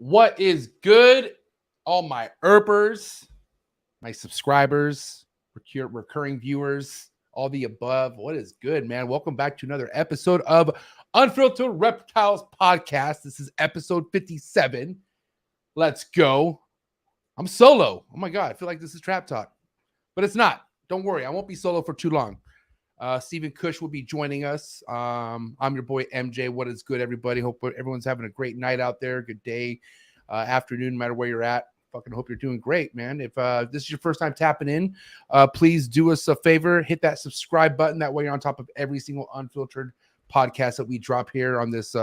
What is good, all my herpers, my subscribers, recurring viewers, all the above? What is good, man? Welcome back to another episode of Unfiltered Reptiles Podcast. This is episode 57. Let's go. I'm solo. Oh my God, I feel like this is Trap Talk, but it's not. Don't worry, I won't be solo for too long. Stephen Kush will be joining us. I'm your boy MJ. What is good, everybody? Hope everyone's having a great night out there. Good day, afternoon, no matter where you're at. Fucking hope you're doing great, man. If this is your first time tapping in, please do us a favor. Hit that subscribe button. That way you're on top of every single unfiltered podcast that we drop here on this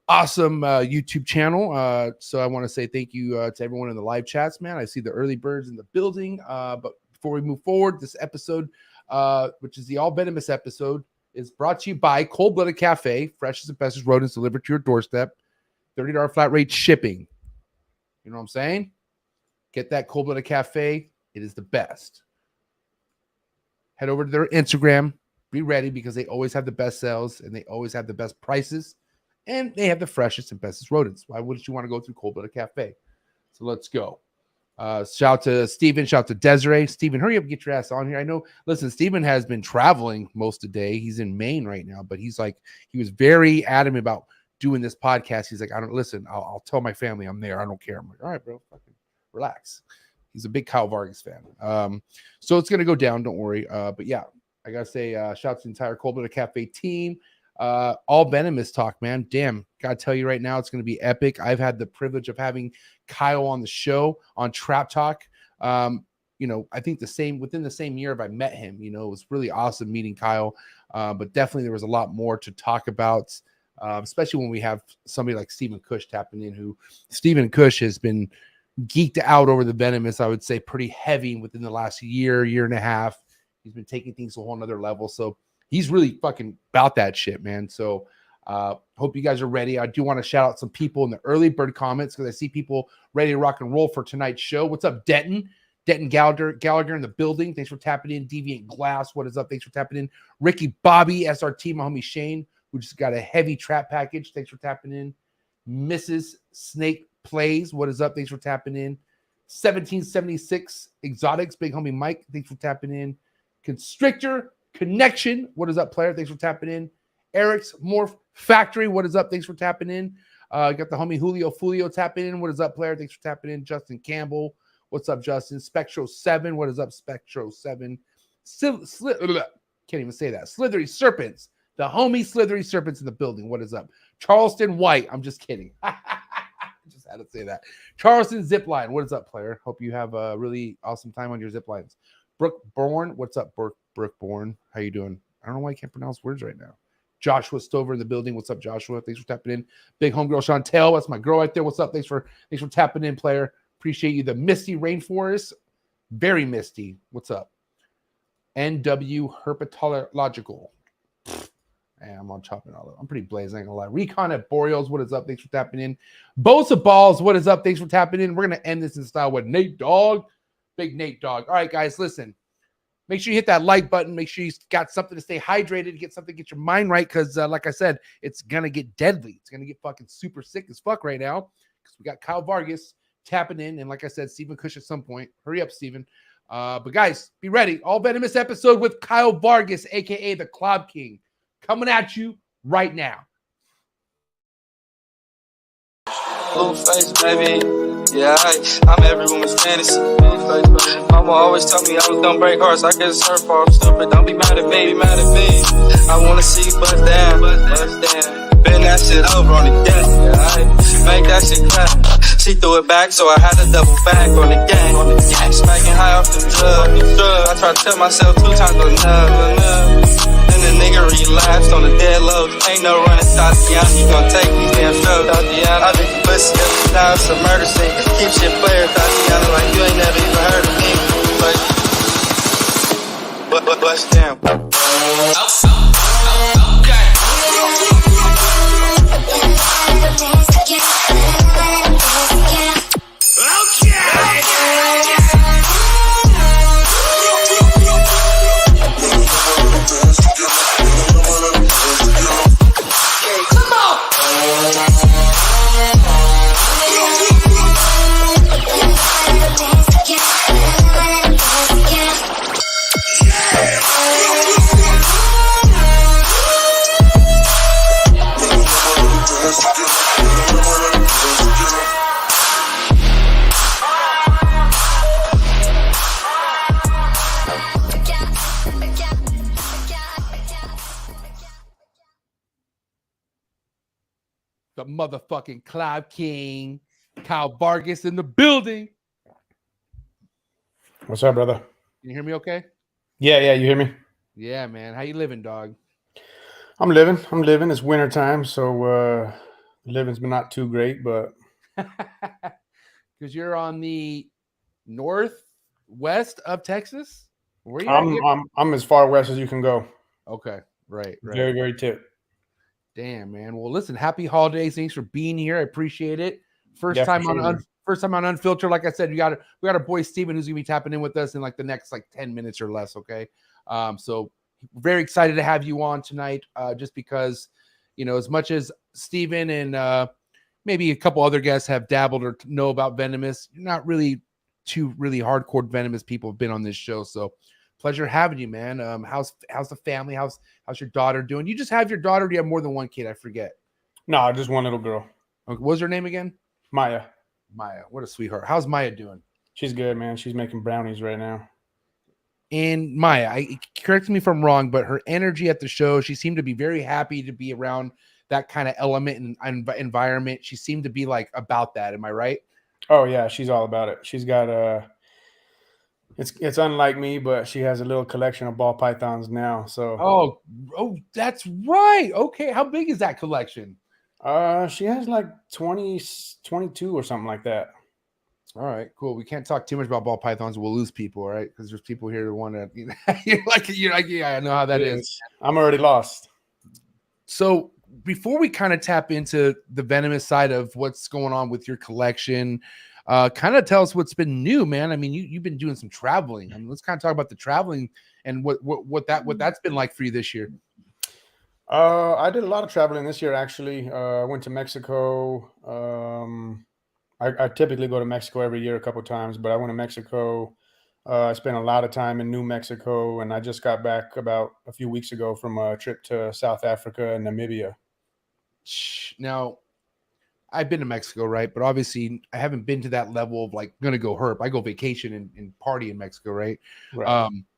awesome YouTube channel. So I want to say thank you to everyone in the live chats, man. I see the early birds in the building. But before we move forward, this episode, which is the all venomous episode, is brought to you by Cold Blooded Cafe, freshest and bestest rodents delivered to your doorstep, $30 flat rate shipping. You know what I'm saying? Get that Cold Blooded Cafe. It is the best. Head over to their Instagram. Be ready because they always have the best sales and they always have the best prices and they have the freshest and bestest rodents. Why wouldn't you want to go through Cold Blooded Cafe? So let's go. Shout out to Steven. Shout out to Desiree. Steven, hurry up and get your ass on here. I know, listen, Steven has been traveling most of the day. He's in Maine right now, but he was very adamant about doing this podcast. He's like, I'll tell my family I'm there. I don't care. I'm like, all right, bro, fucking relax. He's a big Kyle Vargas fan. So it's going to go down. Don't worry. But yeah, I got to say, shout out to the entire Cold Blooded Cafe team. All venomous talk, man. Damn, gotta tell you right now, it's gonna be epic. I've had the privilege of having Kyle on the show on Trap Talk. I think within the same year I met him, it was really awesome meeting Kyle. But definitely there was a lot more to talk about, especially when we have somebody like Stephen Kush tapping in, who Stephen Kush has been geeked out over the venomous, I would say pretty heavy within the last year and a half. He's been taking things to a whole nother level. So he's really fucking about that shit, man. So hope you guys are ready. I do want to shout out some people in the early bird comments because I see people ready to rock and roll for tonight's show. What's up, Denton? Denton Gallagher in the building. Thanks for tapping in. Deviant Glass, what is up? Thanks for tapping in. Ricky Bobby, SRT, my homie Shane, who just got a heavy trap package. Thanks for tapping in. Mrs. Snake Plays, what is up? Thanks for tapping in. 1776 Exotics, big homie Mike, thanks for tapping in. Constrictor Connection, what is up, player? Thanks for tapping in. Eric's Morph Factory, what is up? Thanks for tapping in. Got the homie Julio Fulio tapping in. What is up, player? Thanks for tapping in. Justin Campbell, what's up, Justin? Spectro 7, what is up, Spectro 7? Can't even say that. Slithery Serpents, the homie Slithery Serpents in the building. What is up? Charleston White, I'm just kidding. Just had to say that. Charleston Zipline, what is up, player? Hope you have a really awesome time on your zip lines. Brooke Bourne, what's up, Brooke Bourne? How you doing? I don't know why I can't pronounce words right now. Joshua Stover in the building. What's up, Joshua? Thanks for tapping in. Big homegirl Chantel, that's my girl right there. What's up? Thanks for tapping in, player. Appreciate you. The Misty Rainforest, very misty. What's up? NW Herpetological. Man, I'm on chopping all up. I'm pretty blazing, I ain't gonna lie. Recon at Boreals, what is up? Thanks for tapping in. Bosa Balls, what is up? Thanks for tapping in. We're gonna end this in style with Nate Dogg. Big Nate Dogg. All right, guys, listen. Make sure you hit that like button. Make sure you got something to stay hydrated, get your mind right, because like I said, it's gonna get deadly. It's gonna get fucking super sick as fuck right now because we got Kyle Vargas tapping in, and like I said, Stephen Kush at some point. Hurry up, Stephen. But guys, be ready. All venomous episode with Kyle Vargas, aka the Clob King, coming at you right now. Blue face, baby. Yeah, I'm every woman's fantasy. Mama always told me I was gonna break hearts. I could surf off stupid. Don't be mad at me, I wanna see you bust down. Bend that shit over on the desk. Yeah, make that shit clap. She threw it back, so I had to double back on the gang. Smacking high off the drug. I tried to tell myself 2 times enough. And the nigga relapsed on the dead low. Ain't no running, Tatiana. You gon' take these damn shows, Tatiana. I think you pussy up, now it's a murder scene. Keep shit player, Tatiana, like you ain't never even heard of me. But bust down. the motherfucking Cloud King, Kyle Vargas in the building. What's up, brother? Can you hear me okay? Yeah, you hear me? Yeah, man. How you living, dog? I'm living. It's winter time, so living's been not too great, but Because you're on the northwest of Texas. Where you at? I'm as far west as you can go. Okay, right. Very, very tip. Damn, man. Well, listen, happy holidays. Thanks for being here. I appreciate it. First Yeah, for time sure, man. first time on Unfiltered. Like I said, we got our boy Steven who's gonna be tapping in with us in like the next 10 minutes or less. Okay. So very excited to have you on tonight. Just because, as much as Steven and maybe a couple other guests have dabbled or know about venomous, not really two really hardcore venomous people have been on this show. So pleasure having you, man. How's the family? How's your daughter doing? You just have your daughter? Or do you have more than one kid? I forget. No, just one little girl. Okay, what's her name again? Maya. What a sweetheart. How's Maya doing? She's good, man. She's making brownies right now. And Maya, correct me if I'm wrong, but her energy at the show, she seemed to be very happy to be around that kind of element and environment. She seemed to be like about that. Am I right? Oh yeah, she's all about it. She's got it's unlike me, but she has a little collection of ball pythons now. So oh, that's right. Okay, how big is that collection? She has like 20, 22 or something like that. All right, cool. We can't talk too much about ball pythons. We'll lose people, all right? Because there's people here who want to, you're like, yeah, I know how that is. I'm already lost. So before we kind of tap into the venomous side of what's going on with your collection, kind of tell us what's been new, man. I mean, you've been doing some traveling. I mean, let's kind of talk about the traveling and what that's been like for you this year. I did a lot of traveling this year, actually. I went to Mexico. I typically go to Mexico every year a couple of times, but I went to Mexico. I spent a lot of time in New Mexico, and I just got back about a few weeks ago from a trip to South Africa and Namibia. Now, I've been to Mexico, right? But obviously, I haven't been to that level of like going to go herp. I go vacation and party in Mexico, right?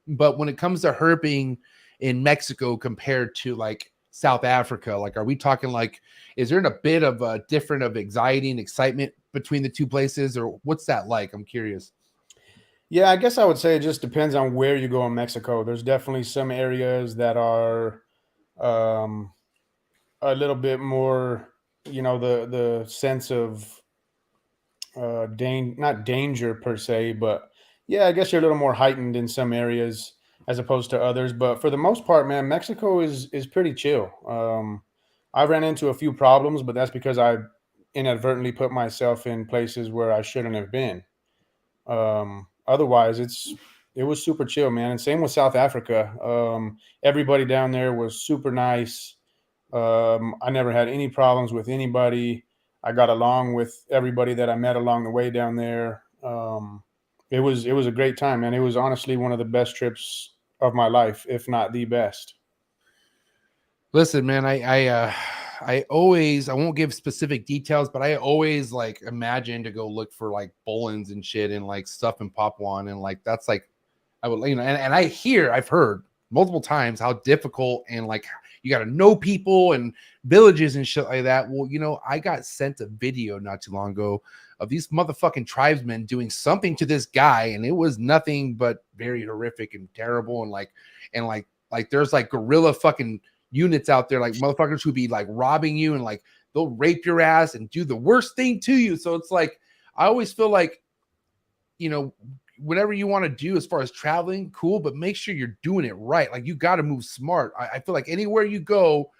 But when it comes to herping in Mexico compared to like South Africa, like, are we talking like, is there a bit of a different of anxiety and excitement between the two places, or what's that like? I'm curious. Yeah, I guess I would say it just depends on where you go in Mexico. There's definitely some areas that are a little bit more, the sense of not danger per se, but yeah, I guess you're a little more heightened in some areas as opposed to others. But for the most part, man, Mexico is pretty chill. I ran into a few problems, but that's because I inadvertently put myself in places where I shouldn't have been. Otherwise, it was super chill, man. And same with South Africa. Everybody down there was super nice. I never had any problems with anybody. I got along with everybody that I met along the way down there. It was a great time, man. It was honestly one of the best trips of my life, if not the best. Listen, man, I won't give specific details, but I always like imagine to go look for like Bolins and shit and like stuff in Papuan, and like that's like I would, and I've heard multiple times how difficult and like you got to know people and villages and shit like that. Well, I got sent a video not too long ago of these motherfucking tribesmen doing something to this guy, and it was nothing but very horrific and terrible, and like there's like guerrilla fucking units out there, like motherfuckers who be like robbing you and like they'll rape your ass and do the worst thing to you. So it's like I always feel like, whatever you want to do as far as traveling, cool, but make sure you're doing it right. Like you got to move smart. I feel like anywhere you go,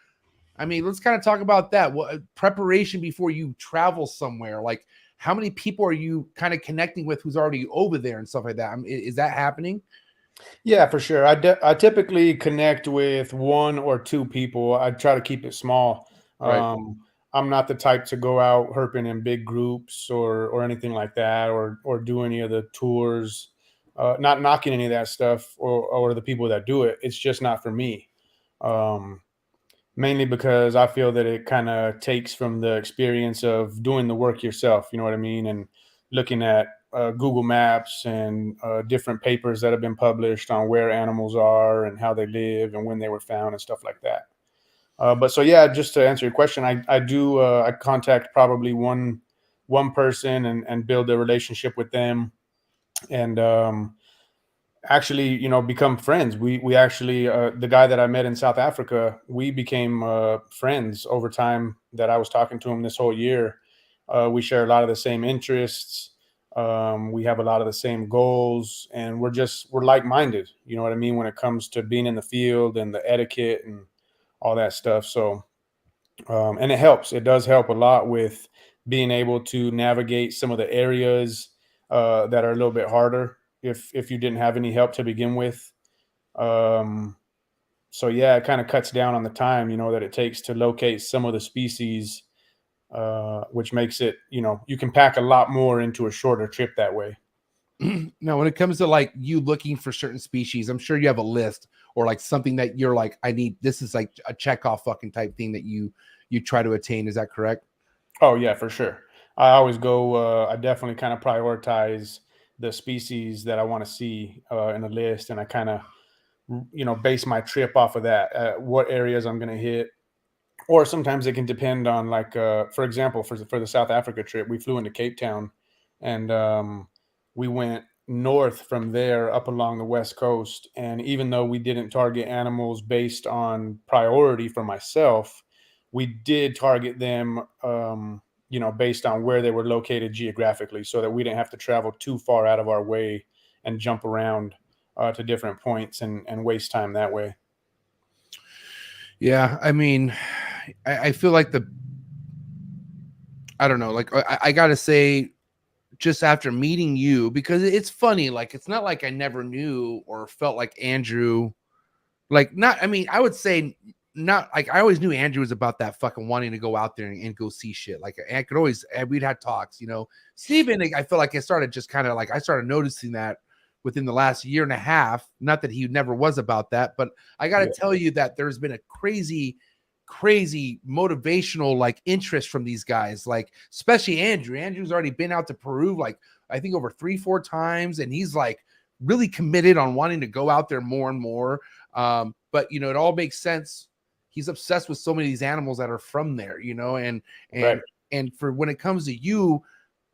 I mean, let's kind of talk about that. Well, preparation before you travel somewhere. Like how many people are you kind of connecting with who's already over there and stuff like that? I mean, is that happening? Yeah, for sure. I typically connect with one or two people. I try to keep it small. Right. I'm not the type to go out herping in big groups or anything like that, or do any of the tours. Not knocking any of that stuff or the people that do it. It's just not for me. Mainly because I feel that it kind of takes from the experience of doing the work yourself. You know what I mean? And looking at Google Maps and different papers that have been published on where animals are and how they live and when they were found and stuff like that. But so yeah, just to answer your question, I do I contact probably one person and build a relationship with them, and actually, you know, become friends. We actually the guy that I met in South Africa, we became friends over time that I was talking to him this whole year. We share a lot of the same interests. We have a lot of the same goals, and we're like-minded. You know what I mean, when it comes to being in the field and the etiquette and all that stuff. So and it helps. It does help a lot with being able to navigate some of the areas that are a little bit harder if you didn't have any help to begin with. Um, so yeah, it kind of cuts down on the time, you know, that it takes to locate some of the species, which makes it, you know, you can pack a lot more into a shorter trip that way. Now, when it comes to like you looking for certain species, I'm sure you have a list or like something that you're like, I need, this is like a check off fucking type thing that you try to attain. Is that correct? Oh yeah, for sure. I always go. I definitely kind of prioritize the species that I want to see in a list, and I kind of, you know, base my trip off of that. What areas I'm going to hit, or sometimes it can depend on like, for example, for the South Africa trip, we flew into Cape Town, and we went north from there up along the west coast. And even though we didn't target animals based on priority for myself, we did target them, you know, based on where they were located geographically, so that we didn't have to travel too far out of our way and jump around to different points and waste time that way. Yeah, I mean, I feel like I don't know, like I gotta say, just after meeting you, because it's funny, like it's not like I never knew or felt like Andrew, like not, I mean, I would say not like I always knew Andrew was about that fucking wanting to go out there and go see shit. Like I could always, we'd had talks, you know. Steven, I feel like I started just kind of like I started noticing that within the last year and a half. Not that he never was about that, but I got to tell you that there's been a crazy motivational like interest from these guys, like especially Andrew's already been out to Peru like I think over 3-4 times, and he's like really committed on wanting to go out there more and more. But you know, it all makes sense. He's obsessed with so many of these animals that are from there, you know, and Right. and for when it comes to you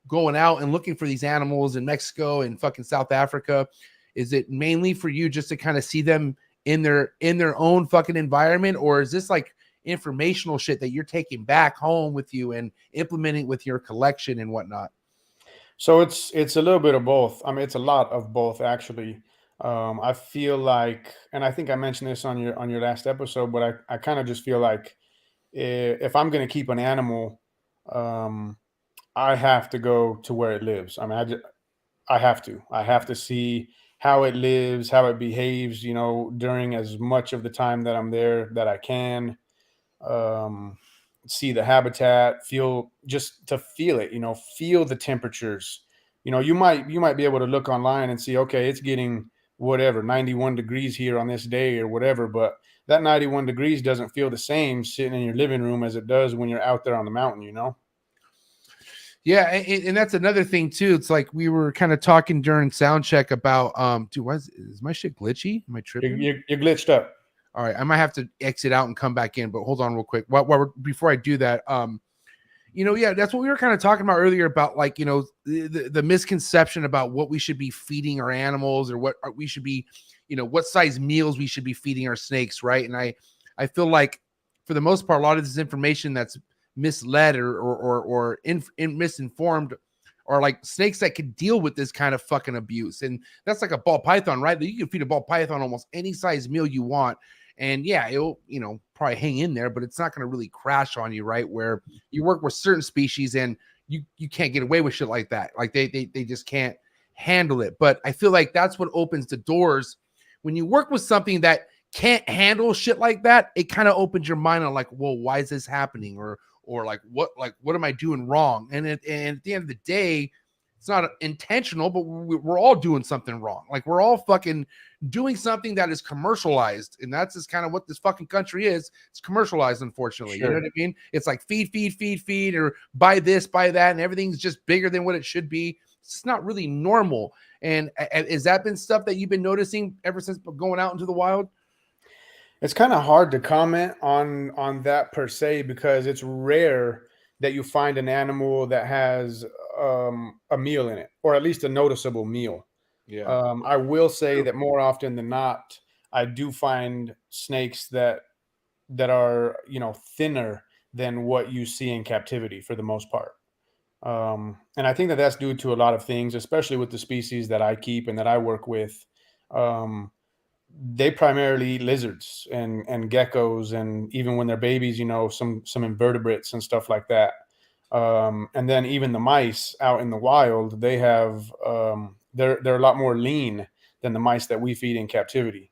going out and looking for these animals in Mexico and fucking South Africa, is it mainly for you just to kind of see them in their own fucking environment, or is this like informational shit that you're taking back home with you and implementing with your collection and whatnot? So it's a little bit of both. I mean, it's a lot of both actually. I feel like, and I think I mentioned this on your last episode, but I kind of just feel like if I'm going to keep an animal, um, I have to go to where it lives. I mean, I have to see how it lives, how it behaves, you know, during as much of the time that I'm there that I can. Um, See the habitat, just to feel it, you know, feel the temperatures. You know, you might be able to look online and see, okay, it's getting whatever 91 degrees here on this day or whatever, but that 91 degrees doesn't feel the same sitting in your living room as it does when you're out there on the mountain, you know? Yeah, and that's another thing too. It's like we were kind of talking during sound check about dude, is my shit glitchy? Am I tripping? You're glitched up. All right, I might have to exit out and come back in, but hold on real quick. Before I do that, you know, yeah, that's what we were kind of talking about earlier about, like, you know, the misconception about what we should be feeding our animals, or what we should be, you know, what size meals we should be feeding our snakes, right? And I feel like for the most part, a lot of this information that's misled or misinformed are like snakes that can deal with this kind of fucking abuse. And that's like a ball python, right? You can feed a ball python almost any size meal you want. And yeah, it'll, you know, probably hang in there, but it's not going to really crash on you, right? Where you work with certain species and you can't get away with shit like that. Like they just can't handle it. But I feel like that's what opens the doors when you work with something that can't handle shit like that. It kind of opens your mind on like, well, why is this happening? Or like what am I doing wrong? And at the end of the day, it's not intentional, but we're all doing something wrong. Like we're all fucking doing something that is commercialized, and that's just kind of what this fucking country is. It's commercialized, unfortunately. Sure. You know what I mean? It's like feed, or buy this, buy that, and everything's just bigger than what it should be. It's not really normal. And has that been stuff that you've been noticing ever since going out into the wild? It's kind of hard to comment on that per se, because it's rare that you find an animal that has a meal in it, or at least a noticeable meal. Yeah. I will say True. that more often than not, I do find snakes that are, thinner than what you see in captivity for the most part. And I think that that's due to a lot of things, especially with the species that I keep and that I work with. Um, they primarily eat lizards and geckos, and even when they're babies, some invertebrates and stuff like that. And then even the mice out in the wild, they have they're a lot more lean than the mice that we feed in captivity.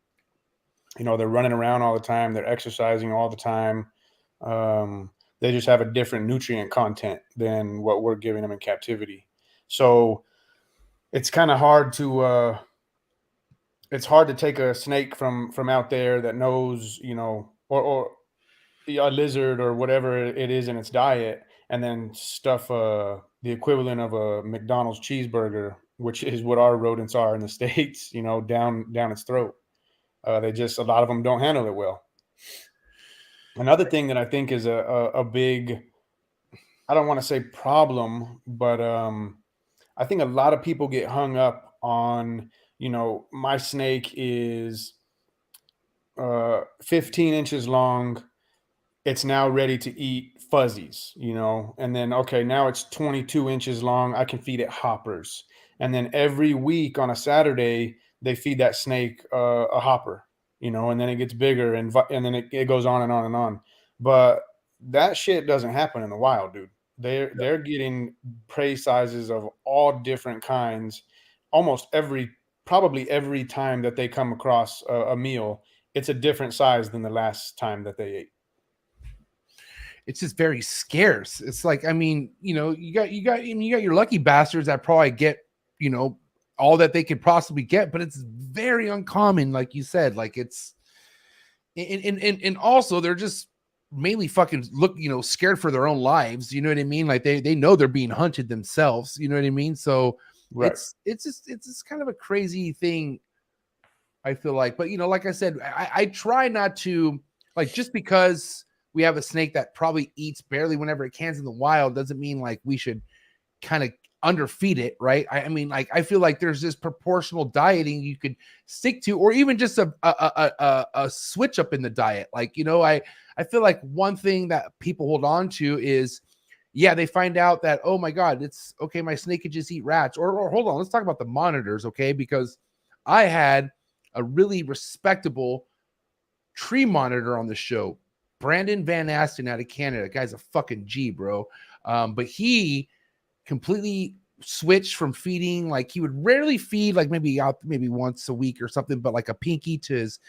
They're running around all the time, they're exercising all the time. They just have a different nutrient content than what we're giving them in captivity. So it's kind of hard to it's hard to take a snake from out there that knows, or a lizard or whatever it is in its diet, and then stuff the equivalent of a McDonald's cheeseburger, which is what our rodents are in the States, down its throat. A lot of them don't handle it well. Another thing that I think is a big, I don't want to say problem, but I think a lot of people get hung up on, my snake is 15 inches long. It's now ready to eat fuzzies, and then, okay, now it's 22 inches long. I can feed it hoppers. And then every week on a Saturday, they feed that snake a hopper, and then it gets bigger, and then it goes on and on and on. But that shit doesn't happen in the wild, dude. They're getting prey sizes of all different kinds almost probably every time that they come across a meal. It's a different size than the last time that they ate. It's just very scarce. It's like, I mean, you got your lucky bastards that probably get, all that they could possibly get, but it's very uncommon, like you said. Like, it's and also they're just mainly fucking scared for their own lives. You know what I mean? Like they know they're being hunted themselves. You know what I mean? So Right. it's just kind of a crazy thing, I feel like. But like I said, I try not to, like, just because we have a snake that probably eats barely whenever it can in the wild doesn't mean like we should kind of underfeed it, right? I mean, like, I feel like there's this proportional dieting you could stick to, or even just a switch up in the diet. Like, I feel like one thing that people hold on to is, yeah, they find out that, oh my God, it's okay, my snake could just eat rats. Or hold on, let's talk about the monitors, okay? Because I had a really respectable tree monitor on the show, Brandon Van Asten out of Canada. Guy's a fucking G, bro. But he completely switched from feeding, like, he would rarely feed, like maybe once a week or something, but like a pinky to his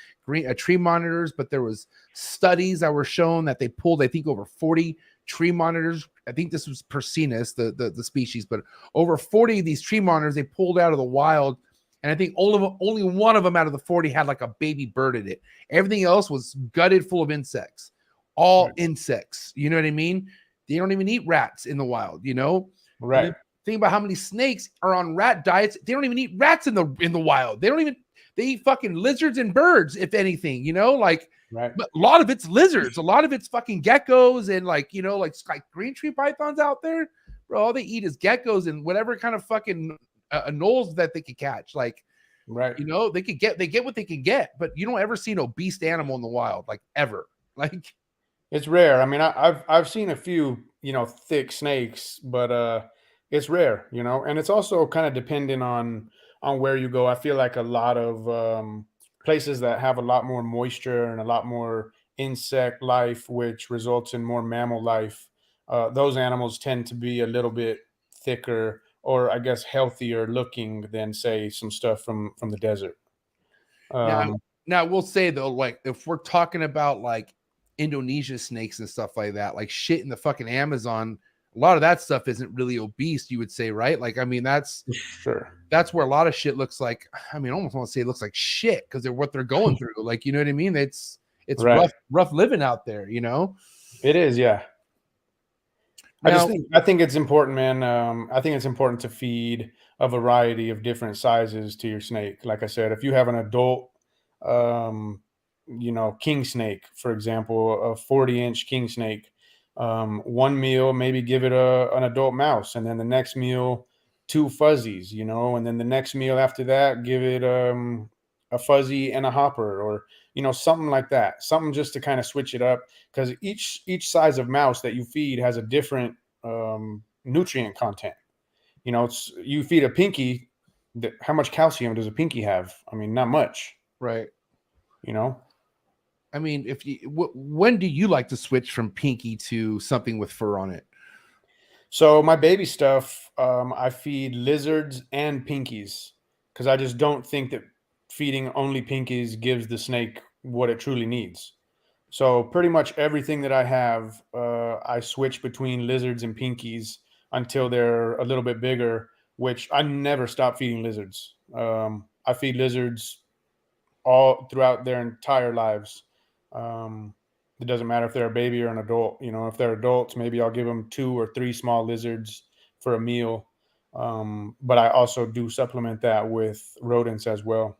tree monitors. But there was studies that were shown that they pulled, I think, over 40 tree monitors. I think this was Persinus, the species, but over 40 of these tree monitors they pulled out of the wild. And I think only one of them out of the 40 had like a baby bird in it. Everything else was gutted full of insects, all right. Insects. You know what I mean? They don't even eat rats in the wild, Right. Think about how many snakes are on rat diets. They don't even eat rats in the wild. They eat fucking lizards and birds, if anything, like, right. But a lot of it's lizards, a lot of it's fucking geckos, and like green tree pythons out there, bro. All they eat is geckos and whatever kind of fucking anoles that they could catch. Like, right. They get what they can get, but you don't ever see no beast animal in the wild, like, ever. Like, it's rare. I mean, I've seen a few, thick snakes, but it's rare, and it's also kind of dependent on where you go. I feel like a lot of places that have a lot more moisture and a lot more insect life, which results in more mammal life, those animals tend to be a little bit thicker, or I guess healthier looking than, say, some stuff from the desert. Now we'll say though, like, if we're talking about like Indonesia snakes and stuff like that, like shit in the fucking Amazon, a lot of that stuff isn't really obese, you would say, right? Like, I mean, that's where a lot of shit looks like, I mean, I almost want to say it looks like shit because they're what they're going through. Like, you know what I mean? It's right. rough living out there, It is, yeah. Now, I think it's important, man. I think it's important to feed a variety of different sizes to your snake. Like I said, if you have an adult king snake, for example, a 40-inch king snake. One meal, maybe give it an adult mouse, and then the next meal, 2 fuzzies, and then the next meal after that, give it a fuzzy and a hopper, or something like that. Something just to kind of switch it up, because each size of mouse that you feed has a different nutrient content. You feed a pinky. How much calcium does a pinky have? I mean, not much. Right. I mean, when do you like to switch from pinky to something with fur on it? So my baby stuff, I feed lizards and pinkies, because I just don't think that feeding only pinkies gives the snake what it truly needs. So pretty much everything that I have, I switch between lizards and pinkies until they're a little bit bigger, which I never stop feeding lizards. I feed lizards all throughout their entire lives. It doesn't matter if they're a baby or an adult. If they're adults, maybe I'll give them 2 or 3 small lizards for a meal. But I also do supplement that with rodents as well.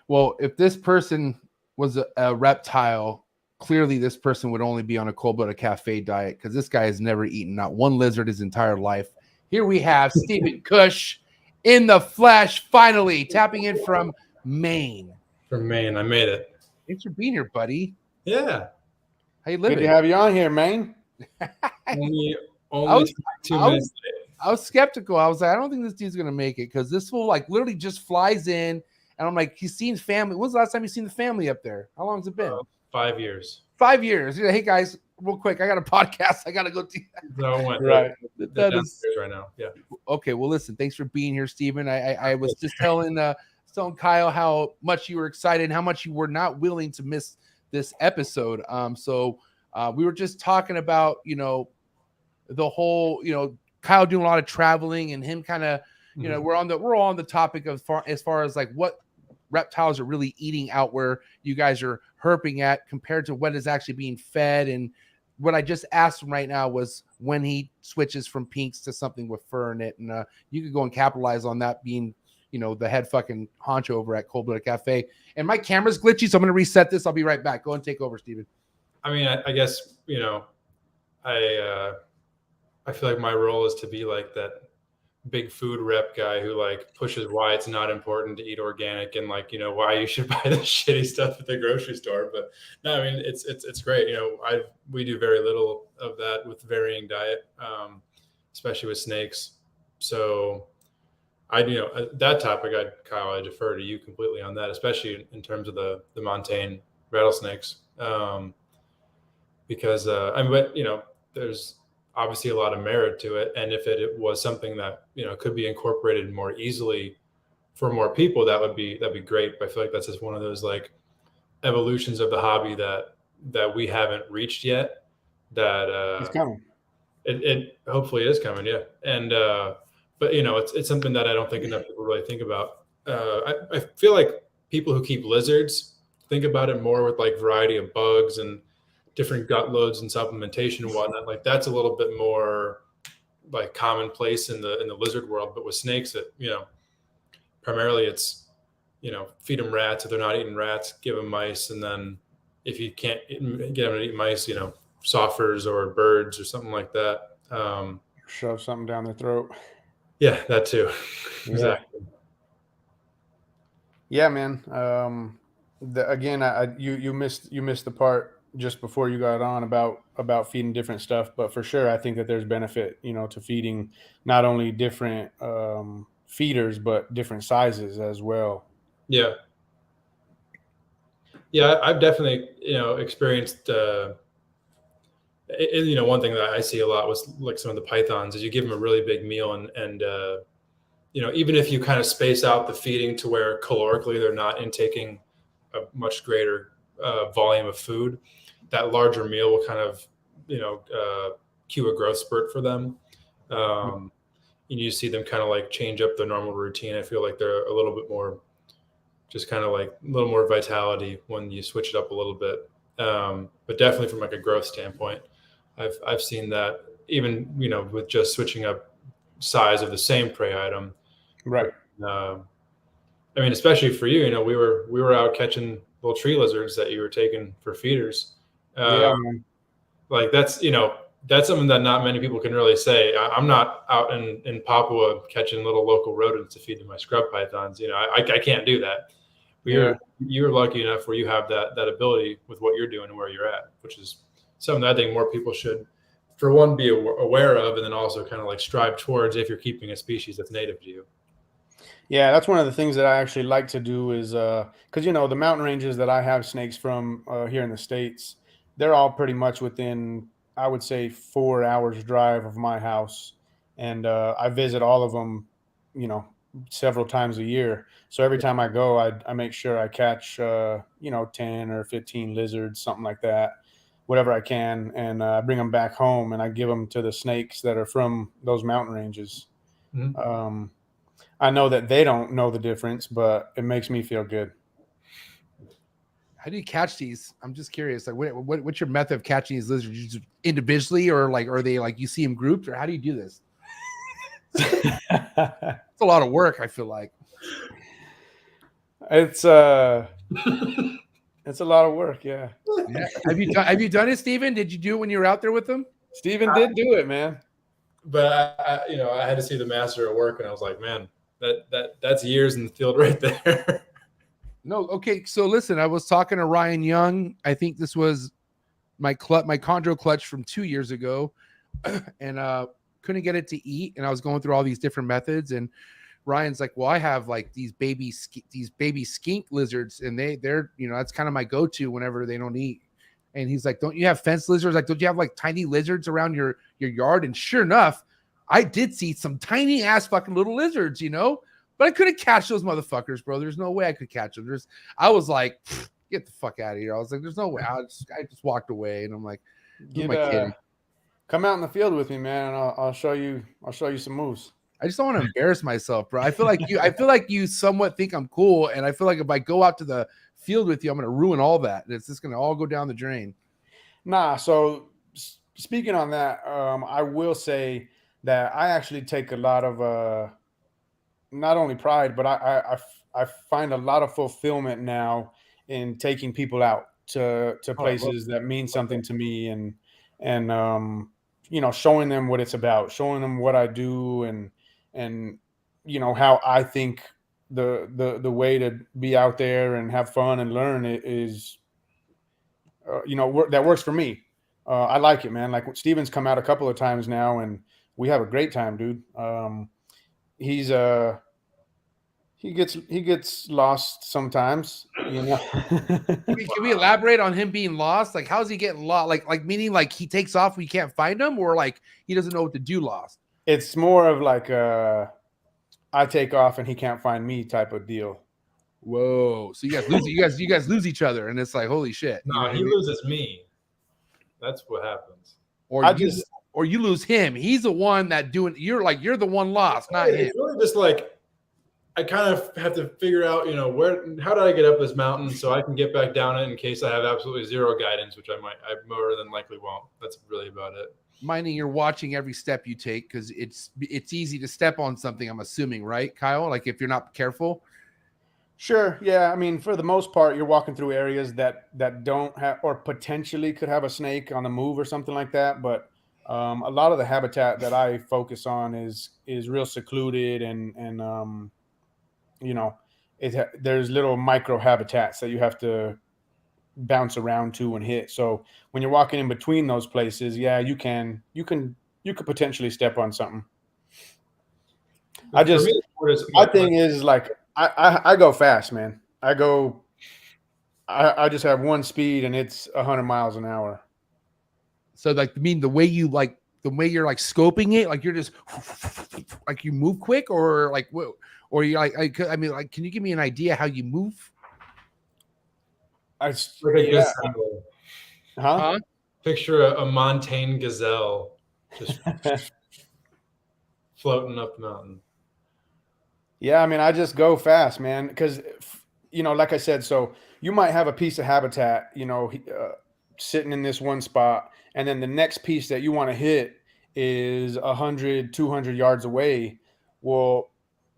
Well, if this person was a reptile, clearly this person would only be on a cold-blooded cafe diet, because this guy has never eaten not one lizard his entire life. Here we have Stephen Kush in the flesh, finally tapping in from Maine. From Maine, I made it. Thanks for being here, buddy. Yeah. How you living? Good to have you on here, Maine. only 2 minutes late. I was skeptical. I was like, I don't think this dude's gonna make it, because this fool literally just flies in, and I'm like, he's seen family. When's the last time you seen the family up there? How long has it been? 5 years. 5 years. Hey guys, real quick, I got a podcast. I gotta go do that. No one. Right. That is right now. Yeah. Okay. Well, listen. Thanks for being here, Stephen. I was just telling Kyle how much you were excited and how much you were not willing to miss this episode. So we were just talking about the whole Kyle doing a lot of traveling, and him kind of we're all on the topic of as far as like what reptiles are really eating out where you guys are herping at compared to what is actually being fed. And what I just asked him right now was when he switches from pinks to something with fur in it. And you could go and capitalize on that being, the head fucking honcho over at Cold Blooded Cafe. And my camera's glitchy, so I'm going to reset this. I'll be right back. Go and take over, Steven. I mean, I guess, I feel like my role is to be like that big food rep guy who pushes why it's not important to eat organic and why you should buy the shitty stuff at the grocery store. But no, I mean, it's great. We do very little of that with varying diet, especially with snakes. So that topic, Kyle, I defer to you completely on that, especially in terms of the montane rattlesnakes. Because there's obviously a lot of merit to it, and if it was something that could be incorporated more easily for more people, that'd be great. But I feel like that's just one of those evolutions of the hobby that we haven't reached yet. That it's coming. It hopefully is coming, yeah. And but it's something that I don't think enough people really think about. I feel like people who keep lizards think about it more with variety of bugs and different gut loads and supplementation and whatnot. That's a little bit more commonplace in the lizard world. But with snakes, primarily it's feed them rats. If they're not eating rats, give them mice, and then if you can't get them to eat mice, soffers or birds or something like that. Shove something down their throat. Yeah, that too. Exactly. Yeah, man. Again, you missed the part just before you got on about feeding different stuff, but for sure I think that there's benefit to feeding not only different feeders but different sizes as well. Yeah I've definitely experienced one thing that I see a lot was some of the pythons is you give them a really big meal and even if you kind of space out the feeding to where calorically they're not intaking a much greater volume of food, that larger meal will kind of, cue a growth spurt for them. You see them kind of change up their normal routine. I feel like they're a little bit more, just kind of a little more vitality when you switch it up a little bit. But definitely from a growth standpoint, I've seen that even, with just switching up size of the same prey item. Right. I mean, especially for you, we were out catching little tree lizards that you were taking for feeders. Yeah, man. Like that's something that not many people can really say. I'm not out in Papua catching little local rodents to feed to my scrub pythons. I can't do that. But Yeah. you're lucky enough where you have that ability with what you're doing and where you're at, which is something that I think more people should, for one, be aware of, and then also kind of like strive towards if you're keeping a species that's native to you. Yeah, that's one of the things that I actually like to do is because the mountain ranges that I have snakes from here in the States, they're all pretty much within, I would say, 4 hours drive of my house, and I visit all of them, several times a year. So every time I go, I make sure I catch 10 or 15 lizards, something like that, whatever I can, and I bring them back home and I give them to the snakes that are from those mountain ranges. Mm-hmm. I know that they don't know the difference, but it makes me feel good. How do you catch these? I'm just curious. Like, what's your method of catching these lizards? You just individually, or like, are they like you see them grouped, or how do you do this? It's a lot of work. I feel like it's a lot of work. Yeah. Have you done it, Steven? Did you do it when you were out there with them? Steven did do it, man. But I had to see the master at work, and I was like, man, that's years in the field right there. No, okay. So listen, I was talking to Ryan Young. I think this was my chondro clutch from 2 years ago, and couldn't get it to eat. And I was going through all these different methods, and Ryan's like, well, I have like these baby skink lizards, and they're that's kind of my go-to whenever they don't eat. And he's like, don't you have fence lizards? Like, don't you have like tiny lizards around your yard? And sure enough, I did see some tiny ass fucking little lizards, but I couldn't catch those motherfuckers, bro. There's no way I could catch them. I was like, get the fuck out of here. I was like, there's no way. I just walked away, and I'm like, who am I kidding? Come out in the field with me, man, and I'll show you some moves. I just don't want to embarrass myself, bro. I feel like you somewhat think I'm cool, and I feel like if I go out to the field with you, I'm going to ruin all that. It's just going to all go down the drain. Nah. So speaking on that, I will say that I actually take a lot of not only pride, but I find a lot of fulfillment now in taking people out to places that mean something to me, and showing them what it's about, showing them what I do, and how I think the way to be out there and have fun and learn is that works for me. I like it, man. Like Steven's come out a couple of times now, and we have a great time, dude. He gets lost sometimes, Can we elaborate on him being lost? Like, how's he getting lost? Like meaning like he takes off, we can't find him, or like he doesn't know what to do lost? It's more of like I take off and he can't find me type of deal. Whoa! So you guys lose each other, and it's like holy shit. No, he loses me. That's what happens. Or you lose him. He's the one that doing. You're the one lost, not him. It's really just like I kind of have to figure out, how do I get up this mountain so I can get back down it in case I have absolutely zero guidance, which I more than likely won't. That's really about it. Meaning you're watching every step you take because it's easy to step on something. I'm assuming, right, Kyle? Like if you're not careful. Sure. Yeah. I mean, for the most part, you're walking through areas that don't have or potentially could have a snake on the move or something like that. But a lot of the habitat that I focus on is real secluded and there's little micro habitats that you have to bounce around to and hit. So when you're walking in between those places, yeah, you could potentially step on something. My thing is like I go fast, man. I just have one speed and it's 100 miles an hour. So like the way you're like scoping it, like you're just like you move quick, or like what, or you like can you give me an idea how you move? Picture a montane gazelle just floating up the mountain. Yeah, I mean, I just go fast, man, because like I said, so you might have a piece of habitat, sitting in this one spot, and then the next piece that you want to hit is 100, 200 yards away. Well,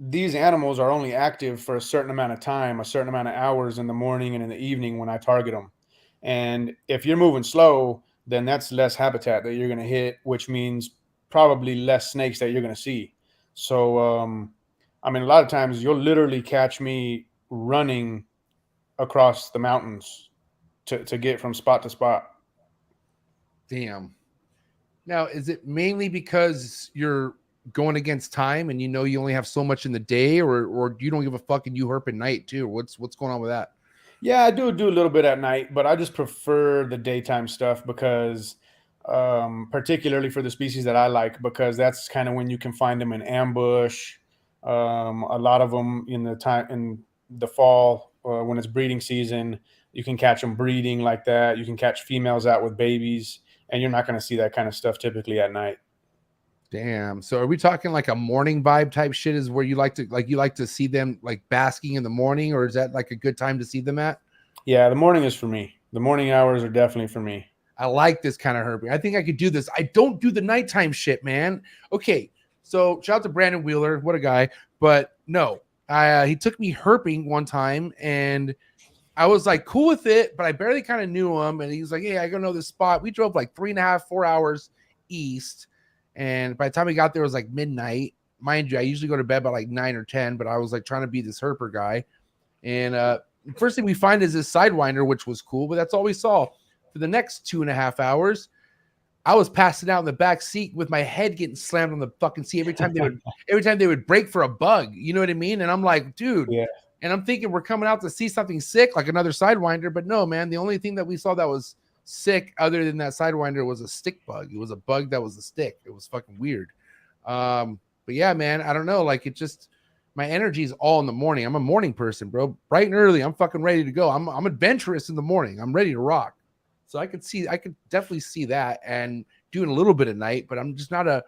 these animals are only active for a certain amount of time, a certain amount of hours in the morning and in the evening when I target them. And if you're moving slow, then that's less habitat that you're going to hit, which means probably less snakes that you're going to see. So, I mean, a lot of times you'll literally catch me running across the mountains to get from spot to spot. Damn. Now, is it mainly because you're going against time and you know you only have so much in the day, or you don't give a fuck and you herp at night too? What's going on with that? Yeah, I do a little bit at night, but I just prefer the daytime stuff because, particularly for the species that I like, because that's kind of when you can find them in ambush. A lot of them in the fall when it's breeding season, you can catch them breeding like that. You can catch females out with babies, and you're not going to see that kind of stuff typically at night. Damn. So are we talking like a morning vibe type shit is where you like to see them like basking in the morning, or is that like a good time to see them at? Yeah, the morning is for me. The morning hours are definitely for me. I like this kind of herping. I think I could do this. I don't do the nighttime shit, man. Okay. So shout out to Brandon Wheeler. What a guy. But no, he took me herping one time and I was like cool with it, but I barely kind of knew him. And he was like, hey, I gotta know this spot. We drove like 3.5, 4 hours east. And by the time we got there, it was like midnight. Mind you, I usually go to bed by like 9 or 10, but I was like trying to be this herper guy. And first thing we find is this sidewinder, which was cool, but that's all we saw. For the next 2.5 hours, I was passing out in the back seat with my head getting slammed on the fucking seat every time they would break for a bug. You know what I mean? And I'm like, dude. Yeah. And I'm thinking we're coming out to see something sick, like another sidewinder, but no, man. The only thing that we saw that was sick other than that sidewinder was a stick bug. It was a bug that was a stick. It was fucking weird. But yeah, man, I don't know. Like it just, my energy is all in the morning. I'm a morning person, bro. Bright and early, I'm fucking ready to go. I'm adventurous in the morning. I'm ready to rock. So I could definitely see that and doing a little bit at night, but I'm not a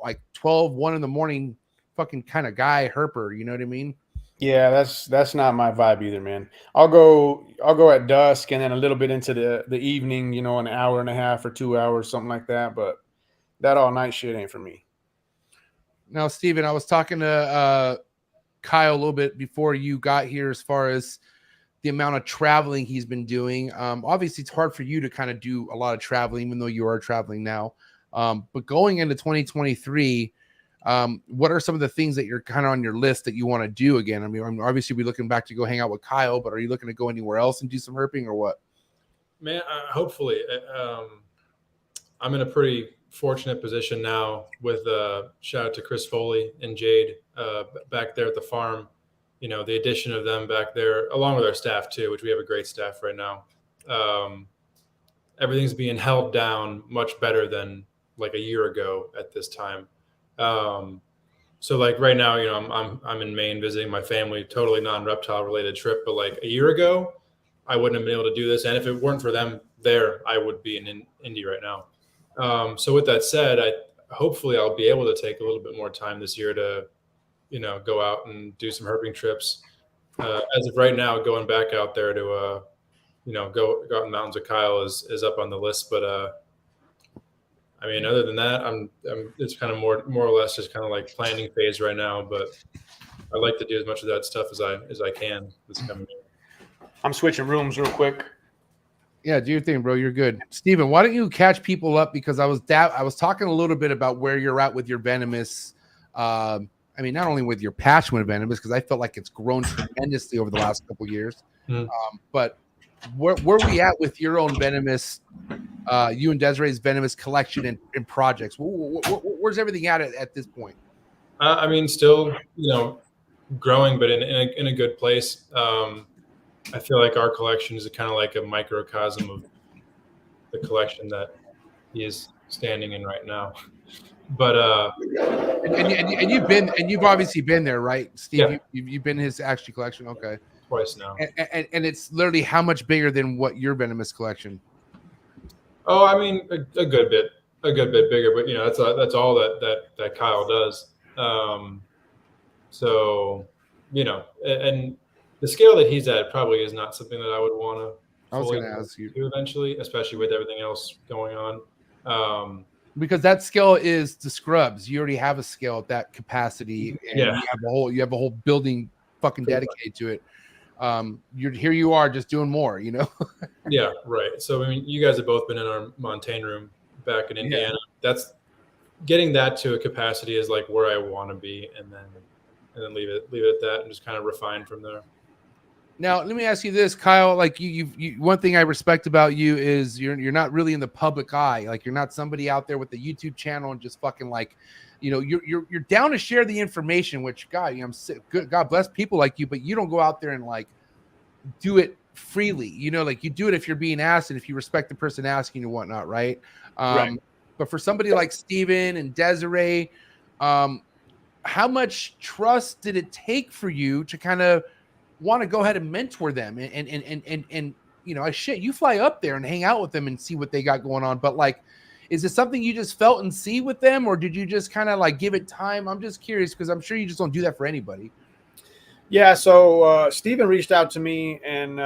like 12, 1 in the morning fucking kind of guy herper. You know what I mean? Yeah, that's not my vibe either, man. I'll go at dusk and then a little bit into the evening, you know, an hour and a half or 2 hours, something like that. But that all night shit ain't for me. Now, Steven, I was talking to Kyle a little bit before you got here as far as the amount of traveling he's been doing. Obviously, it's hard for you to kind of do a lot of traveling, even though you are traveling now. But going into 2023, what are some of the things that you're kind of on your list that you want to do again? I mean, obviously, we're looking back to go hang out with Kyle, but are you looking to go anywhere else and do some herping or what? Man, hopefully. I'm in a pretty fortunate position now with shout out to Chris Foley and Jade back there at the farm. You know, the addition of them back there, along with our staff too, which we have a great staff right now. Everything's being held down much better than like a year ago at this time. So like right now, you know, I'm in Maine visiting my family, totally non-reptile related trip. But like a year ago, I wouldn't have been able to do this. And if it weren't for them there, I would be in Indy right now. So with that said, hopefully I'll be able to take a little bit more time this year to, you know, go out and do some herping trips. As of right now, going back out there to, you know, go out in the mountains with Kyle is up on the list. But I mean, other than that, it's kind of more or less just kind of like planning phase right now. But I like to do as much of that stuff as I can this coming year. I'm switching rooms real quick. Yeah, do your thing, bro. You're good. Steven, why don't you catch people up? Because I was talking a little bit about where you're at with your venomous. I mean, not only with your passion with venomous, because I felt like it's grown tremendously over the last couple of years. But where we at with your own venomous, you and Desiree's venomous collection and projects? Where's everything at this point? I mean, still, you know, growing, but in a good place. I feel like our collection is kind of like a microcosm of the collection that he is standing in right now. But and you've obviously been there, right, Steve? Yeah. You've been in his actual collection, okay? Twice now. And it's literally how much bigger than what your venomous collection? Oh, I mean, a good bit bigger, but you know, that's all that Kyle does. So, you know, and the scale that he's at probably is not something that I would want to. I was going to ask you eventually, especially with everything else going on. because that scale is the scrubs. You already have a scale at that capacity, and Yeah. you have a whole building fucking dedicated to it. You are just doing more, you know. Yeah, right. So I mean, you guys have both been in our Montane room back in Indiana. That's getting that to a capacity is like where I want to be, and then leave it at that, and just kind of refine from there. Now, let me ask you this, Kyle. Like you one thing I respect about you is you're not really in the public eye. Like you're not somebody out there with the YouTube channel and just fucking like, you know, you're down to share the information. Which God, you know, good, God bless people like you, but you don't go out there and like do it freely. You know, like you do it if you're being asked and if you respect the person asking and whatnot, right? Right. But for somebody like Steven and Desiree, how much trust did it take for you to kind of want to go ahead and mentor them and you know, shit, you fly up there and hang out with them and see what they got going on, but like, is it something you just felt and see with them, or did you just kind of like give it time? I'm just curious because I'm sure you just don't do that for anybody. Yeah, so Steven reached out to me and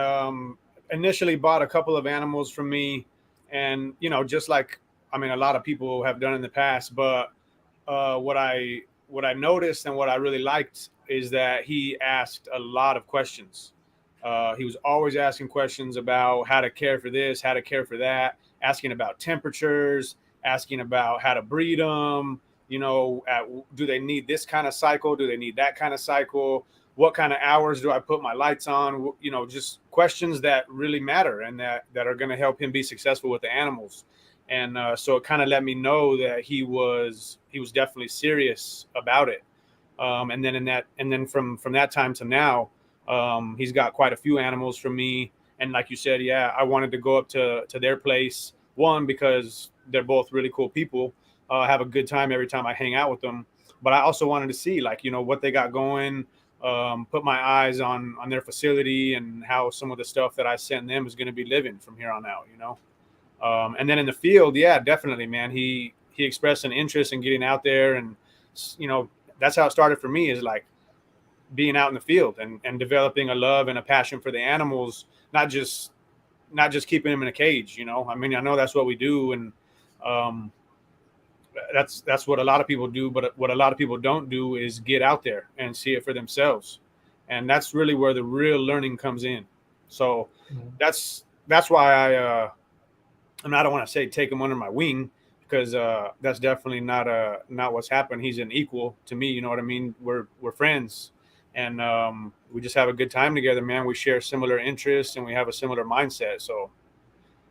initially bought a couple of animals from me, and you know, just like I mean, a lot of people have done in the past, but what I noticed and what I really liked is that he asked a lot of questions. He was always asking questions about how to care for this, how to care for that, asking about temperatures, asking about how to breed them. You know, do they need this kind of cycle? Do they need that kind of cycle? What kind of hours do I put my lights on? You know, just questions that really matter and that are going to help him be successful with the animals. And so it kind of let me know that he was definitely serious about it. And then from that time to now, he's got quite a few animals from me. And like you said, yeah, I wanted to go up to their place. One, because they're both really cool people. Have a good time every time I hang out with them. But I also wanted to see, like, you know, what they got going. Put my eyes on their facility and how some of the stuff that I sent them is going to be living from here on out, you know. And then in the field, yeah, definitely, man. He expressed an interest in getting out there, and you know, that's how it started for me, is like being out in the field and developing a love and a passion for the animals, not just keeping them in a cage. You know, I mean, I know that's what we do, and that's what a lot of people do. But what a lot of people don't do is get out there and see it for themselves, and that's really where the real learning comes in. So that's why I don't want to say take him under my wing, because that's definitely not what's happened. He's an equal to me. You know what I mean? We're friends, and we just have a good time together, man. We share similar interests and we have a similar mindset, so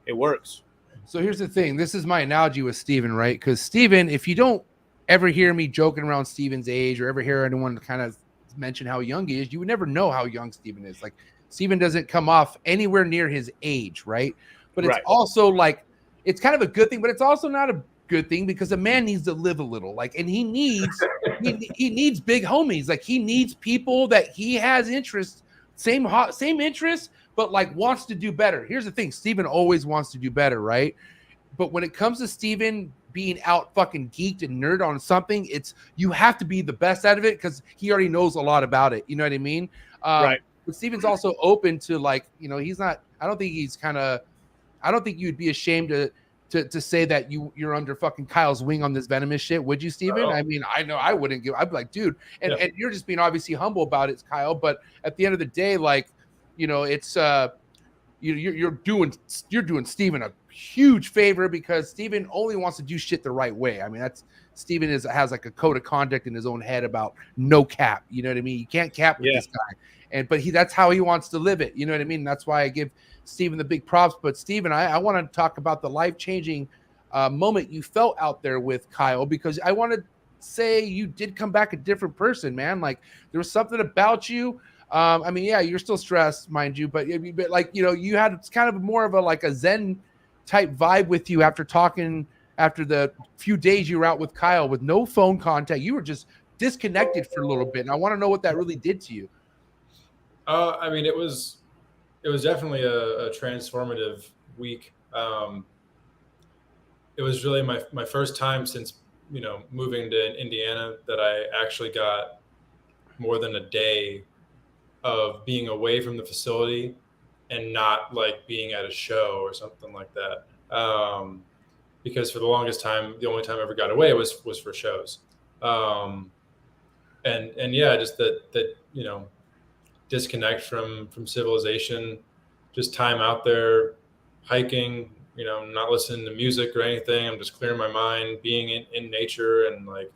it works. So here's the thing. This is my analogy with Steven, right? Because Steven, if you don't ever hear me joking around Steven's age or ever hear anyone kind of mention how young he is, you would never know how young Steven is. Like Steven doesn't come off anywhere near his age, right? But it's also like, it's kind of a good thing, but it's also not a good thing because a man needs to live a little, like, and he needs he needs big homies. Like he needs people that he has interest, same interests, but like wants to do better. Here's the thing. Steven always wants to do better, right? But when it comes to Steven being out fucking geeked and nerd on something, it's you have to be the best out of it because he already knows a lot about it. You know what I mean? Right. But Steven's also open to, like, you know, he's not, I don't think you'd be ashamed to say that you're under fucking Kyle's wing on this venomous shit, would you, Steven? I mean, I know I wouldn't I'd be like, dude, and you're just being obviously humble about it, Kyle. But at the end of the day, like, you know, it's you're doing Steven a huge favor because Steven only wants to do shit the right way. I mean, that's Steven has like a code of conduct in his own head about no cap. You know what I mean? You can't cap with this guy, but that's how he wants to live it. You know what I mean? That's why I give Steven the big props. But Steven, I want to talk about the life-changing moment you felt out there with Kyle, because I want to say you did come back a different person, man. Like there was something about you. I mean, yeah, you're still stressed, mind you, but like, you know, you had kind of more of a Zen type vibe with you after the few days you were out with Kyle with no phone contact. You were just disconnected for a little bit. And I want to know what that really did to you. I mean, it was definitely a transformative week. It was really my first time since, you know, moving to Indiana that I actually got more than a day of being away from the facility and not like being at a show or something like that. because for the longest time, the only time I ever got away was for shows. And yeah, just that, you know, disconnect from civilization, just time out there hiking, you know, not listening to music or anything. I'm just clearing my mind, being in nature, and like,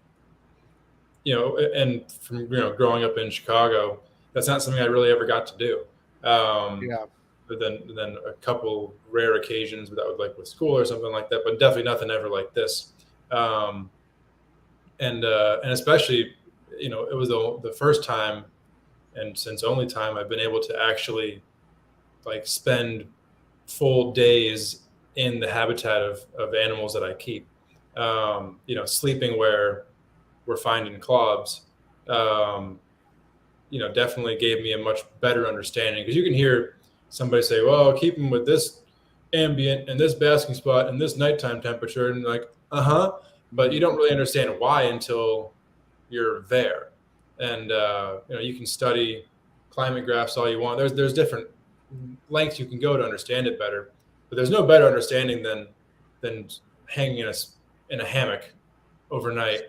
you know, and from, you know, growing up in Chicago, that's not something I really ever got to do. Yeah. But then a couple rare occasions that would, like with school or something like that, but definitely nothing ever like this. And especially, you know, it was the first time, and since only time, I've been able to actually like spend full days in the habitat of animals that I keep. You know, sleeping where we're finding clobs, you know, definitely gave me a much better understanding, because you can hear somebody say, well, keep them with this ambient and this basking spot and this nighttime temperature, and like, but you don't really understand why until you're there. And you know, you can study climate graphs all you want. There's different lengths you can go to understand it better, but there's no better understanding than hanging in a hammock overnight,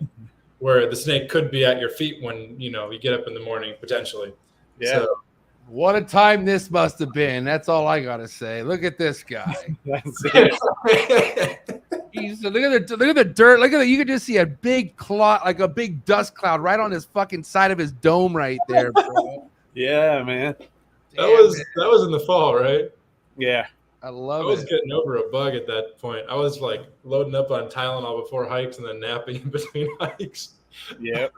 where the snake could be at your feet when, you know, you get up in the morning potentially. Yeah. So, What a time this must have been. That's all I gotta say. Look at this guy. That's it. Look at the dirt. Look at that. You can just see a big cloud, like a big dust cloud, right on his fucking side of his dome, right there, bro. Yeah, man. that was in the fall, right? Yeah. I I love was it. getting over a bug at that point. I was like loading up on Tylenol before hikes and then napping in between hikes. Yeah.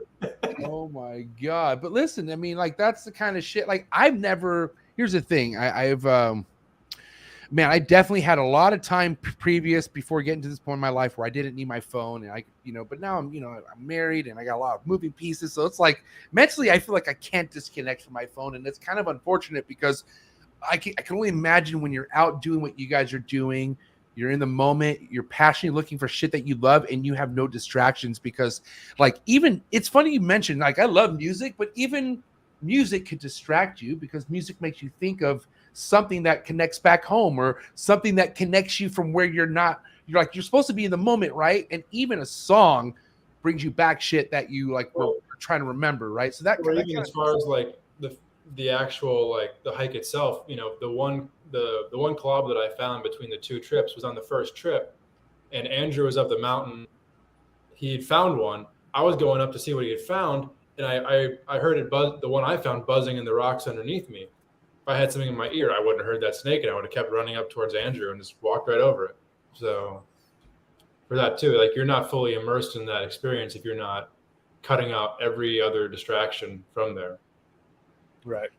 Oh my god! But listen, I mean, like that's the kind of shit. Like I've never. Here's the thing. I've man, I definitely had a lot of time previous before getting to this point in my life where I didn't need my phone, and I, you know. But now I'm, you know, I'm married and I got a lot of moving pieces, so it's like mentally I feel like I can't disconnect from my phone, and it's kind of unfortunate because I can only imagine when you're out doing what you guys are doing. You're in the moment, you're passionately looking for shit that you love, and you have no distractions because, like, even it's funny you mentioned, like, I love music, but even music could distract you because music makes you think of something that connects back home or something that connects you from where you're you're supposed to be in the moment, right? And even a song brings you back shit that you like were trying to remember, right? So that, or even as far as like the actual, like the hike itself, you know, the one clob that I found between the two trips was on the first trip, and Andrew was up the mountain. He had found one. I was going up to see what he had found, and I heard it buzz, the one I found buzzing in the rocks underneath me. If I had something in my ear, I wouldn't have heard that snake, and I would have kept running up towards Andrew and just walked right over it. So for that too, like you're not fully immersed in that experience if you're not cutting out every other distraction from there. Right.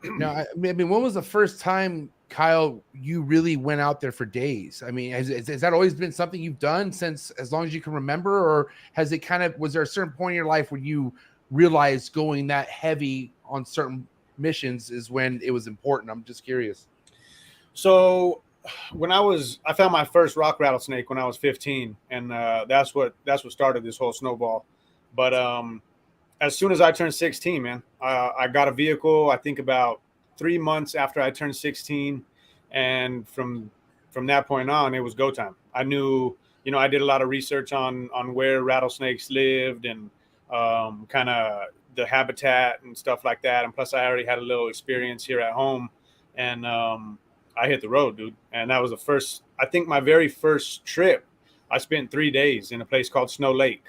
Now, I mean, when was the first time, Kyle, you really went out there for days? I mean, has that always been something you've done since as long as you can remember, or has it kind of, was there a certain point in your life where you realized going that heavy on certain missions is when it was important? I'm just curious. So when I found my first rock rattlesnake when I was 15, and that's what started this whole snowball. But as soon as I turned 16, man, I got a vehicle. I think about 3 months after I turned 16, and from that point on, it was go time. I knew, you know, I did a lot of research on where rattlesnakes lived and kind of the habitat and stuff like that. And plus, I already had a little experience here at home, and I hit the road, dude. And that was I think my very first trip. I spent 3 days in a place called Snow Lake.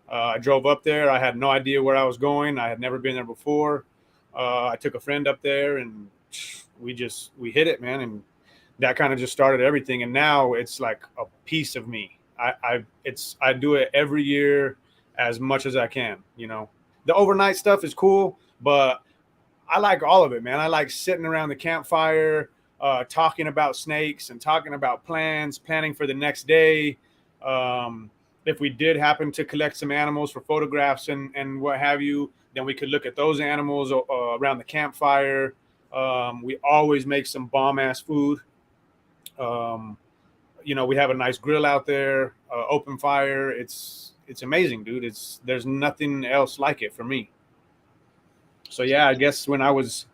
I drove up there. I had no idea where I was going. I had never been there before. I took a friend up there, and we hit it, man. And that kind of just started everything. And now it's like a piece of me. I do it every year as much as I can. You know, the overnight stuff is cool, but I like all of it, man. I like sitting around the campfire, talking about snakes and talking about planning for the next day. If we did happen to collect some animals for photographs and what have you, then we could look at those animals around the campfire. We always make some bomb ass food. You know, we have a nice grill out there, open fire. It's amazing, dude. There's nothing else like it for me. So yeah, I guess when I was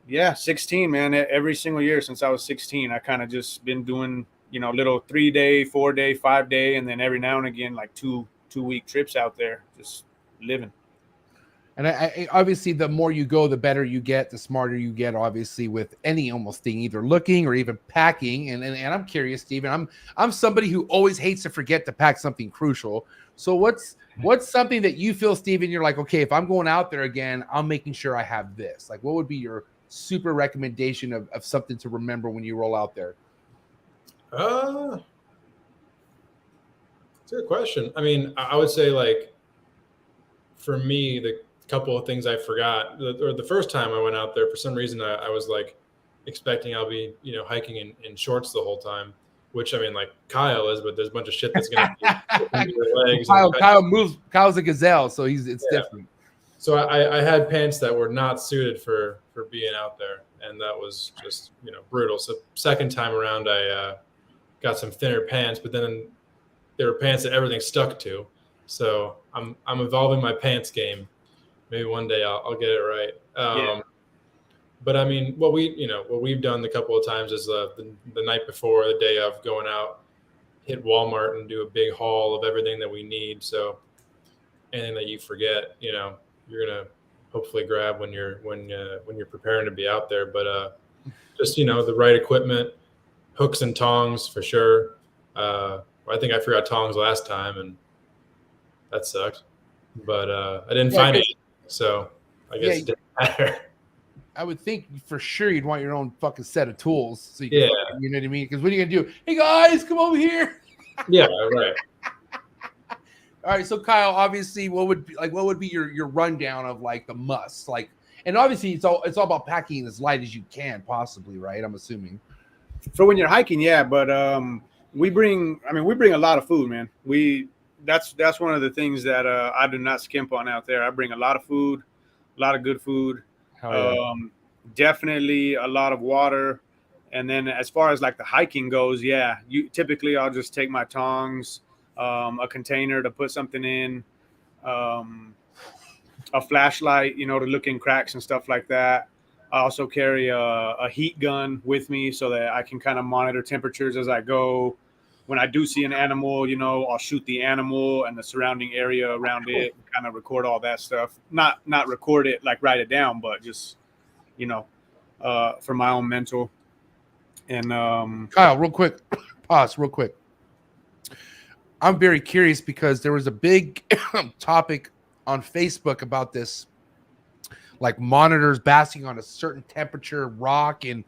16, man, every single year since I was 16, I kind of just been doing little 3-day, 4-day, 5-day, and then every now and again, like 2-week trips out there, just living. And I obviously, the more you go, the better you get, the smarter you get, obviously, with any almost thing, either looking or even packing. And I'm curious, Steven, I'm somebody who always hates to forget to pack something crucial. So what's something that you feel, Steven, you're like, okay, if I'm going out there again, I'm making sure I have this? Like, what would be your super recommendation of something to remember when you roll out there? It's a good question. I mean, I would say, like, for me, the couple of things I forgot, or the first time I went out there, for some reason, I was like expecting I'll be, hiking in shorts the whole time, which, I mean, like Kyle is, but there's a bunch of shit that's going to be your legs. Kyle moves. Kyle's a gazelle, so it's different. So I had pants that were not suited for being out there, and that was just, brutal. So second time around, I got some thinner pants, but then there were pants that everything stuck to. So I'm evolving my pants game. Maybe one day I'll get it right. But I mean, what we've done the couple of times is the night before, the day of, going out, hit Walmart and do a big haul of everything that we need. So anything that you forget, you're gonna hopefully grab when you're preparing to be out there. But just the right equipment, hooks and tongs for sure. I think I forgot tongs last time, and that sucked. But I didn't find it, so I guess it didn't matter. I would think for sure you'd want your own fucking set of tools, so you can you know what I mean? Because what are you gonna do? Hey guys, come over here. Yeah, right. All right, so Kyle, obviously, what would be your rundown of like the musts, like, and obviously it's all about packing as light as you can possibly, right? I'm assuming. For when you're hiking, yeah, but we bring a lot of food, man. That's one of the things that I do not skimp on out there. I bring a lot of food, a lot of good food. Definitely a lot of water. And then as far as like the hiking goes, typically I'll just take my tongs, a container to put something in, a flashlight, to look in cracks and stuff like that. I also carry a heat gun with me so that I can kind of monitor temperatures as I go. When I do see an animal, I'll shoot the animal and the surrounding area around it, and kind of record all that stuff. Not record it, like write it down, but just, for my own mental. And Kyle, real quick, pause real quick. I'm very curious because there was a big topic on Facebook about this, like monitors basking on a certain temperature rock and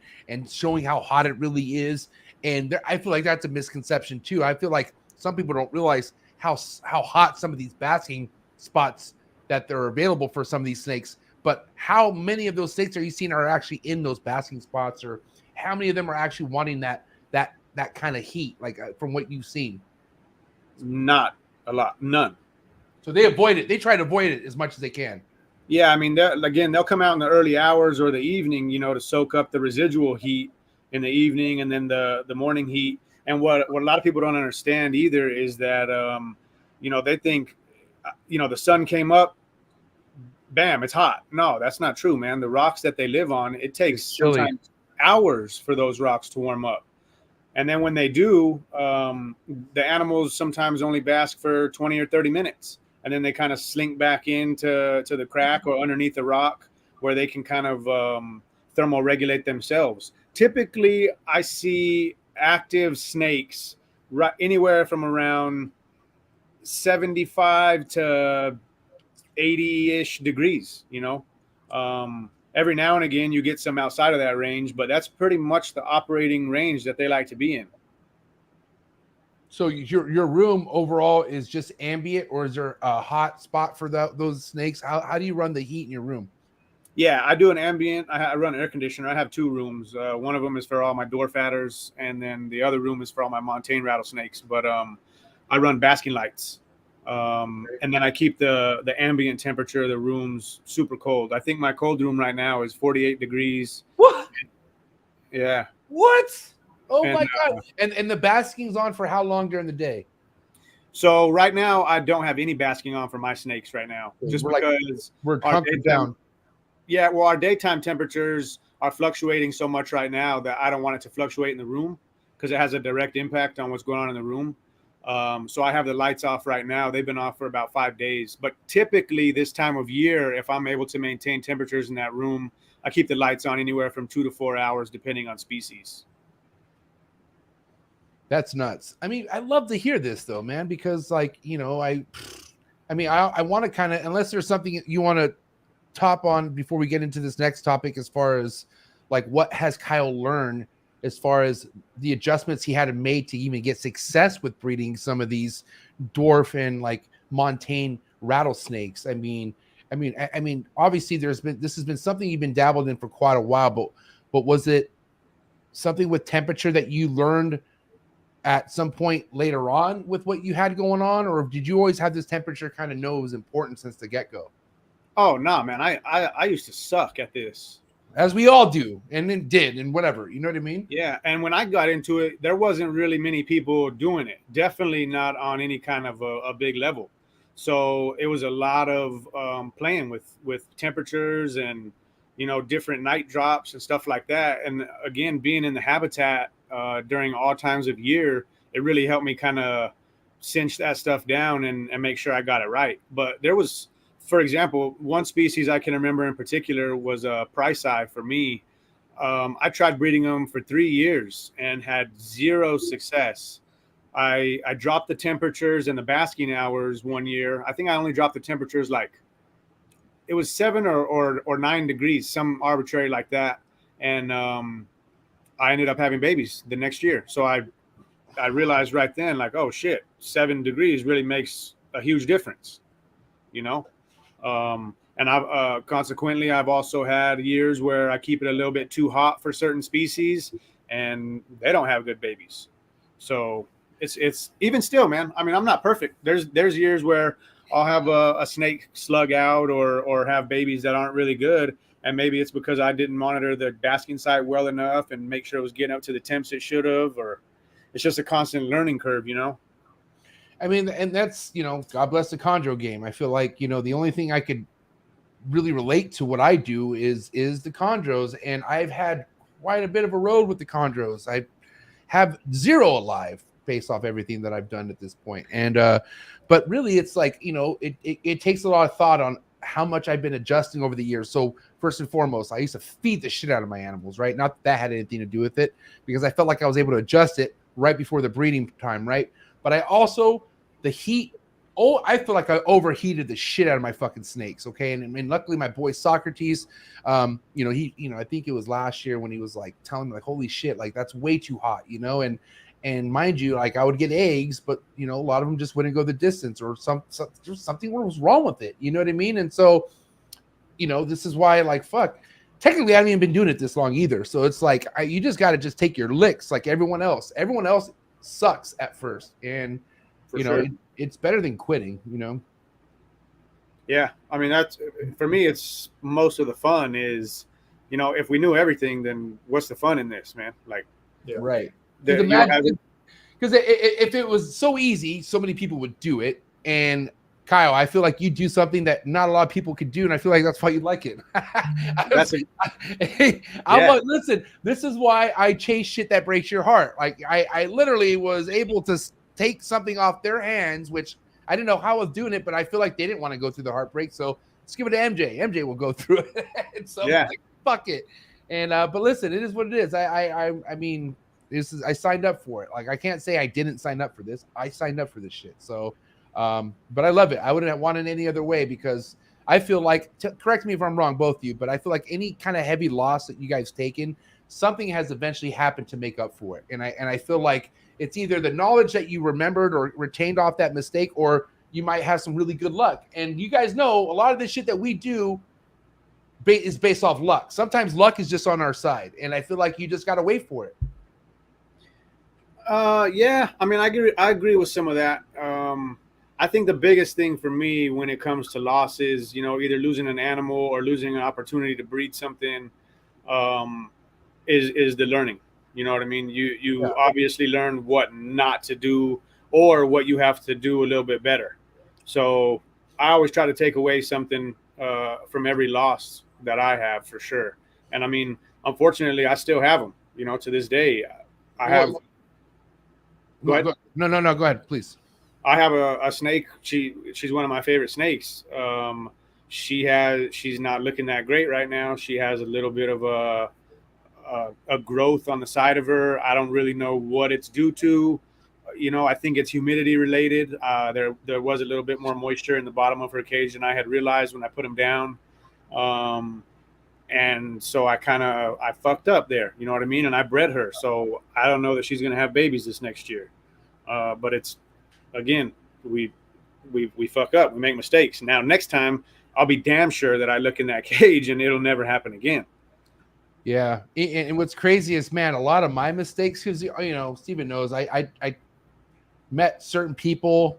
showing how hot it really is. And I feel like that's a misconception too. I feel like some people don't realize how hot some of these basking spots that they're available for some of these snakes. But how many of those snakes are you seeing are actually in those basking spots, or how many of them are actually wanting that kind of heat, like from what you've seen? Not a lot, none. So they avoid it. They try to avoid it as much as they can. Yeah, I mean, they'll come out in the early hours or the evening, to soak up the residual heat in the evening, and then the morning heat. And what a lot of people don't understand either is that they think the sun came up, bam, it's hot. No, that's not true, man. The rocks that they live on, it takes sometimes hours for those rocks to warm up. And then when they do, the animals sometimes only bask for 20 or 30 minutes, and then they kind of slink back into the crack or underneath the rock where they can kind of thermoregulate themselves. Typically, I see active snakes right anywhere from around 75 to 80-ish degrees, every now and again you get some outside of that range, but that's pretty much the operating range that they like to be in. So your room overall is just ambient, or is there a hot spot for those snakes? How do you run the heat in your room? Yeah, I do an ambient. I run an air conditioner. I have two rooms. One of them is for all my dwarf adders, and then the other room is for all my montane rattlesnakes. But I run basking lights, and then I keep the ambient temperature of the rooms super cold. I think my cold room right now is 48 degrees. What? Yeah. What? Oh my God! And the basking's on for how long during the day? So right now I don't have any basking on for my snakes right now, just because we're hunkered down. Yeah, well, our daytime temperatures are fluctuating so much right now that I don't want it to fluctuate in the room. because it has a direct impact on what's going on in the room. So I have the lights off right now. They've been off for about 5 days. But typically this time of year, if I'm able to maintain temperatures in that room, I keep the lights on anywhere from 2 to 4 hours, depending on species. That's nuts. I mean, I love to hear this though, man, because like, you know, I want to kind of, unless there's something you want to top on before we get into this next topic, as far as like what has Kyle learned as far as the adjustments he had to make to even get success with breeding some of these dwarf and like montane rattlesnakes. I mean, obviously this has been something you've been dabbled in for quite a while, but was it something with temperature that you learned at some point later on with what you had going on, or did you always have this temperature kind of know it was important since the get-go? Oh no, man. I used to suck at this. As we all do, and then did, and whatever, you know what I mean? Yeah, and when I got into it, there wasn't really many people doing it. Definitely not on any kind of a big level. So it was a lot of playing with temperatures and, you know, different night drops and stuff like that. And again, being in the habitat during all times of year, it really helped me kind of cinch that stuff down and make sure I got it right. But there was, for example, one species I can remember in particular was a price eye for me. I tried breeding them for 3 years and had zero success. I dropped the temperatures and the basking hours one year. I think I only dropped the temperatures like it was 7 or 9 degrees, some arbitrary like that. And I ended up having babies the next year. So I realized right then, like, oh shit, 7 degrees really makes a huge difference, you know? And I've consequently, I've also had years where I keep it a little bit too hot for certain species and they don't have good babies. So it's even still, man. I mean, I'm not perfect. There's years where I'll have a snake slug out or have babies that aren't really good. And maybe it's because I didn't monitor the basking site well enough and make sure it was getting up to the temps it should have, or it's just a constant learning curve, you know? I mean, and that's, you know, God bless the chondro game. I feel like, you know, the only thing I could really relate to what I do is the chondros. And I've had quite a bit of a road with the chondros. I have 0 alive based off everything that I've done at this point. And, but really it's like, you know, it takes a lot of thought on how much I've been adjusting over the years. So first and foremost, I used to feed the shit out of my animals, right? Not that had anything to do with it, because I felt like I was able to adjust it right before the breeding time, right? But I also, the heat, I feel like I overheated the shit out of my fucking snakes, okay? And luckily my boy Socrates, you know, I think it was last year when he was like telling me like, holy shit, like that's way too hot, you know? And mind you, like I would get eggs, but you know, a lot of them just wouldn't go the distance, or something was wrong with it. You know what I mean? And so, you know, this is why, like, fuck, technically I haven't even been doing it this long either. So it's like, you just got to just take your licks like everyone else. Everyone else sucks at first. And, you know, it's better than quitting, you know? Yeah. I mean, that's, for me, it's most of the fun is, you know, if we knew everything, then what's the fun in this, man? Like, yeah. Right. Because if it was so easy, so many people would do it. And Kyle, I feel like you do something that not a lot of people could do, and I feel like that's why you like it. Listen, this is why I chase shit that breaks your heart. Like I literally was able to take something off their hands, which I didn't know how I was doing it, but I feel like they didn't want to go through the heartbreak. So let's give it to MJ. MJ will go through it. And so yeah, like, fuck it. And but listen, it is what it is. I mean, I signed up for it. Like I can't say I didn't sign up for this. I signed up for this shit. So but I love it. I wouldn't have wanted any other way, because I feel like, correct me if I'm wrong, both of you, but I feel like any kind of heavy loss that you guys taken, something has eventually happened to make up for it. And I feel like it's either the knowledge that you remembered or retained off that mistake, or you might have some really good luck. And you guys know a lot of the shit that we do is based off luck. Sometimes luck is just on our side, and I feel like you just got to wait for it. Yeah, I mean, I agree with some of that. I think the biggest thing for me when it comes to losses, you know, either losing an animal or losing an opportunity to breed something, is the learning. You know what I mean? You obviously learn what not to do or what you have to do a little bit better. So I always try to take away something from every loss that I have, for sure. And I mean, unfortunately, I still have them. You know, to this day, I have Go ahead. No. Go ahead, please. I have a snake. She's one of my favorite snakes. She's not looking that great right now. She has a little bit of a growth on the side of her. I don't really know what it's due to. I think it's humidity related. There was a little bit more moisture in the bottom of her cage than I had realized when I put him down. And so I fucked up there. You know what I mean? And I bred her. So I don't know that she's going to have babies this next year. But it's, again, we fuck up. We make mistakes. Now, next time, I'll be damn sure that I look in that cage and it'll never happen again. Yeah. And what's crazy is, man, a lot of my mistakes, because, Steven knows, I met certain people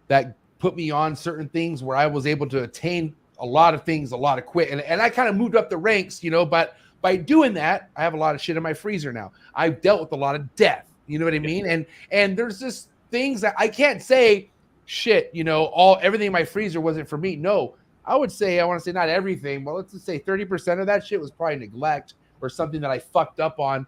that put me on certain things where I was able to attain a lot of things, a lot of quick. And I kind of moved up the ranks, but by doing that, I have a lot of shit in my freezer now. I've dealt with a lot of death. You know what I mean? And there's just things that I can't say, shit, everything in my freezer wasn't for me. No, I want to say not everything, but let's just say 30% of that shit was probably neglect or something that I fucked up on.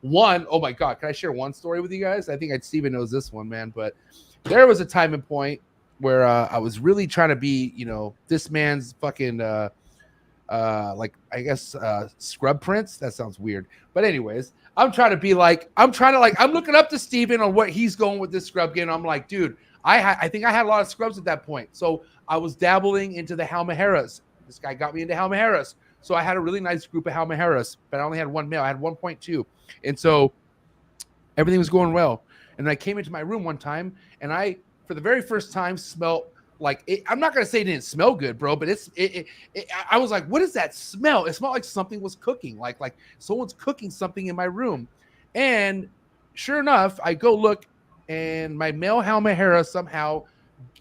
One, oh my God, can I share one story with you guys? I think Steven knows this one, man. But there was a time and point where I was really trying to be, this man's fucking, scrub prince. That sounds weird. But anyways, I'm looking up to Steven on what he's going with this scrub game. I'm like, dude, I think I had a lot of scrubs at that point. So I was dabbling into the Halmaheras. This guy got me into Halmaheras. So I had a really nice group of Halmaheras, but I only had one male. I had 1.2. And so everything was going well. And I came into my room one time and I, for the very first time, smelled like it. I'm not going to say it didn't smell good, bro, but I was like, what is that smell? It smelled like something was cooking, like someone's cooking something in my room. And sure enough, I go look and my male Halmahera somehow,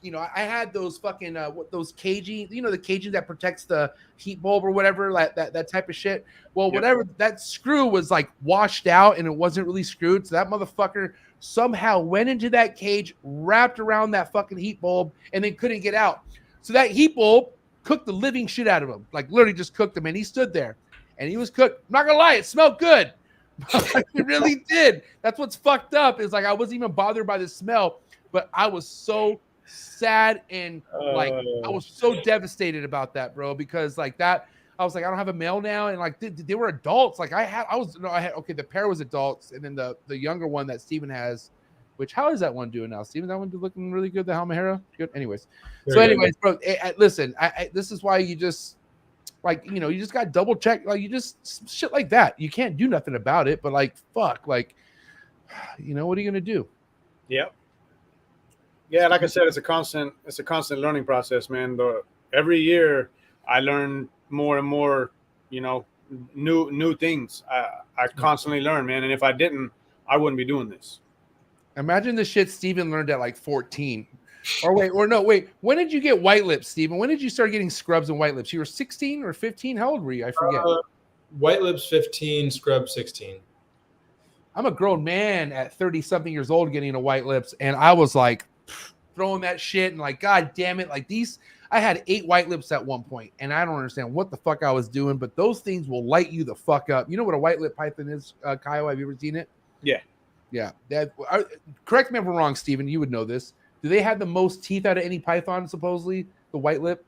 I had those fucking those caging, the caging that protects the heat bulb or whatever, that type of shit. Well, yep. Whatever, that screw was like washed out and it wasn't really screwed. So that motherfucker somehow went into that cage, wrapped around that fucking heat bulb, and then couldn't get out. So that heat bulb cooked the living shit out of him, like literally just cooked him. And he stood there and he was cooked. I'm not gonna lie, it smelled good. It really did. That's what's fucked up. Is like I wasn't even bothered by the smell, but I was so sad and I was so devastated about that, bro, because like that I was like, I don't have a male now, and like they were adults. Like I had the pair was adults, and then the younger one that Steven has, which how is that one doing now, Steven? That one looking really good, the Halmahera. Good. Anyways, bro, listen, this is why you just you just got to double check, like you just shit like that. You can't do nothing about it, but like fuck, like what are you gonna do? Yep. Yeah, like I said, it's a constant learning process, man. Every year I learn more and more, new things. I constantly learn, man. And if I didn't, I wouldn't be doing this. Imagine the shit Steven learned at like 14. Wait. When did you get white lips, Steven? When did you start getting scrubs and white lips? You were 16 or 15? How old were you? I forget. White lips 15, scrub 16. I'm a grown man at 30 something years old getting a white lips, and I was like throwing that shit and like, God damn it, like I had 8 white lips at one point, and I don't understand what the fuck I was doing, but those things will light you the fuck up. You know what a white lip python is, Kyle? Have you ever seen it? Yeah. Correct me if I'm wrong, Steven. You would know this. Do they have the most teeth out of any python, supposedly, the white lip?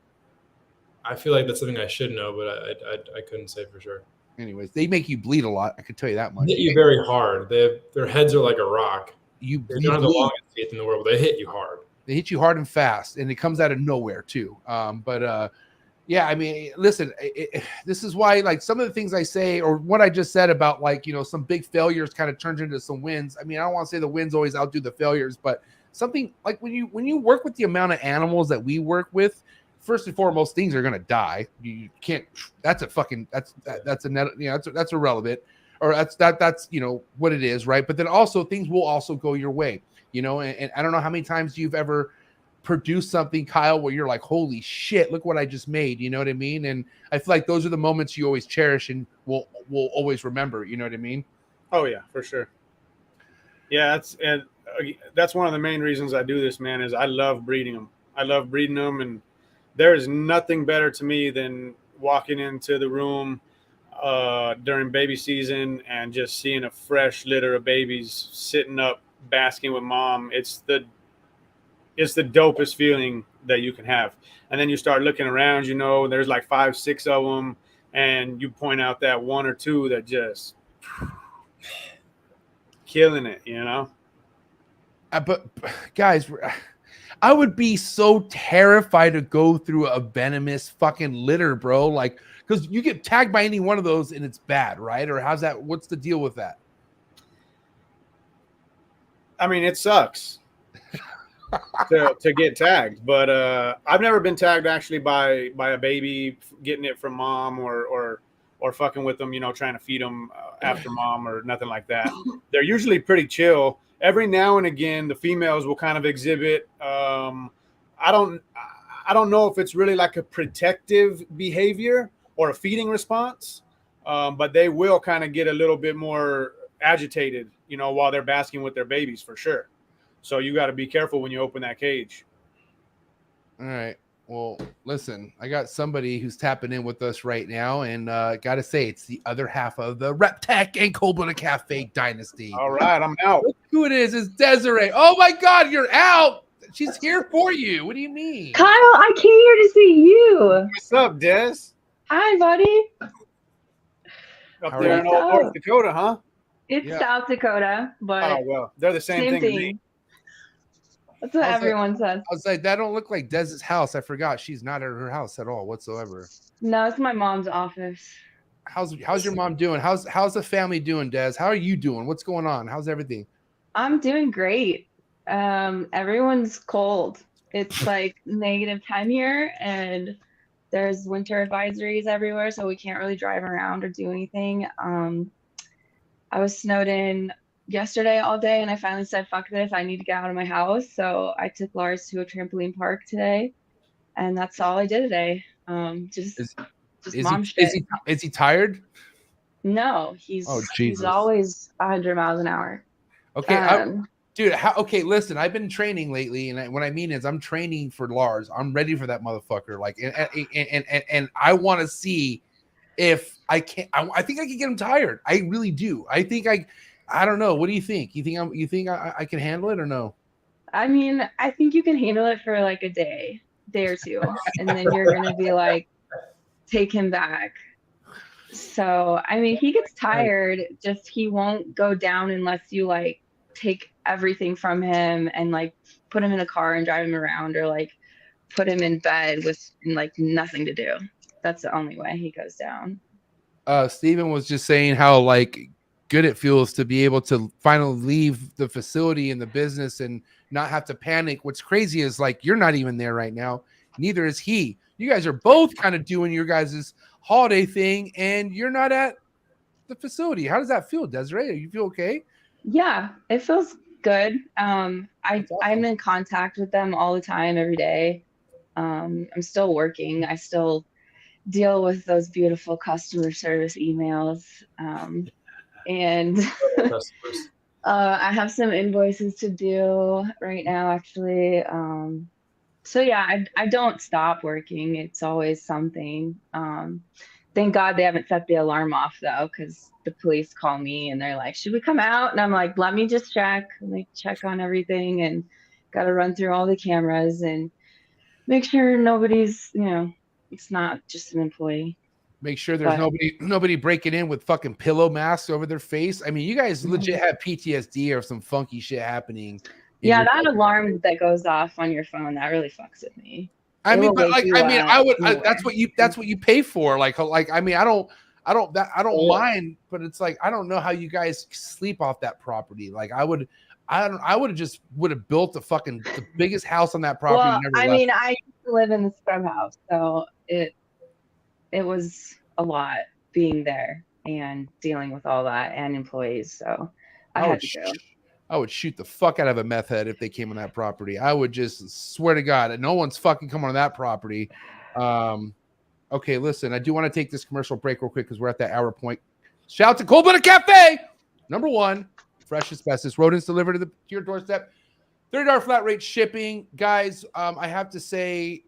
I feel like that's something I should know, but I couldn't say for sure. Anyways, they make you bleed a lot. I could tell you that much. They hit you very hard. Their heads are like a rock. They don't have the longest teeth in the world, but they hit you hard. They hit you hard and fast, and it comes out of nowhere too. Yeah, I mean, listen, this is why, like, some of the things I say or what I just said about, like, some big failures kind of turns into some wins. I mean, I don't want to say the wins always outdo the failures, but something like when you work with the amount of animals that we work with, first and foremost, things are going to die. You can't. That's irrelevant, or that's what it is, right? But then also things will also go your way, and I don't know how many times you've ever produced something, Kyle, where you're like, holy shit, look what I just made. You know what I mean? And I feel like those are the moments you always cherish and will always remember. You know what I mean? Oh yeah, for sure. Yeah, that's one of the main reasons I do this, man, is I love breeding them. And there is nothing better to me than walking into the room during baby season and just seeing a fresh litter of babies sitting up basking with mom, it's the dopest feeling that you can have. And then you start looking around, there's like 5, 6 of them, and you point out that 1 or 2 that just killing it, But guys, I would be so terrified to go through a venomous fucking litter, bro. Like, because you get tagged by any one of those and it's bad, right? Or what's the deal with that? I mean, it sucks to get tagged, but I've never been tagged actually by a baby getting it from mom or fucking with them, trying to feed them after mom or nothing like that. They're usually pretty chill. Every now and again, the females will kind of exhibit. I don't know if it's really like a protective behavior or a feeding response, but they will kind of get a little bit more agitated, while they're basking with their babies for sure. So you got to be careful when you open that cage. All right. Well, listen, I got somebody who's tapping in with us right now, and got to say, it's the other half of the Rep Tech and Cold-Blooded Cafe dynasty. All right, I'm out. Look who it is. It's Desiree. Oh my God, you're out. She's here for you. What do you mean? Kyle, I came here to see you. What's up, Des? Hi, buddy. Up there in old North Dakota, huh? It's South Dakota, but oh well, they're the same thing. To me. That's what everyone says. I was like, that don't look like Dez's house. I forgot she's not at her house at all whatsoever. No, it's my mom's office. How's your mom doing? How's the family doing, Des? How are you doing? What's going on? How's everything? I'm doing great. Everyone's cold. It's like -10 here, and there's winter advisories everywhere, so we can't really drive around or do anything. I was snowed in yesterday all day, and I finally said, fuck this, I need to get out of my house. So I took Lars to a trampoline park today, and that's all I did today. Just mom shit. Is he tired? No, he's always 100 miles an hour. Okay, dude. Okay, listen. I've been training lately, and what I mean is, I'm training for Lars. I'm ready for that motherfucker. Like, and I want to see if I can. I think I can get him tired. I really do. I think I don't know. What do you think? You think I can handle it or no? I mean, I think you can handle it for like a day or two, and then you're gonna be like, take him back. So I mean, he gets tired. Just he won't go down unless you like take everything from him and like put him in a car and drive him around, or like put him in bed with like nothing to do. That's the only way he goes down. Steven was just saying how like good it feels to be able to finally leave the facility and the business and not have to panic. What's crazy is like you're not even there right now. Neither is he. You guys are both kind of doing your guys' holiday thing, and you're not at the facility. How does that feel, Desiree? You feel okay? Yeah, it feels good. I'm in contact with them all the time, every day. I'm still working. I still deal with those beautiful customer service emails. And I have some invoices to do right now, actually. So yeah, I don't stop working. It's always something. Thank God they haven't set the alarm off though, because the police call me and they're like, should we come out? And I'm like, let me just check. Let me check on everything, and got to run through all the cameras and make sure nobody's, it's not just an employee. Make sure there's nobody breaking in with fucking pillow masks over their face. I mean, you guys legit have PTSD or some funky shit happening. Yeah, that alarm that goes off on your phone, that really fucks with me. I mean, but like, that's what you pay for. Like, I mean, I don't mind, but it's like, I don't know how you guys sleep off that property. Like I would have built the biggest house on that property. Well, I mean, I used to live in the scrub house, so it was a lot being there and dealing with all that and employees. So I had to go. I would shoot the fuck out of a meth head if they came on that property. I would just swear to God, no one's fucking coming on that property. Okay, listen, I do want to take this commercial break real quick because we're at that hour point. Shout out to Cold-Blooded Cafe, #1, freshest, bestest rodents delivered to your doorstep. $30 flat rate shipping, guys. I have to say,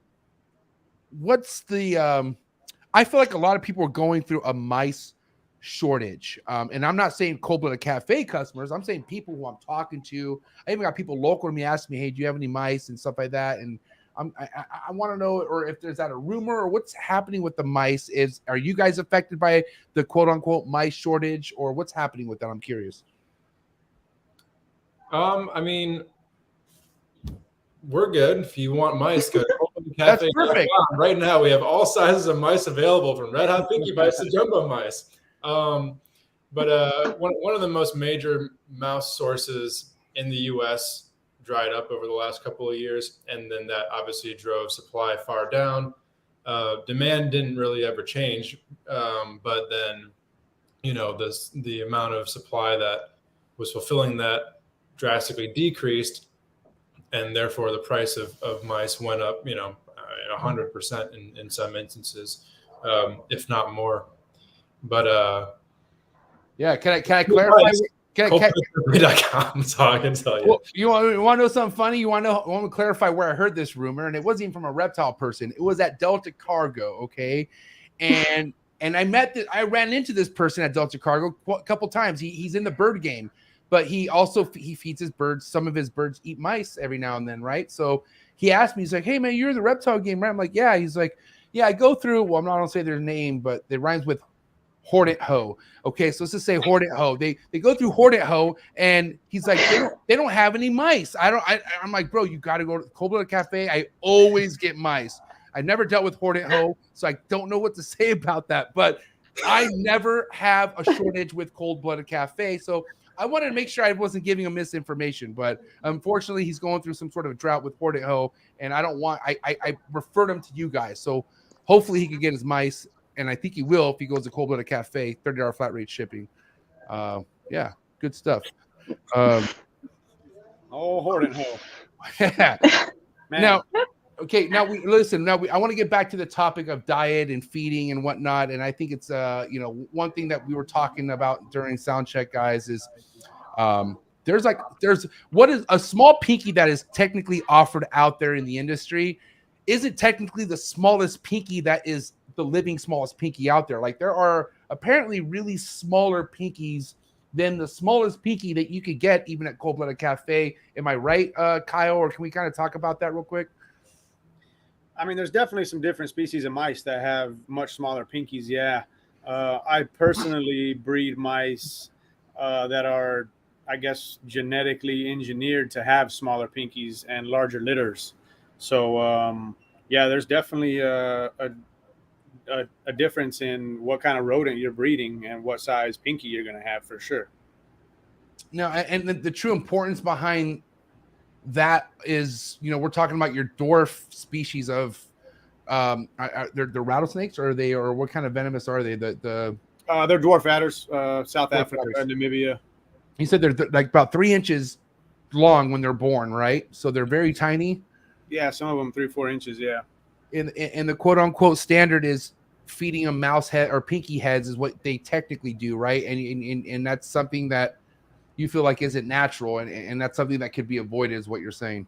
what's the? I feel like a lot of people are going through a mice shortage. And I'm not saying cold-blooded cafe customers. I'm saying people who I'm talking to. I even got people local to me asking me, hey, do you have any mice and stuff like that? And I want to know, or if there's that a rumor or what's happening with the mice. Are you guys affected by the quote unquote mice shortage, or what's happening with that? I'm curious. I mean, we're good. If you want mice, go to Cold That's Cafe. perfect. Right now, we have all sizes of mice available, from red hot pinky mice to jumbo mice. But one of the most major mouse sources in the U.S. dried up over the last couple of years, and then that obviously drove supply far down. Demand didn't really ever change, but then, you know, the amount of supply that was fulfilling that drastically decreased, and therefore the price of mice went up, 100% in some instances, if not more. But yeah, can I clarify? Coldbloodedcafe.com, so I can tell you. Well, you want to know something funny? I want to clarify where I heard this rumor, and it wasn't even from a reptile person. It was at Delta Cargo, okay? And I ran into this person at Delta Cargo a couple times. He's in the bird game, but he feeds his birds. Some of his birds eat mice every now and then, right? So he asked me, he's like, hey man, you're in the reptile game, right? I'm like, yeah. He's like, yeah, I go through. Well, I'm not gonna say their name, but it rhymes with Hornet Ho. Okay, so let's just say Hornet Ho. They go through Hornet Ho, and he's like, they don't have any mice. I'm like, bro, you got to go to the Cold-Blooded Cafe. I always get mice. I never dealt with Hornet Ho, so I don't know what to say about that. But I never have a shortage with Cold-Blooded Cafe, so I wanted to make sure I wasn't giving him misinformation. But unfortunately, he's going through some sort of drought with Hornet Ho, and I referred him to you guys. So hopefully he can get his mice. And I think he will if he goes to Cold-Blooded Cafe, $30 flat rate shipping. Yeah, good stuff. Hornet Ho. Yeah. Now we listen. I want to get back to the topic of diet and feeding and whatnot. And I think it's one thing that we were talking about during sound check, guys, is there's what is a small pinky that is technically offered out there in the industry. Is it technically the smallest pinky that is the living smallest pinky out there? Like, there are apparently really smaller pinkies than the smallest pinky that you could get even at Cold-Blooded Cafe. Am I right, Kyle? Or can we kind of talk about that real quick? I mean, there's definitely some different species of mice that have much smaller pinkies. Yeah. I personally breed mice that are, I guess, genetically engineered to have smaller pinkies and larger litters. So, yeah, there's definitely a difference in what kind of rodent you're breeding and what size pinky you're going to have, for sure. Now, and the true importance behind that is, we're talking about your dwarf species of, they're rattlesnakes, or what kind of venomous are they? They're dwarf adders, South Africa, Namibia. You said they're like about 3 inches long when they're born, right? So they're very tiny. Yeah, some of them 3-4 inches. Yeah. And the quote unquote standard is feeding them mouse head or pinky heads is what they technically do, right? And that's something that you feel like isn't natural, and that's something that could be avoided, is what you're saying.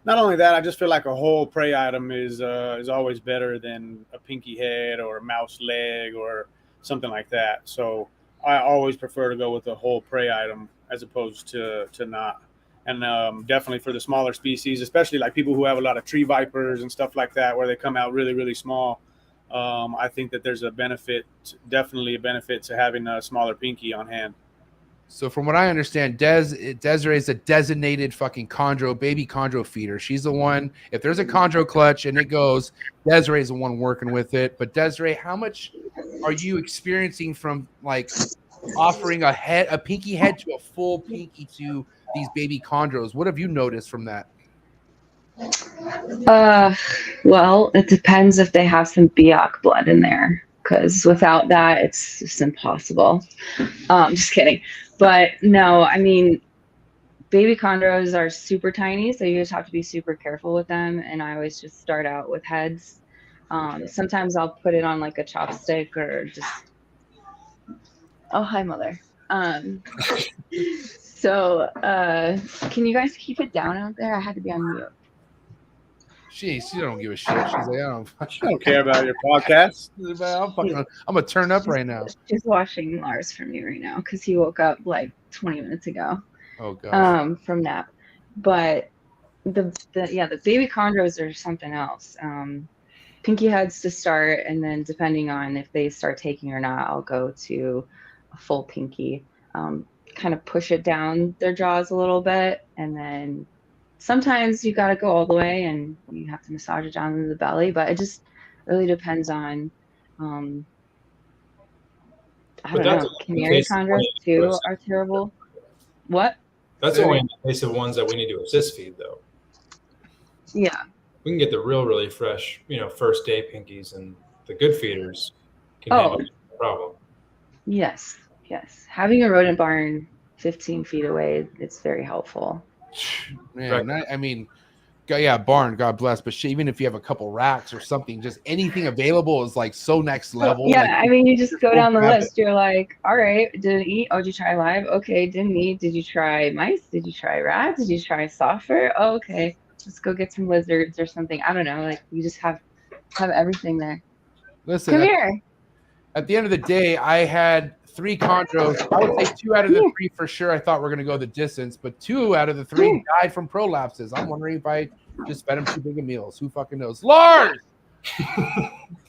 Not only that, I just feel like a whole prey item is always better than a pinky head or a mouse leg or something like that. So I always prefer to go with a whole prey item as opposed to not. And definitely for the smaller species, especially like people who have a lot of tree vipers and stuff like that, where they come out really, really small. I think that there's definitely a benefit to having a smaller pinky on hand. So from what I understand, Desiree is a designated fucking baby chondro feeder. She's the one, if there's a chondro clutch and it goes, Desiree is the one working with it. But Desiree, how much are you experiencing from like offering a pinky head to a full pinky to these baby chondros? What have you noticed from that? Well, it depends if they have some Biak blood in there, because without that, it's just impossible. Just kidding. But no, I mean, baby chondros are super tiny, so you just have to be super careful with them. And I always just start out with heads. Sometimes I'll put it on like a chopstick or just. Oh, hi, mother. So, can you guys keep it down out there? I had to be on mute. She don't give a shit. She's like, I don't care about your podcast. I'm gonna turn up right now. She's watching Lars for me right now because he woke up like 20 minutes ago. Oh gosh. From nap. But the baby chondros are something else. Pinky heads to start, and then depending on if they start taking or not, I'll go to a full pinky. Kind of push it down their jaws a little bit, and then sometimes you got to go all the way and you have to massage it down into the belly, but it just really depends on I don't know. Canary chondros too are terrible. What? That's only in the case of ones that we need to assist feed, though. Yeah. We can get the really fresh, first day pinkies, and the good feeders can handle the problem. Yes. Having a rodent barn 15 feet away, it's very helpful. Man, I mean, barn, God bless. But even if you have a couple racks or something, just anything available is like so next level. Yeah, like, I mean, you just go down the list. You're like, all right, did it eat? Oh, did you try live? Okay, didn't eat. Did you try mice? Did you try rats? Did you try software? Oh, okay, let's go get some lizards or something. I don't know. Like, you just have everything there. Listen, come here. At the end of the day, I had 3 chondros. I would say 2 out of the 3 for sure. I thought we're going to go the distance, but 2 out of the 3 died from prolapses. I'm wondering if I just fed them too big of meals. Who fucking knows? Lars!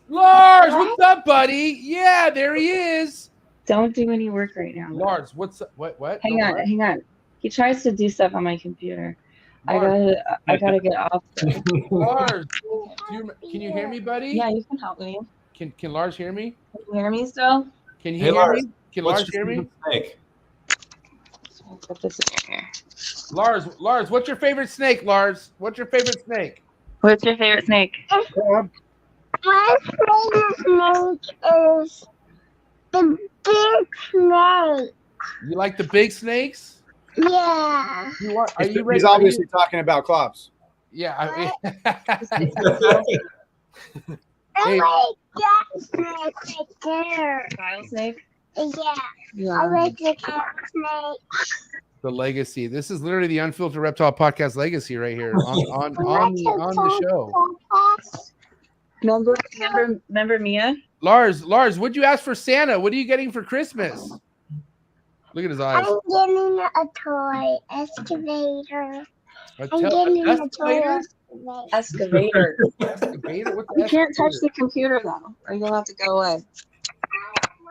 Lars, what's up, buddy? Yeah, there he is. Don't do any work right now. Lars, what's up? What? Hang on. He tries to do stuff on my computer. Lars. I gotta get off. Lars, can you hear me, buddy? Yeah, you can help me. Can Lars hear me? Can you hear me still? Can you hear me? Can Lars hear me? Snake? Put this in here. Lars, what's your favorite snake, Lars? What's your favorite snake? What's your favorite snake? My favorite snake is the big snake. You like the big snakes? Yeah. Are you ready? He's obviously talking about Klops. Yeah. I like that snake right there. Rattlesnake? Yeah. I like the snake. The legacy. This is literally the Unfiltered Reptile Podcast legacy right here on the show. Remember Mia? Lars, what'd you ask for Santa? What are you getting for Christmas? Look at his eyes. I'm getting a toy excavator. Excavator? Excavator. Excavator? What's You can't touch the computer though, or you'll have to go away.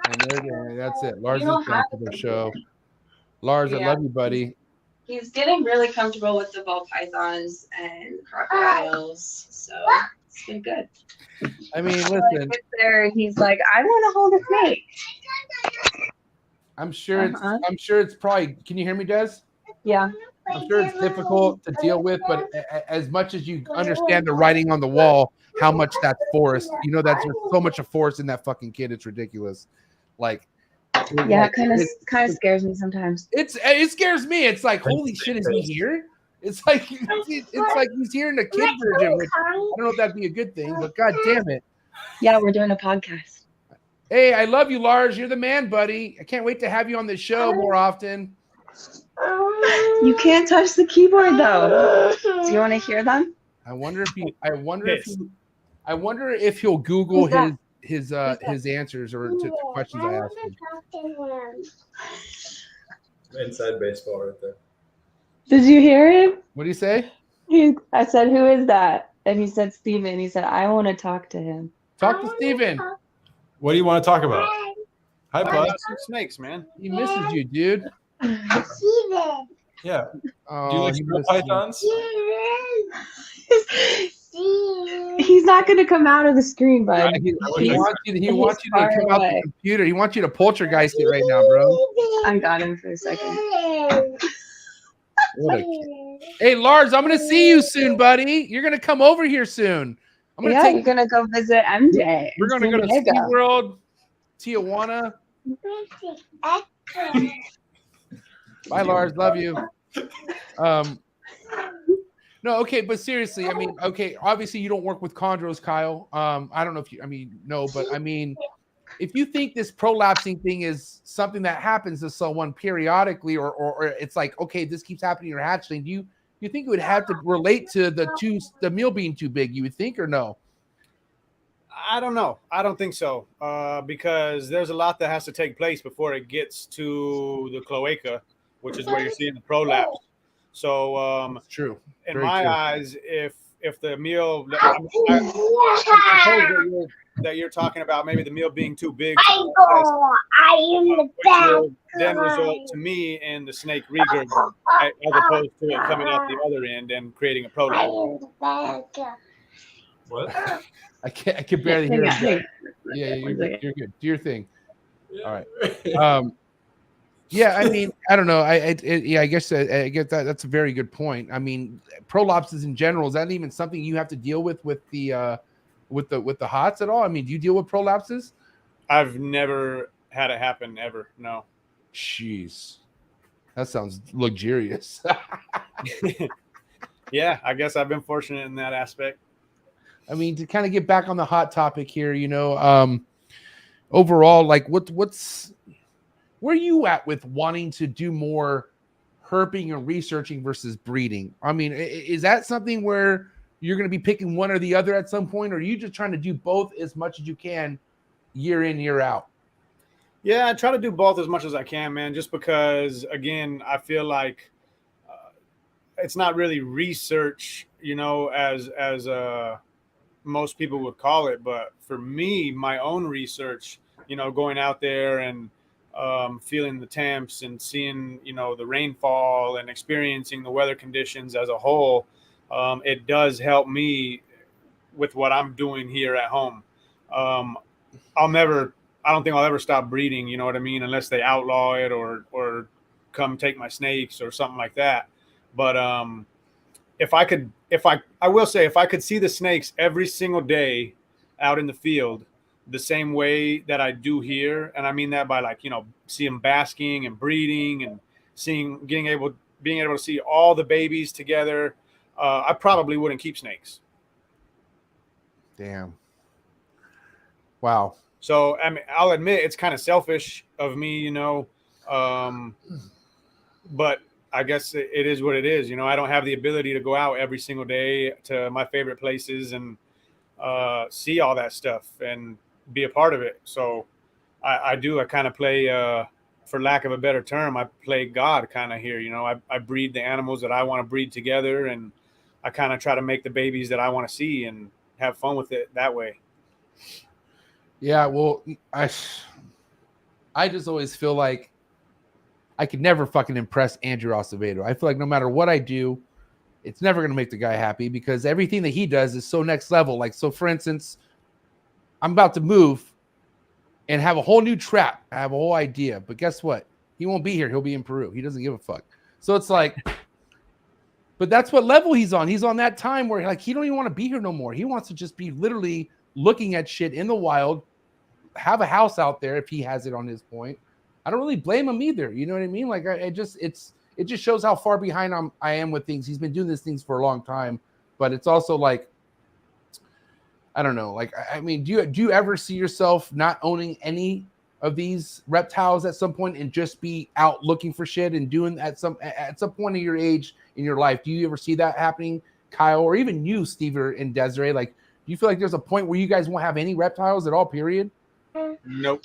And that's it. Lars is done for the show. Lars, I love you, buddy. He's getting really comfortable with the ball pythons and crocodiles, so it's been good. I mean, So listen. there, he's like, I want to hold a snake. I'm sure it's probably. Can you hear me, Des? Yeah. I'm sure it's difficult to deal with, but as much as you understand the writing on the wall, how much that's forced, there's so much of force in that fucking kid. It's ridiculous. Like, yeah, it kind of scares me sometimes. It scares me. It's like, holy shit, is he here? It's like he's here in a kid version. Which I don't know if that'd be a good thing, but god damn it. Yeah, we're doing a podcast. Hey, I love you, Lars. You're the man, buddy. I can't wait to have you on the show more often. You can't touch the keyboard though. Do you want to hear them? I wonder if he'll Google his answers or to questions I asked him. Inside baseball right there. Did you hear him? What do you say? I said, "Who is that?" And he said, "Steven." He said, "I want to talk to him." Talk to Steven. What do you want to talk about? Hi, bud. Snakes, man. He misses you, dude. Steven. Yeah. Oh, Do you like he squirrel misses you. pythons? Steven. He's not going to come out of the screen, bud. He wants you to come out the computer. He wants you to poltergeist it right now, bro. I got him for a second. What a kid. Hey, Lars, I'm going to see you soon, buddy. You're going to come over here soon. You're going to go visit MJ. We're going to go to SeaWorld, Tijuana. Bye, Lars. Love you. No, okay, but seriously, I mean, okay, obviously you don't work with chondros, Kyle. I don't know if but I mean, if you think this prolapsing thing is something that happens to someone periodically, or it's like, okay, this keeps happening in your hatchling, do You think it would have to relate to the meal being too big? You would think, or no? I don't know. I don't think so, because there's a lot that has to take place before it gets to the cloaca, which is where you're seeing the prolapse. So, It's true. in Very my true. eyes, if the meal, I suppose that you're talking about maybe the meal being too big, which will then result to me in the snake regurgitating, as opposed to it coming out the other end and creating a prolapse. What? I can barely hear him. Yeah, you're good. Do your thing. All right. Yeah, I mean, I don't know. I guess I get that. That's a very good point. I mean, prolapses in general, is that even something you have to deal with the hots at all? I mean, do you deal with prolapses? I've never had it happen ever. No. Jeez, that sounds luxurious. Yeah, I guess I've been fortunate in that aspect. I mean, to kind of get back on the hot topic here, overall, like what's where are you at with wanting to do more herping and researching versus breeding? I mean, is that something where you're going to be picking one or the other at some point, or are you just trying to do both as much as you can year in, year out? Yeah, I try to do both as much as I can, man, just because, again, I feel like it's not really research, as most people would call it. But for me, my own research, going out there and feeling the temps and seeing, the rainfall and experiencing the weather conditions as a whole, it does help me with what I'm doing here at home. I don't think I'll ever stop breeding, you know what I mean, unless they outlaw it or come take my snakes or something like that. But I will say, if I could see the snakes every single day out in the field the same way that I do here, and I mean that by see them basking and breeding and being able to see all the babies together, I probably wouldn't keep snakes. Damn. Wow. So, I mean, I'll admit it's kind of selfish of me, but I guess it is what it is. I don't have the ability to go out every single day to my favorite places and see all that stuff and be a part of it. So I kind of play, for lack of a better term, I play God kind of here. I breed the animals that I want to breed together, and I kind of try to make the babies that I want to see and have fun with it that way. Yeah, well, I just always feel like I could never fucking impress Andrew Acevedo. I feel like no matter what I do, it's never going to make the guy happy because everything that he does is so next level. Like, so for instance, I'm about to move and have a whole new trap. I have a whole idea, but guess what? He won't be here. He'll be in Peru. He doesn't give a fuck. So it's like, but that's what level he's on. He's on that time where he don't even want to be here no more. He wants to just be literally looking at shit in the wild, have a house out there if he has it on his point. I don't really blame him either. You know what I mean? Like, it just shows how far behind I am with things. He's been doing these things for a long time, but it's also like, I don't know. Like, I mean, do you ever see yourself not owning any of these reptiles at some point and just be out looking for shit and doing at some point of your age in your life? Do you ever see that happening, Kyle, or even you, Steve and Desiree? Like, do you feel like there's a point where you guys won't have any reptiles at all, period? Nope.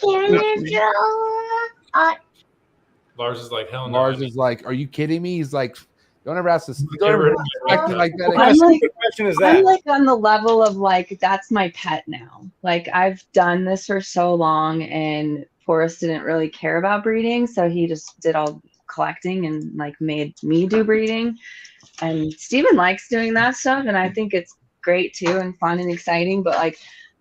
Lars is like, hell no. Lars is like, are you kidding me? He's like, don't ever ask us. Don't ever expect it like that. What kind of stupid question is that? I'm like on the level of like, that's my pet now. Like, I've done this for so long, and Forrest didn't really care about breeding, so he just did all collecting and like made me do breeding. And Steven likes doing that stuff, and I think it's great too and fun and exciting, but like,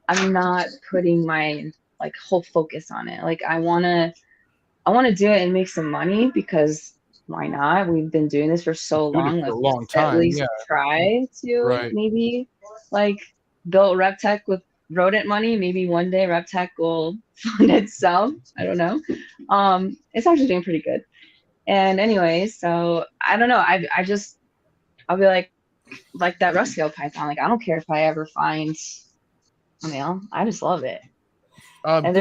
I'm not putting my like whole focus on it. Like, I want to do it and make some money, because why not? We've been doing this for so long. For a long time. At least try to maybe like build RepTech with rodent money. Maybe one day RepTech will fund itself. I don't know. It's actually doing pretty good. And anyway, so I don't know. I'll be like that rust-tailed python. Like, I don't care if I ever find a male. I just love it. And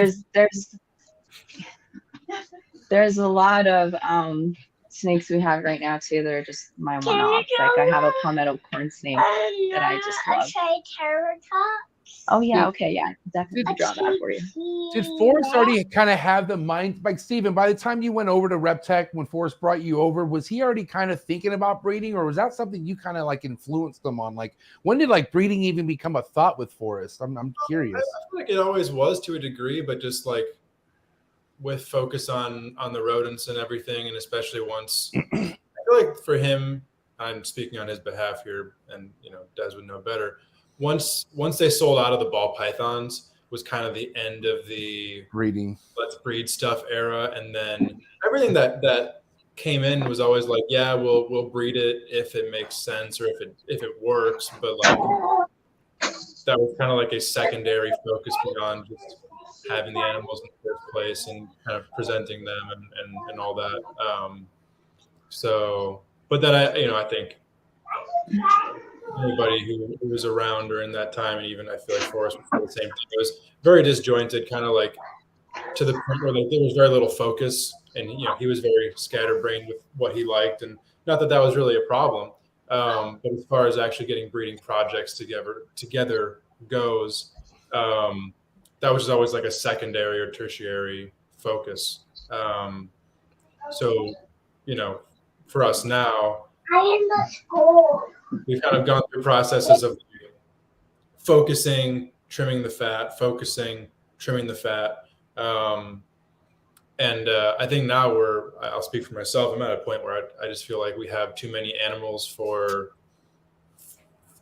there's a lot of snakes we have right now too, they're just my one-off. Like I have a palmetto corn snake that I just love. Oh yeah, okay, yeah, definitely draw that for you. Did Forrest already kind of have the mind, like Steven, by the time you went over to RepTech, when Forrest brought you over, was he already kind of thinking about breeding, or was that something you kind of like influenced him on? Like, when did like breeding even become a thought with Forrest? I'm curious. I feel like it always was to a degree, but just like with focus on the rodents and everything, and especially once I feel like for him, I'm speaking on his behalf here, and Des would know better. Once they sold out of the ball pythons was kind of the end of the Breeding, let's breed stuff era, and then everything that came in was always like, yeah, we'll breed it if it makes sense or if it works, but like that was kind of like a secondary focus beyond just having the animals in the first place and kind of presenting them and all that. But then I think anybody who was around during that time, and even I feel like Forrest was the same thing. It was very disjointed, kind of like to the point where like, there was very little focus, and he was very scatterbrained with what he liked, and not that was really a problem. But as far as actually getting breeding projects together goes, that was always like a secondary or tertiary focus. So, for us now, we've kind of gone through processes of focusing, trimming the fat, focusing, trimming the fat. And I think now I'll speak for myself. I'm at a point where I just feel like we have too many animals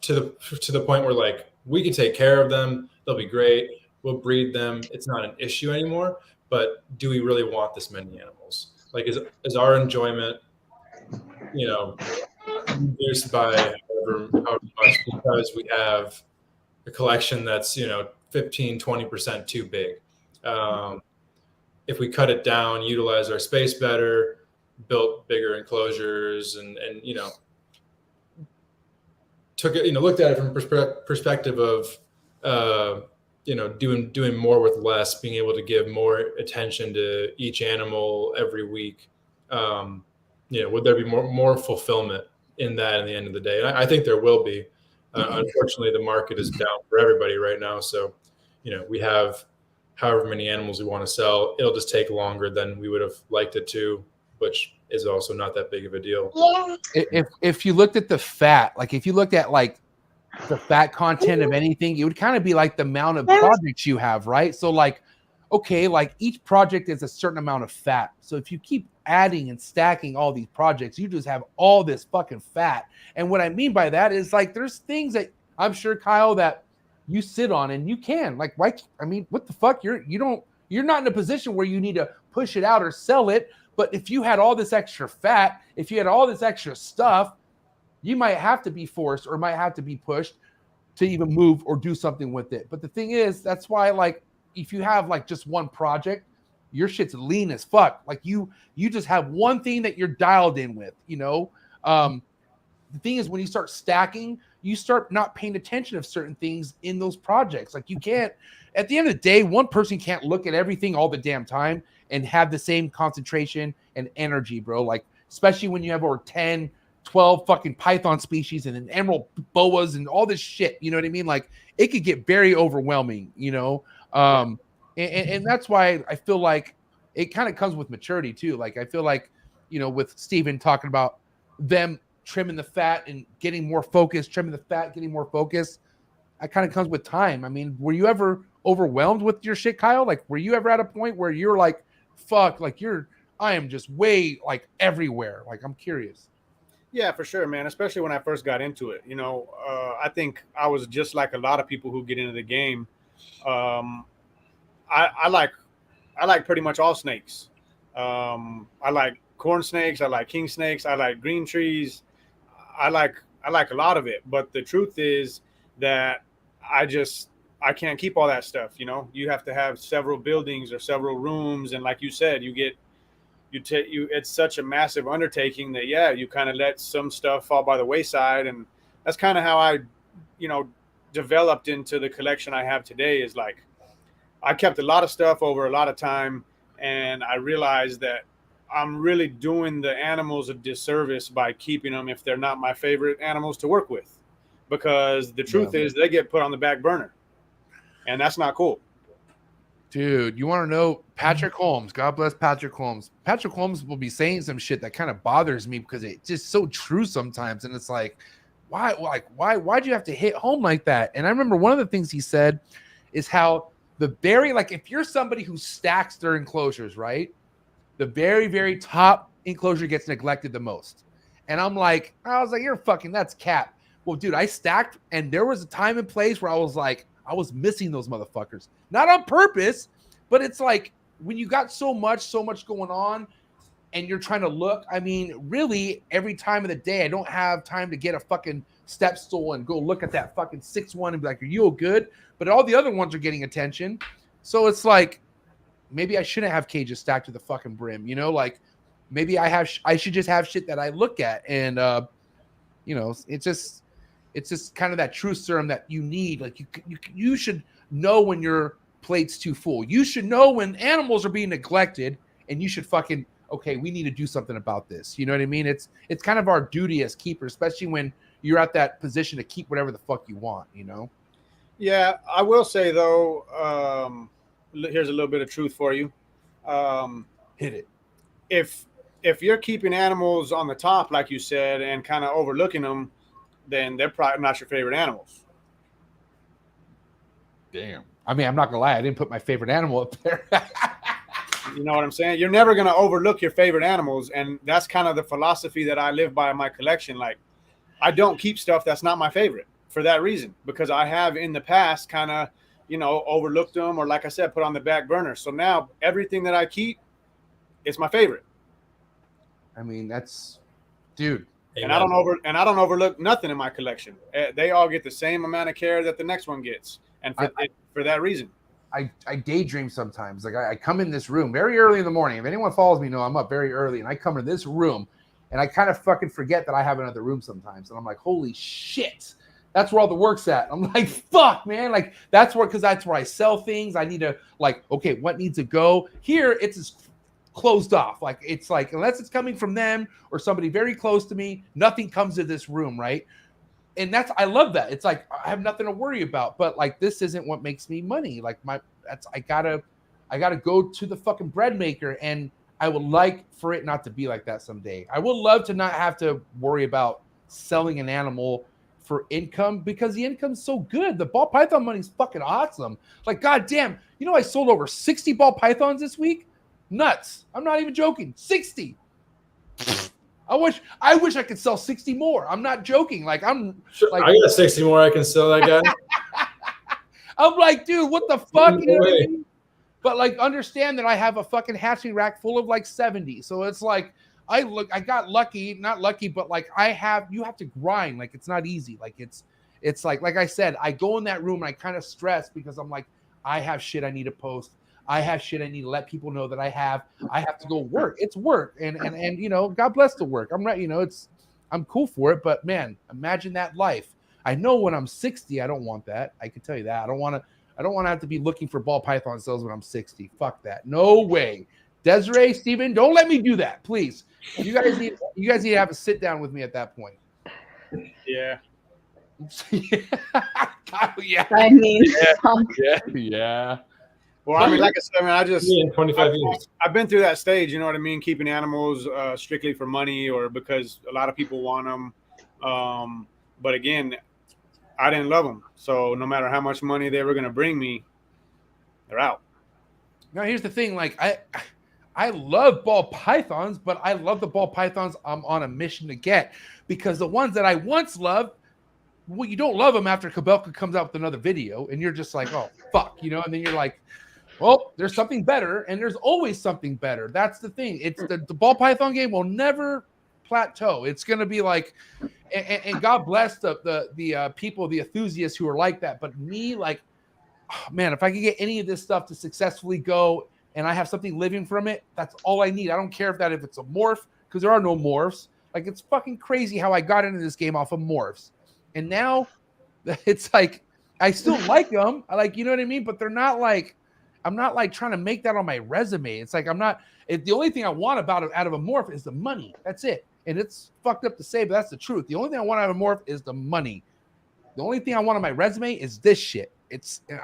to the point where like we can take care of them. They'll be great. We'll breed them. It's not an issue anymore, but do we really want this many animals? Like is our enjoyment, reduced by however much because we have a collection that's 15-20% too big. If we cut it down, utilize our space better, built bigger enclosures, and took it, looked at it from perspective of doing more with less, being able to give more attention to each animal every week. Would there be more fulfillment in that at the end of the day? And I think there will be. Unfortunately, the market is down for everybody right now. So, we have however many animals we want to sell. It'll just take longer than we would have liked it to, which is also not that big of a deal. If you looked at the fat, like if you looked at like the fat content of anything, it would kind of be like the amount of projects you have, right? So like, okay, like each project is a certain amount of fat. So if you keep adding and stacking all these projects, you just have all this fucking fat. And what I mean by that is like, there's things that I'm sure, Kyle, that you sit on and you can like, why? I mean, what the fuck? You're not in a position where you need to push it out or sell it. But if you had all this extra fat, if you had all this extra stuff, you might have to be forced or might have to be pushed to even move or do something with it. But the thing is, that's why like, if you have like just one project, your shit's lean as fuck. Like you just have one thing that you're dialed in with, the thing is when you start stacking, you start not paying attention of certain things in those projects. Like you can't, at the end of the day, one person can't look at everything all the damn time and have the same concentration and energy, bro. Like, especially when you have over 10, 12 fucking python species and then emerald boas and all this shit, you know what I mean? Like it could get very overwhelming, and that's why I feel like it kind of comes with maturity too. Like I feel like, with Steven talking about them trimming the fat and getting more focus, trimming the fat, getting more focus, that kind of comes with time. I mean, were you ever overwhelmed with your shit, Kyle? Like, were you ever at a point where you're like, fuck, like I am just way like everywhere. Like, I'm curious. Yeah, for sure, man. Especially when I first got into it, I think I was just like a lot of people who get into the game. I like pretty much all snakes. I like corn snakes. I like king snakes. I like green trees. I like a lot of it. But the truth is that I can't keep all that stuff. You have to have several buildings or several rooms, and like you said, it's such a massive undertaking that you kind of let some stuff fall by the wayside, and that's kind of how I developed into the collection I have today. Is like I kept a lot of stuff over a lot of time, and I realized that I'm really doing the animals a disservice by keeping them if they're not my favorite animals to work with, because the truth is they get put on the back burner, and that's not cool. Dude, you want to know Patrick Holmes? God bless Patrick Holmes. Patrick Holmes will be saying some shit that kind of bothers me because it's just so true sometimes, and it's like, why'd you have to hit home like that? And I remember one of the things he said is how the very, like, if you're somebody who stacks their enclosures, right? The very, very top enclosure gets neglected the most. And I was like, you're fucking, that's cap. Well, dude, I stacked, and there was a time and place where I was like, I was missing those motherfuckers. Not on purpose, but it's like when you got so much going on and you're trying to look, I mean, really every time of the day, I don't have time to get a fucking step stool and go look at that fucking 6'1" and be like, are you all good? But all the other ones are getting attention. So it's like, maybe I shouldn't have cages stacked to the fucking brim, you know, like maybe I should just have shit that I look at. And, you know, it's just kind of that truth serum that you need. Like you should know when your plate's too full. You should know when animals are being neglected, and you should fucking, okay, we need to do something about this. You know what I mean? It's kind of our duty as keepers, especially when you're at that position to keep whatever the fuck you want, you know? Yeah, I will say though, here's a little bit of truth for you. Hit it. If you're keeping animals on the top, like you said, and kind of overlooking them, then they're probably not your favorite animals. Damn. I mean, I'm not gonna lie, I didn't put my favorite animal up there. You know what I'm saying? You're never gonna overlook your favorite animals, and that's kind of the philosophy that I live by in my collection. Like, I don't keep stuff that's not my favorite for that reason, because I have in the past kind of, you know, overlooked them, or like I said, put on the back burner. So now everything that I keep, it's my favorite. I mean, that's, dude. And I don't overlook nothing in my collection. They all get the same amount of care that the next one gets, and for that reason. I daydream sometimes. Like I come in this room very early in the morning. If anyone follows me, know I'm up very early, and I come in this room, and I kind of fucking forget that I have another room sometimes, and I'm like, holy shit. That's where all the work's at. I'm like, fuck, man. Like, that's where I sell things. I need to, like, okay, what needs to go? Here, it's closed off. Like, it's like, unless it's coming from them or somebody very close to me, nothing comes to this room, right? And I love that. It's like, I have nothing to worry about. But, like, this isn't what makes me money. Like, I gotta go to the fucking bread maker, and I would like for it not to be like that someday. I would love to not have to worry about selling an animal for income, because the income's so good. The ball python money's fucking awesome. Like, goddamn, you know, I sold over 60 ball pythons this week. Nuts. I'm not even joking. 60. I wish I could sell 60 more. I'm not joking. Like, I'm sure, like, I got 60 more I can sell that guy. I'm like, dude, what the fuck? You know what I mean? But like, understand that I have a fucking hatching rack full of like 70. So it's like, I got lucky, not lucky, but like you have to grind. Like, it's not easy. Like, it's like I said, I go in that room and I kind of stress because I'm like, I have shit I need to post. I have shit I need to let people know that I have to go work. It's work. And you know, God bless the work. I'm right. You know, I'm cool for it, but man, imagine that life. I know when I'm 60, I don't want that. I can tell you that. I don't want to have to be looking for ball python sales when I'm 60. Fuck that. No way. Desiree, Steven, don't let me do that, please. You guys need to have a sit down with me at that point. Yeah. Yeah. I mean, Yeah. Well, I mean, like I said, man, 25 years. I've been through that stage. You know what I mean? Keeping animals strictly for money, or because a lot of people want them. But again, I didn't love them. So no matter how much money they were going to bring me, they're out. Now, here's the thing. Like, I love ball pythons, but I love the ball pythons I'm on a mission to get, because the ones that I once loved, well, you don't love them after Kabelka comes out with another video, and you're just like, oh, fuck, you know, and then you're like, well, there's something better, and there's always something better. That's the thing. It's the ball python game will never plateau. It's going to be like, and God bless the people, the enthusiasts who are like that. But me, like, oh, man, if I could get any of this stuff to successfully go and I have something living from it, that's all I need. I don't care if it's a morph, because there are no morphs. Like, it's fucking crazy how I got into this game off of morphs. And now it's like, I still like them. I like, you know what I mean? But they're not like, like trying to make that on my resume. It's like I'm not. The only thing I want out of a morph is the money. That's it. And it's fucked up to say, but that's the truth. The only thing I want out of a morph is the money. The only thing I want on my resume is this shit.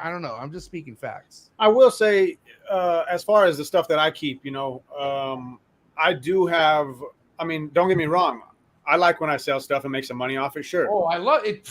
I don't know. I'm just speaking facts. I will say, as far as the stuff that I keep, I do have. I mean, don't get me wrong. I like when I sell stuff and make some money off it. Sure. Oh, I love it.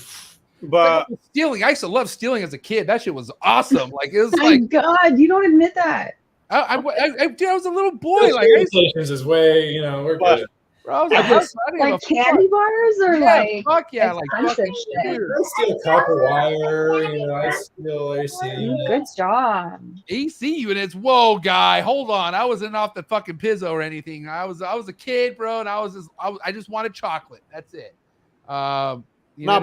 But like stealing, I used to love stealing as a kid. That shit was awesome. Like it was My God, you don't admit that. I was a little boy. Like stations is way, we're good. Bro, like candy bars or fuck yeah, like expensive shit. I steal copper wire, I steal AC. Good job. AC units. Whoa, guy, hold on. I wasn't off the fucking pizzo or anything. I was a kid, bro, and I just wanted chocolate. That's it. But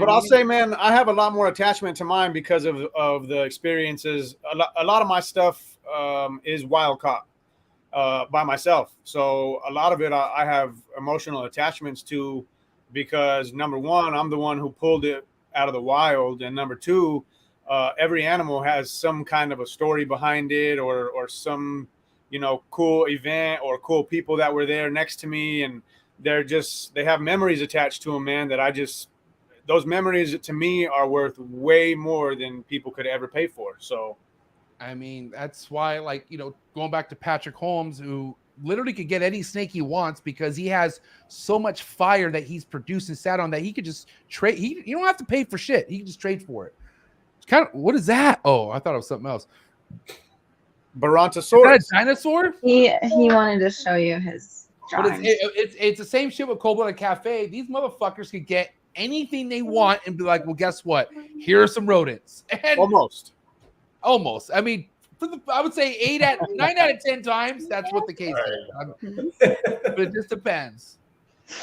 I'll say, man, I have a lot more attachment to mine because of the experiences. A lot of my stuff is wild caught by myself. So a lot of it I have emotional attachments to because, number one, I'm the one who pulled it out of the wild. And number two, every animal has some kind of a story behind it or some, cool event or cool people that were there next to me. And they have memories attached to them, man, those memories to me are worth way more than people could ever pay for. So, I mean, that's why, going back to Patrick Holmes, who literally could get any snake he wants because he has so much fire that he's produced and sat on that he could just trade. You don't have to pay for shit. He can just trade for it. It's kind of, what is that? Oh, I thought it was something else. Brontosaurus. Is that a dinosaur? He wanted to show you his drawings. It's the same shit with Cold Blooded Cafe. These motherfuckers could get anything they want and be like, well, guess what? Here are some rodents. And almost. I mean, I would say 9 out of 10 times that's what the case is. But it just depends.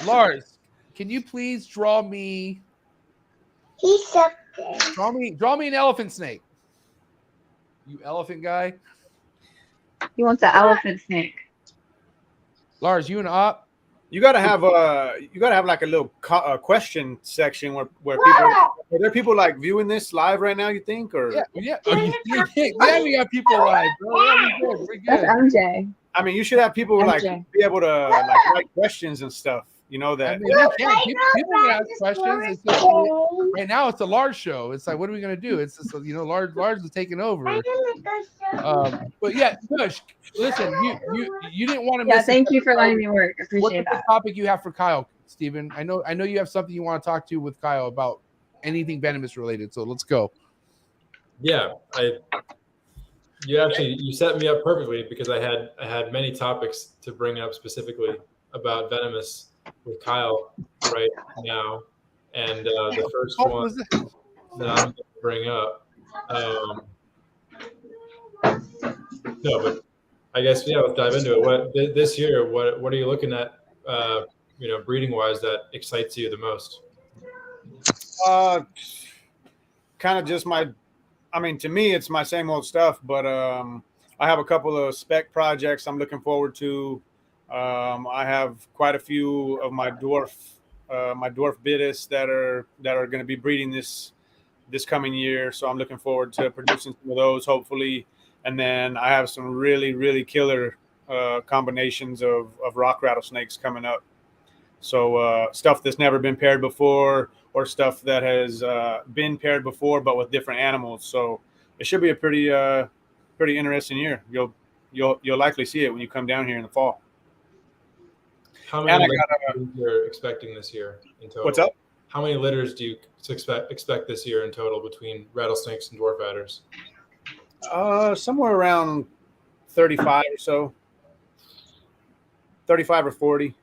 Lars, can you please draw me draw me an elephant snake? You elephant guy. He wants an elephant snake. Lars, you and Op. You gotta have like a little question section where people are there people like viewing this live right now, you think? Or yeah. We got people live, bro. We're good. That's MJ. I mean, you should have people be able to write questions and stuff. That. I mean, people can ask questions. It's just, right now, it's a large show. It's like, what are we gonna do? It's just large is taking over. But yeah, Kush, listen, you didn't want to miss. Yeah, thank you for letting me work. Appreciate that. What's the topic you have for Kyle, Steven? I know you have something you want to talk to with Kyle about anything venomous related. So let's go. Yeah, you set me up perfectly because I had many topics to bring up specifically about venomous with Kyle right now, and the first one that I'm going to bring up. No, but I guess let's dive into it. What this year? What are you looking at? Breeding wise, that excites you the most? Kind of just to me, it's my same old stuff. But I have a couple of spec projects I'm looking forward to. I have quite a few of my dwarf Bitis that are going to be breeding this coming year. So I'm looking forward to producing some of those, hopefully. And then I have some really, really killer combinations of rock rattlesnakes coming up. So stuff that's never been paired before, or stuff that has been paired before, but with different animals. So it should be a pretty interesting year. You'll likely see it when you come down here in the fall. How many litters you're expecting this year in total? What's up? How many litters do you expect this year in total between rattlesnakes and dwarf adders? Somewhere around 35 or so. 35 or 40.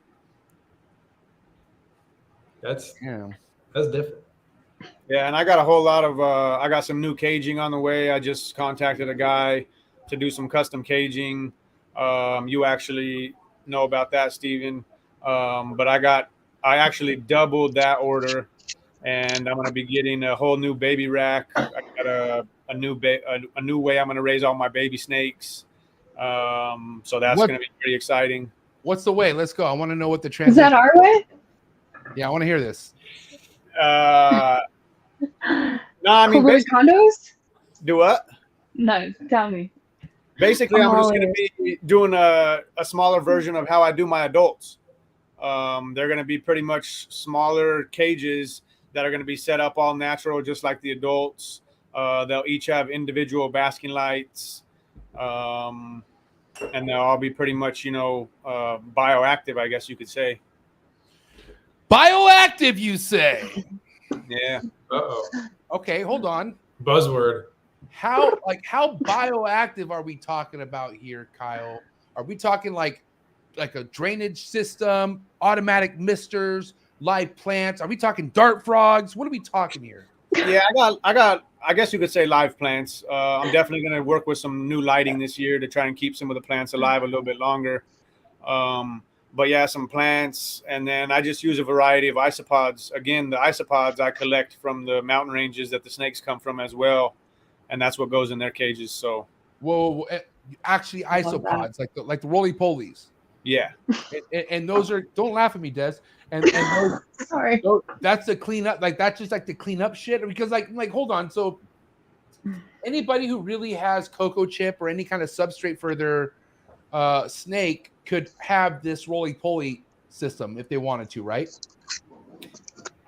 That's different. Yeah, and I got a whole lot of I got some new caging on the way. I just contacted a guy to do some custom caging. You actually know about that, Steven. But I actually doubled that order, and I'm going to be getting a whole new baby rack. I got a new way I'm going to raise all my baby snakes. So that's going to be pretty exciting. What's the way? Let's go. I want to know what the transition is. That our way? Yeah, I want to hear this. No, I mean, condos? Do what? No, tell me. Basically, I'm just going to Always. be doing a smaller version of how I do my adults. They're going to be pretty much smaller cages that are going to be set up all natural, just like the adults. They'll each have individual basking lights, and they'll all be pretty much, bioactive, I guess you could say. Bioactive, you say? Yeah. Uh-oh. Okay, hold on. Buzzword. How bioactive are we talking about here, Kyle? Are we talking like a drainage system, automatic misters, live plants? Are we talking dart frogs? What are we talking here? Yeah, I guess you could say live plants. I'm definitely going to work with some new lighting this year to try and keep some of the plants alive a little bit longer. But yeah, some plants, and then I just use a variety of isopods. Again, the isopods I collect from the mountain ranges that the snakes come from as well, and that's what goes in their cages. So, Whoa, actually isopods, like the roly polies. yeah, and those are, don't laugh at me, Des. And those, Sorry. that's the cleanup, like that's just like the cleanup shit. Because like hold on, so anybody who really has cocoa chip or any kind of substrate for their snake could have this roly-poly system if they wanted to, right?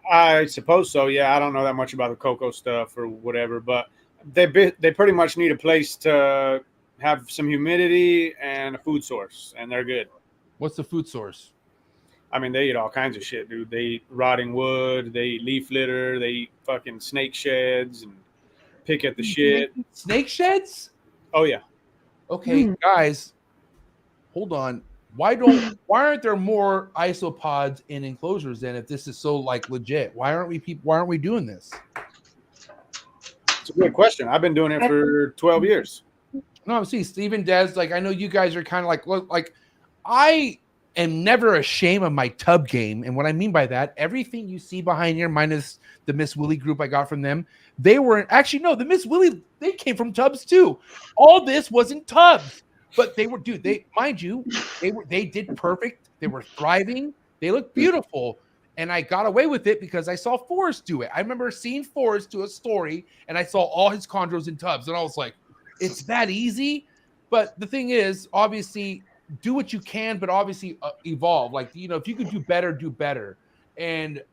I suppose so. Yeah, I don't know that much about the cocoa stuff or whatever, but they pretty much need a place to have some humidity and a food source, and they're good. What's the food source? I mean, they eat all kinds of shit, dude. They eat rotting wood, they eat leaf litter, they eat fucking snake sheds and pick at the shit. Snake sheds? Oh yeah. Okay, guys, hold on. Why aren't there more isopods in enclosures then if this is so like legit? Why aren't we doing this? It's a good question. I've been doing it for 12 years. No, I'm seeing Steven, Des, like I know you guys are kind of like I am never ashamed of my tub game. And what I mean by that, everything you see behind here, minus the Miss Willie group I got from them, they were actually, no, the Miss Willie, they came from tubs too. All this wasn't tubs, but they were, dude, mind you, they did perfect. They were thriving. They looked beautiful. And I got away with it because I saw Forrest do it. I remember seeing Forrest do a story and I saw all his chondros in tubs. And I was like, it's that easy. But the thing is, obviously, do what you can, but obviously evolve. Like, if you could do better, do better. And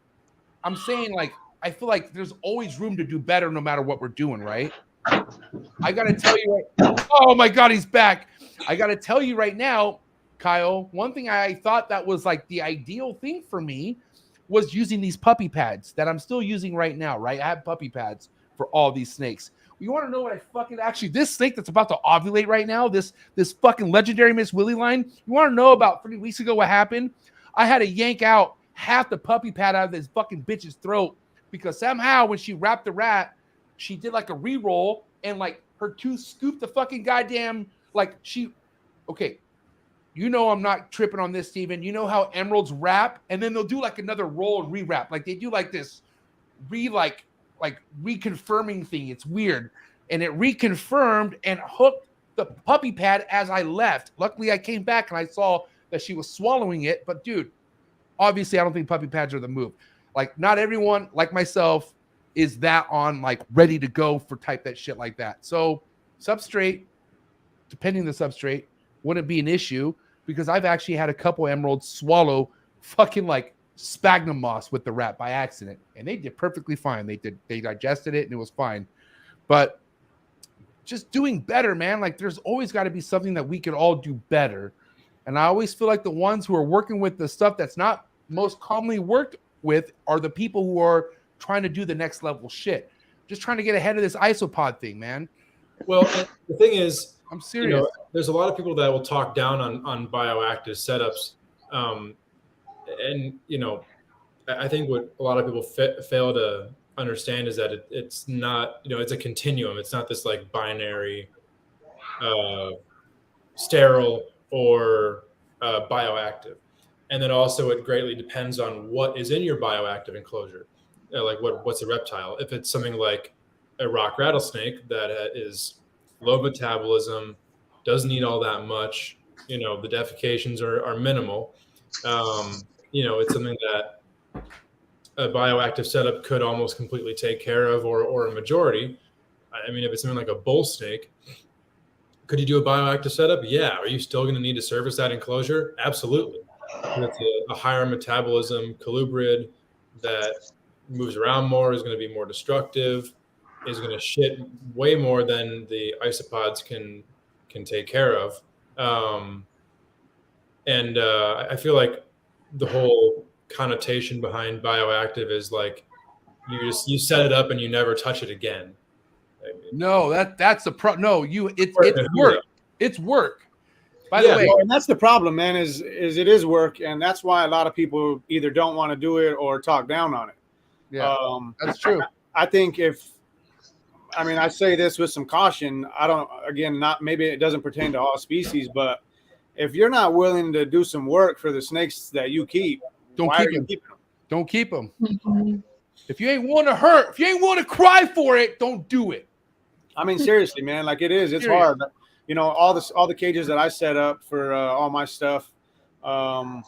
I'm saying, like, I feel like there's always room to do better no matter what we're doing, right? I got to tell you, oh my God, he's back. I got to tell you right now, Kyle, one thing I thought that was like the ideal thing for me was using these puppy pads that I'm still using right now, right? I have puppy pads for all these snakes. You want to know what I fucking actually, this snake that's about to ovulate right now, this fucking legendary Miss Willie line, you want to know about 3 weeks ago what happened? I had to yank out half the puppy pad out of this fucking bitch's throat because somehow when she wrapped the rat, she did like a re-roll and like her tooth scooped the fucking goddamn, like okay. You know I'm not tripping on this, Steven. You know how emeralds wrap and then they'll do like another roll and re-wrap. Like they do like this reconfirming thing. It's weird. And it reconfirmed and hooked the puppy pad as I left. Luckily, I came back and I saw that she was swallowing it. But dude, obviously I don't think puppy pads are the move. Like not everyone, like myself, is that on like ready to go for type that shit like that. So substrate, depending on the substrate, wouldn't be an issue because I've actually had a couple emeralds swallow fucking like sphagnum moss with the rat by accident, and they did perfectly fine. They digested it and it was fine. But just doing better, man. Like there's always got to be something that we could all do better. And I always feel like the ones who are working with the stuff that's not most commonly worked with are the people who are trying to do the next level shit. Just trying to get ahead of this isopod thing, man. Well, the thing is, I'm serious. There's a lot of people that will talk down on bioactive setups. And I think what a lot of people fail to understand is that it's not, it's a continuum. It's not this like binary sterile or bioactive. And then also it greatly depends on what is in your bioactive enclosure. Like what's a reptile? If it's something like a rock rattlesnake that is low metabolism, doesn't eat all that much, the defecations are minimal. It's something that a bioactive setup could almost completely take care of, or a majority. I mean, if it's something like a bull snake, Could you do a bioactive setup? Yeah. Are you still going to need to service that enclosure? Absolutely. It's a higher metabolism colubrid that moves around more, is going to be more destructive, is going to shit way more than the isopods can take care of. And I feel like the whole connotation behind bioactive is like you set it up and you never touch it again. No, that's the no. It's work. It's work. By the way, and that's the problem, man. Is it is work, and that's why a lot of people either don't want to do it or talk down on it. Yeah, that's true. I think I say this with some caution. Maybe it doesn't pertain to all species, but if you're not willing to do some work for the snakes that you keep, Don't keep them. Mm-hmm. If you ain't want to hurt, if you ain't want to cry for it, don't do it. I mean, seriously, man. Like it's hard. All the cages that I set up for all my stuff, I'm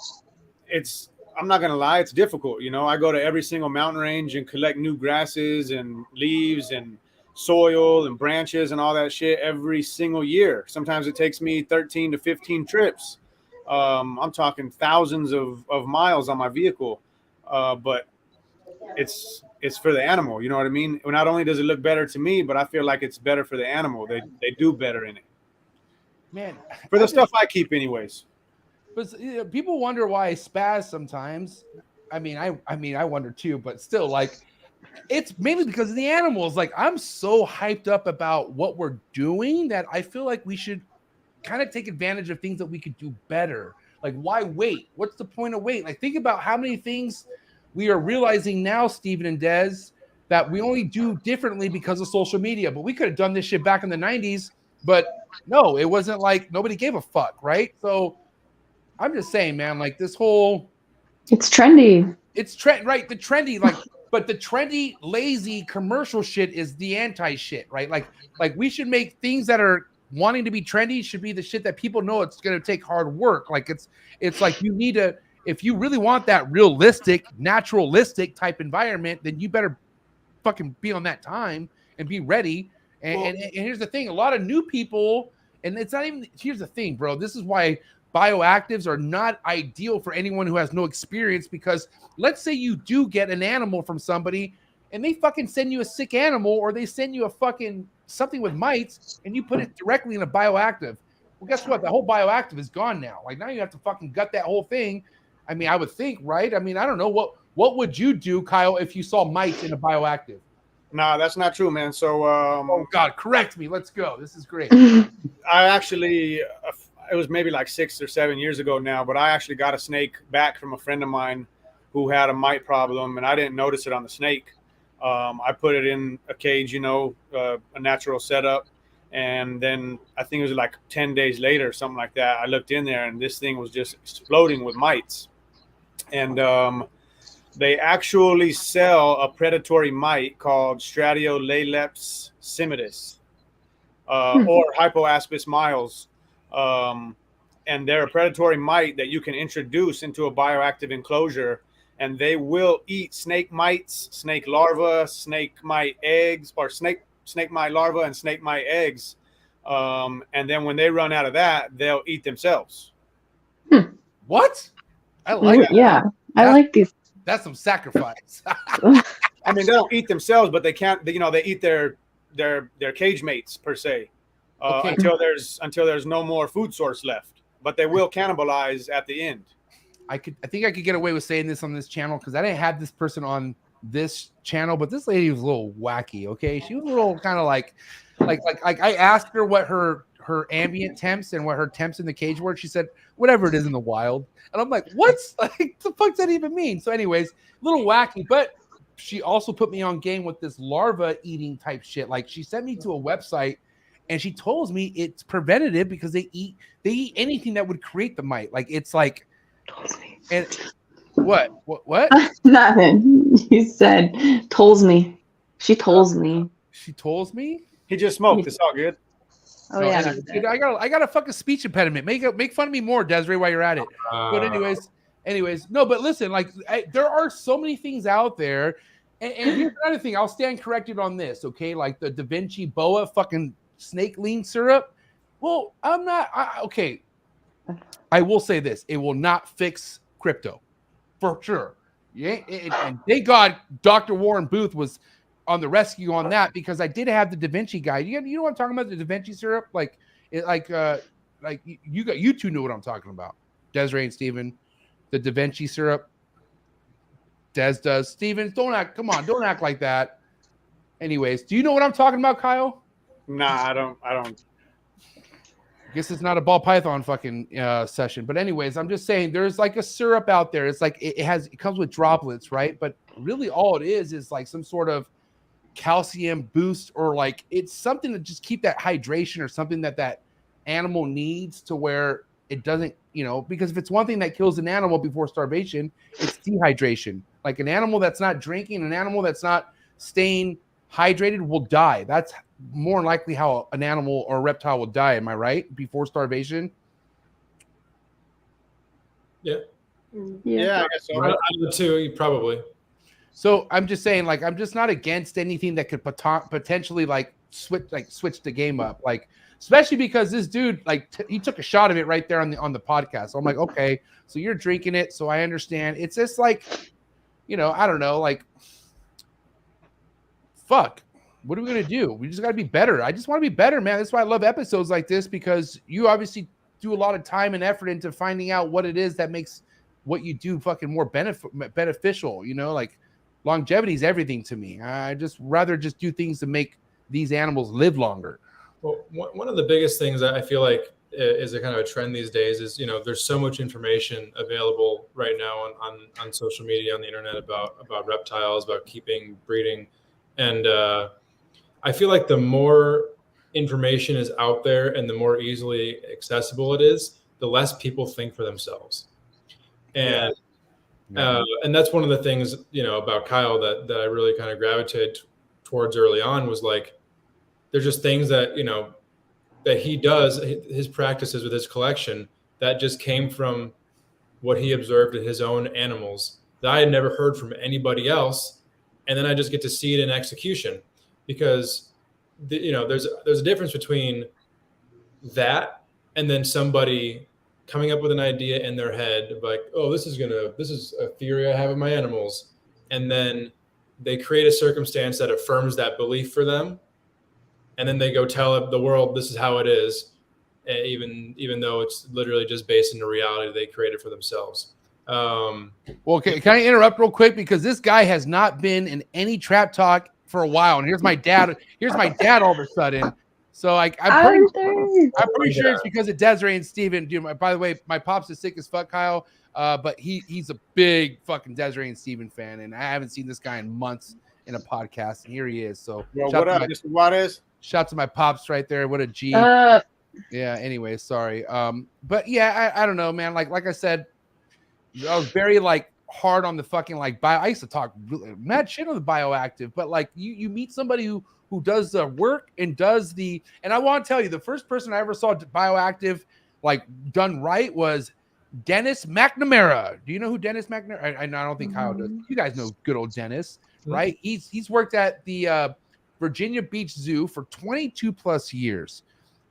not gonna lie, it's difficult. I go to every single mountain range and collect new grasses and leaves and soil and branches and all that shit every single year. Sometimes it takes me 13 to 15 trips. I'm talking thousands of miles on my vehicle, but it's for the animal. You know what I mean? Not only does it look better to me, but I feel like it's better for the animal. They do better in it. Man, for the stuff I keep anyways. But people wonder why I spaz sometimes. I mean, I wonder too, but still, like, it's mainly because of the animals. Like, I'm so hyped up about what we're doing that I feel like we should kind of take advantage of things that we could do better. Like, why wait? What's the point of wait? Like, think about how many things we are realizing now, Steven and Des, that we only do differently because of social media. But we could have done this shit back in the 90s. But no, it wasn't like nobody gave a fuck, right? So I'm just saying, man, like this whole... It's trendy. It's right? The trendy, like, but the trendy, lazy commercial shit is the anti shit, right? Like we should make things that are wanting to be trendy should be the shit that people know it's going to take hard work. Like it's like you need to, if you really want that realistic, naturalistic type environment, then you better fucking be on that time and be ready. And here's the thing, a lot of new people, and it's not even, here's the thing, bro, this is why bioactives are not ideal for anyone who has no experience, because let's say you do get an animal from somebody and they fucking send you a sick animal, or they send you a fucking something with mites and you put it directly in a bioactive. Well, guess what? The whole bioactive is gone now. Like, now you have to fucking gut that whole thing. I mean, I would think, right? I mean, I don't know. What would you do, Kyle, if you saw mites in a bioactive? Nah, that's not true, man. So, oh God, correct me. Let's go. This is great. I actually, it was maybe like 6 or 7 years ago now, but I actually got a snake back from a friend of mine who had a mite problem, and I didn't notice it on the snake. I put it in a cage, a natural setup, and then I think it was like 10 days later, something like that. I looked in there, and this thing was just exploding with mites. And they actually sell a predatory mite called Stratiolaleps simitis or Hypoaspis miles. And they're a predatory mite that you can introduce into a bioactive enclosure, and they will eat snake mites, snake larvae, snake mite eggs, or snake mite larvae and snake mite eggs. And then when they run out of that, they'll eat themselves. What? I like that. Yeah, I like these. That's some sacrifice. I mean, they don't eat themselves, but they can't. They eat their cage mates per se until there's no more food source left. But they will cannibalize at the end. I think I could get away with saying this on this channel because I didn't have this person on this channel, but this lady was a little wacky. Okay, she was a little kind of like I asked her what her ambient temps and what her temps in the cage were. She said whatever it is in the wild, and I'm like, what's like the fuck does that even mean? So, anyways, a little wacky, but she also put me on game with this larva eating type shit. Like, she sent me to a website, and she told me it's preventative because they eat anything that would create the mite. Like, it's like, and what? Nothing. You said tolls me. She tolls me. She tolls me. He just smoked. It's all good. Oh yeah. Dude, I got a fucking speech impediment. Make fun of me more, Desiree, while you're at it. But anyways, no. But listen, like there are so many things out there, and here's another thing. I'll stand corrected on this, okay? Like the Da Vinci Boa fucking snake lean syrup. Well, I'm not. Okay. I will say this: it will not fix crypto, for sure. Yeah, and thank God Dr. Warren Booth was on the rescue on that, because I did have the Da Vinci guide. You know what I'm talking about? The Da Vinci syrup, like you two know what I'm talking about. Desiree and Steven, the Da Vinci syrup. Des does. Steven, don't act like that. Anyways, do you know what I'm talking about, Kyle? Nah, I don't. I guess it's not a ball python fucking session, but anyways, I'm just saying there's like a syrup out there. It's like it comes with droplets, right? But really, all it is like some sort of calcium boost, or like it's something to just keep that hydration, or something that animal needs, to where it doesn't, because if it's one thing that kills an animal before starvation, it's dehydration. Like an animal that's not drinking, an animal that's not staying hydrated will die. That's more likely how an animal or a reptile will die. Am I right? Before starvation? Yeah. Yeah, I guess so. Out of the two, probably. So I'm just saying, like, I'm just not against anything that could potentially switch the game up, like, especially because this dude, like, he took a shot of it right there on the podcast. So I'm like, okay, so you're drinking it, so I understand. It's just like, I don't know, like, fuck, what are we gonna do? We just gotta be better. I just want to be better, man. That's why I love episodes like this, because you obviously do a lot of time and effort into finding out what it is that makes what you do fucking more beneficial. Like, longevity is everything to me. I just rather just do things to make these animals live longer. Well, one of the biggest things that I feel like is a kind of a trend these days is, there's so much information available right now on social media, on the internet, about reptiles, about keeping, breeding. And I feel like the more information is out there and the more easily accessible it is, the less people think for themselves. And and that's one of the things, about Kyle that I really kind of gravitated towards early on, was like, there's just things that, that he does, his practices with his collection, that just came from what he observed in his own animals that I had never heard from anybody else. And then I just get to see it in execution, because there's a difference between that and then somebody coming up with an idea in their head, like, oh, this is a theory I have of my animals. And then they create a circumstance that affirms that belief for them. And then they go tell the world, this is how it is. Even though it's literally just based in the reality they created for themselves. Well, can I interrupt real quick? Because this guy has not been in any trap talk for a while. And here's my dad all of a sudden. So I'm pretty sure it's because of Desiree and Steven. Dude, by the way, my pops is sick as fuck, Kyle. But he's a big fucking Desiree and Steven fan, and I haven't seen this guy in months in a podcast, and here he is. So what up, Mr. Juarez? Shout to my pops right there. What a G. Yeah. Anyway, sorry. But yeah, I don't know, man. Like I said, I was very hard on the fucking bio. I used to talk mad shit on the bioactive, but you meet somebody who does the work and and I want to tell you, the first person I ever saw bioactive done right was Dennis McNamara. Do you know who Dennis McNamara? I don't think Kyle does. You guys know good old Dennis, right? He's worked at the Virginia Beach Zoo for 22 plus years.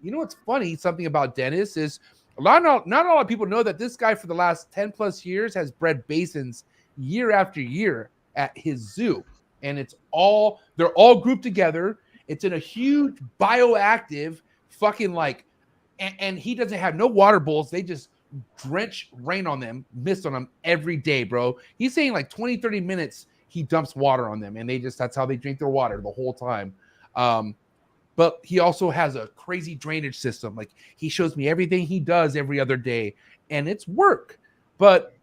You know what's funny? Something about Dennis is not a lot of people know that this guy for the last 10 plus years has bred basins year after year at his zoo. And they're all grouped together. It's in a huge bioactive fucking and he doesn't have no water bowls. They just drench rain on them, mist on them every day, bro. He's saying 20, 30 minutes he dumps water on them, and that's how they drink their water the whole time. But he also has a crazy drainage system. He shows me everything he does every other day, and it's work. But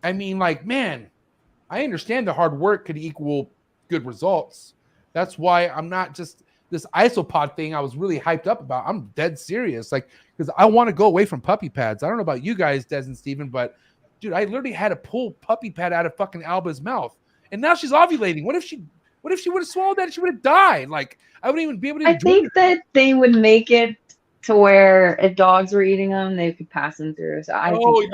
I mean, man, I understand the hard work could equal good results. That's why I'm not just this isopod thing I was really hyped up about. I'm dead serious. Because I want to go away from puppy pads. I don't know about you guys, Des and Steven, but dude, I literally had to pull puppy pad out of fucking Alba's mouth. And now she's ovulating. What if she would have swallowed that? She would have died. I wouldn't even be able to. I think that they would make it to where if dogs were eating them, they could pass them through. So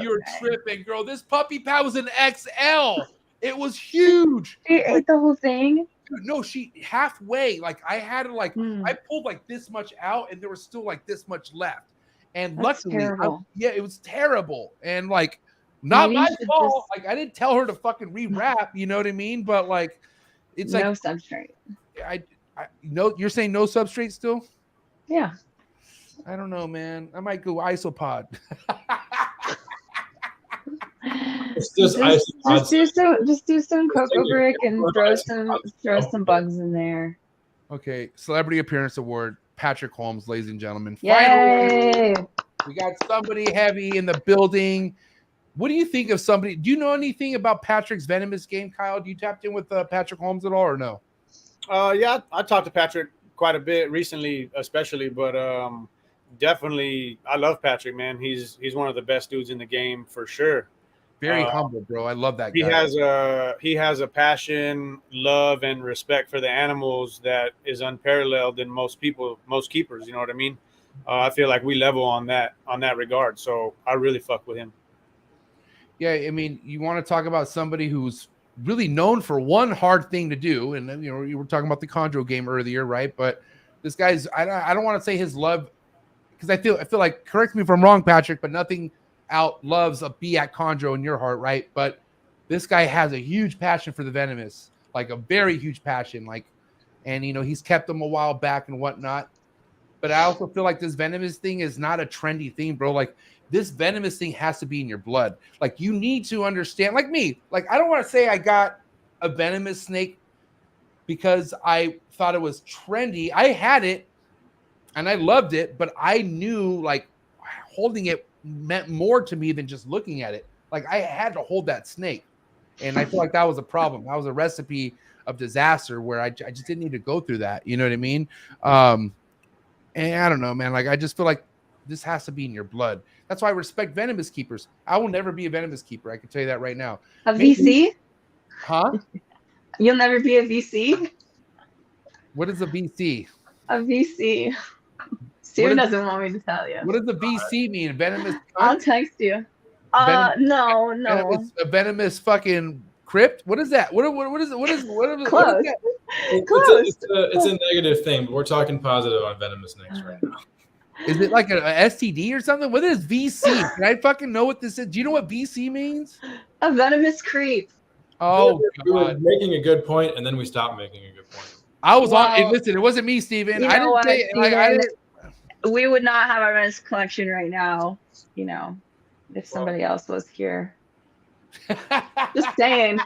you're tripping, girl. This puppy pad was an XL. It was huge. She ate the whole thing. Dude, no, she halfway. Like I had to like Hmm. I pulled like this much out, and there was still like this much left. And That's luckily, terrible. it was terrible. And like, not Maybe my you should fault. just Like I didn't tell her to fucking rewrap. You know what I mean? But like, it's like no substrate. I no. You're saying no substrate still? Yeah. I don't know, man. I might go isopod. It's just just do some cocoa brick and throw some bugs in there. Okay, celebrity appearance award, Patrick Holmes, ladies and gentlemen. Yay! Finally, we got somebody heavy in the building. What do you think of somebody? Do you know anything about Patrick's venomous game, Kyle? Do you tapped in with Patrick Holmes at all, or no? Yeah, I talked to Patrick quite a bit recently, especially, but definitely, I love Patrick, man. He's one of the best dudes in the game for sure. Very humble, bro. I love that He guy. he has a passion, love, and respect for the animals that is unparalleled in most keepers. You know what I mean? I feel like we level on that regard. So I really fuck with him. Yeah, I mean, you want to talk about somebody who's really known for one hard thing to do, and then you were talking about the Chondro game earlier, right? But this guy's I don't want to say his love, because I feel like, correct me if I'm wrong, Patrick, but nothing out loves a bee at Chondro in your heart, right? But this guy has a huge passion for the venomous, like a very huge passion, like, and he's kept them a while back and whatnot. But I also feel like this venomous thing is not a trendy thing, bro. Like, this venomous thing has to be in your blood. Like, you need to understand, like me, like, I don't want to say I got a venomous snake because I thought it was trendy. I had it and I loved it, but I knew like holding it meant more to me than just looking at it. Like, I had to hold that snake. And I feel like that was a problem. That was a recipe of disaster where I just didn't need to go through that. You know what I mean? And I don't know, man. Like, I just feel like this has to be in your blood. That's why I respect venomous keepers. I will never be a venomous keeper. I can tell you that right now. A VC? Huh? You'll never be a VC? What is a VC? A VC. Steven doesn't want me to tell you. What does the VC mean? Venomous? I'll text you. No. A venomous fucking crypt? What is that? What is it? Close. What is that? It's a negative thing, but we're talking positive on venomous snakes right now. Is it like a STD or something? What is VC? Can I fucking know what this is? Do you know what VC means? A venomous creep. Oh, we were God. making a good point, and then we stopped making a good point. I was on. Listen, it wasn't me, Steven. I didn't say like I didn't. We would not have our venomous collection right now, if somebody else was here. Just saying.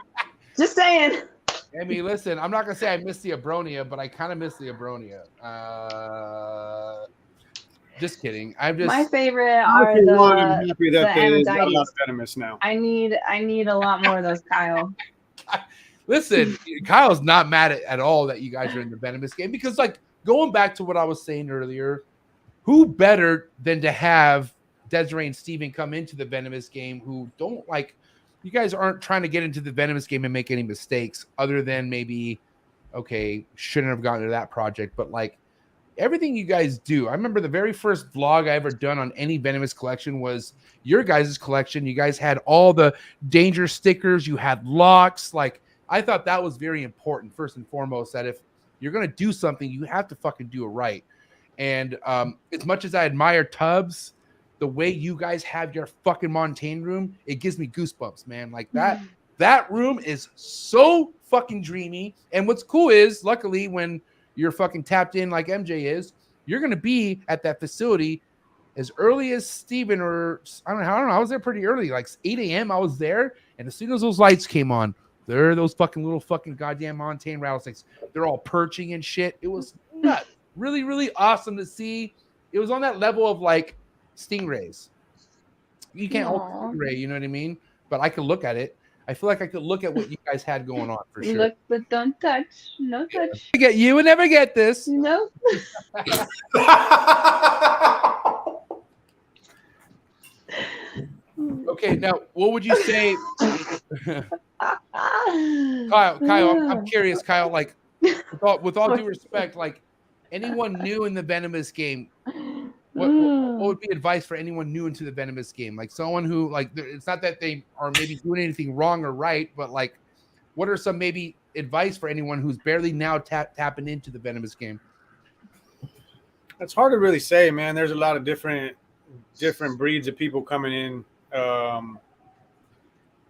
I mean, listen, I'm not gonna say I miss the Abronia, but I kind of miss the Abronia. Just kidding. My favorite are the Amidites. Venomous now. I need a lot more of those, Kyle. Listen, Kyle's not mad at all that you guys are in the venomous game, because, like, going back to what I was saying earlier, who better than to have Desiree and Steven come into the venomous game who don't, like, you guys aren't trying to get into the venomous game and make any mistakes other than maybe, okay, shouldn't have gotten to that project, but like everything you guys do. I remember the very first vlog I ever done on any venomous collection was your guys' collection. You guys had all the danger stickers, you had locks. Like, I thought that was very important, first and foremost, that if you're going to do something, you have to fucking do it right. And as much as I admire Tubbs, the way you guys have your fucking Montane room, it gives me goosebumps, man. Like that room is so fucking dreamy. And what's cool is, luckily, when you're fucking tapped in like MJ is, you're going to be at that facility as early as Steven, or I don't know. I was there pretty early, like 8 a.m. I was there. And as soon as those lights came on, there are those fucking little fucking goddamn Montane rattlesnakes. They're all perching and shit. It was nuts. Really, really awesome to see. It was on that level of like stingrays. You can't hold stingray, you know what I mean? But I could look at it. I feel like I could look at what you guys had going on for sure. Look, but don't touch. No touch. You would never get this. No. Okay, now what would you say? Kyle, I'm curious, Kyle, like with all due respect, like anyone new in the venomous game, what would be advice for anyone new into the venomous game? Like someone who, like, it's not that they are maybe doing anything wrong or right, but like, what are some maybe advice for anyone who's barely now tapping into the venomous game? It's hard to really say, man. There's a lot of different breeds of people coming in.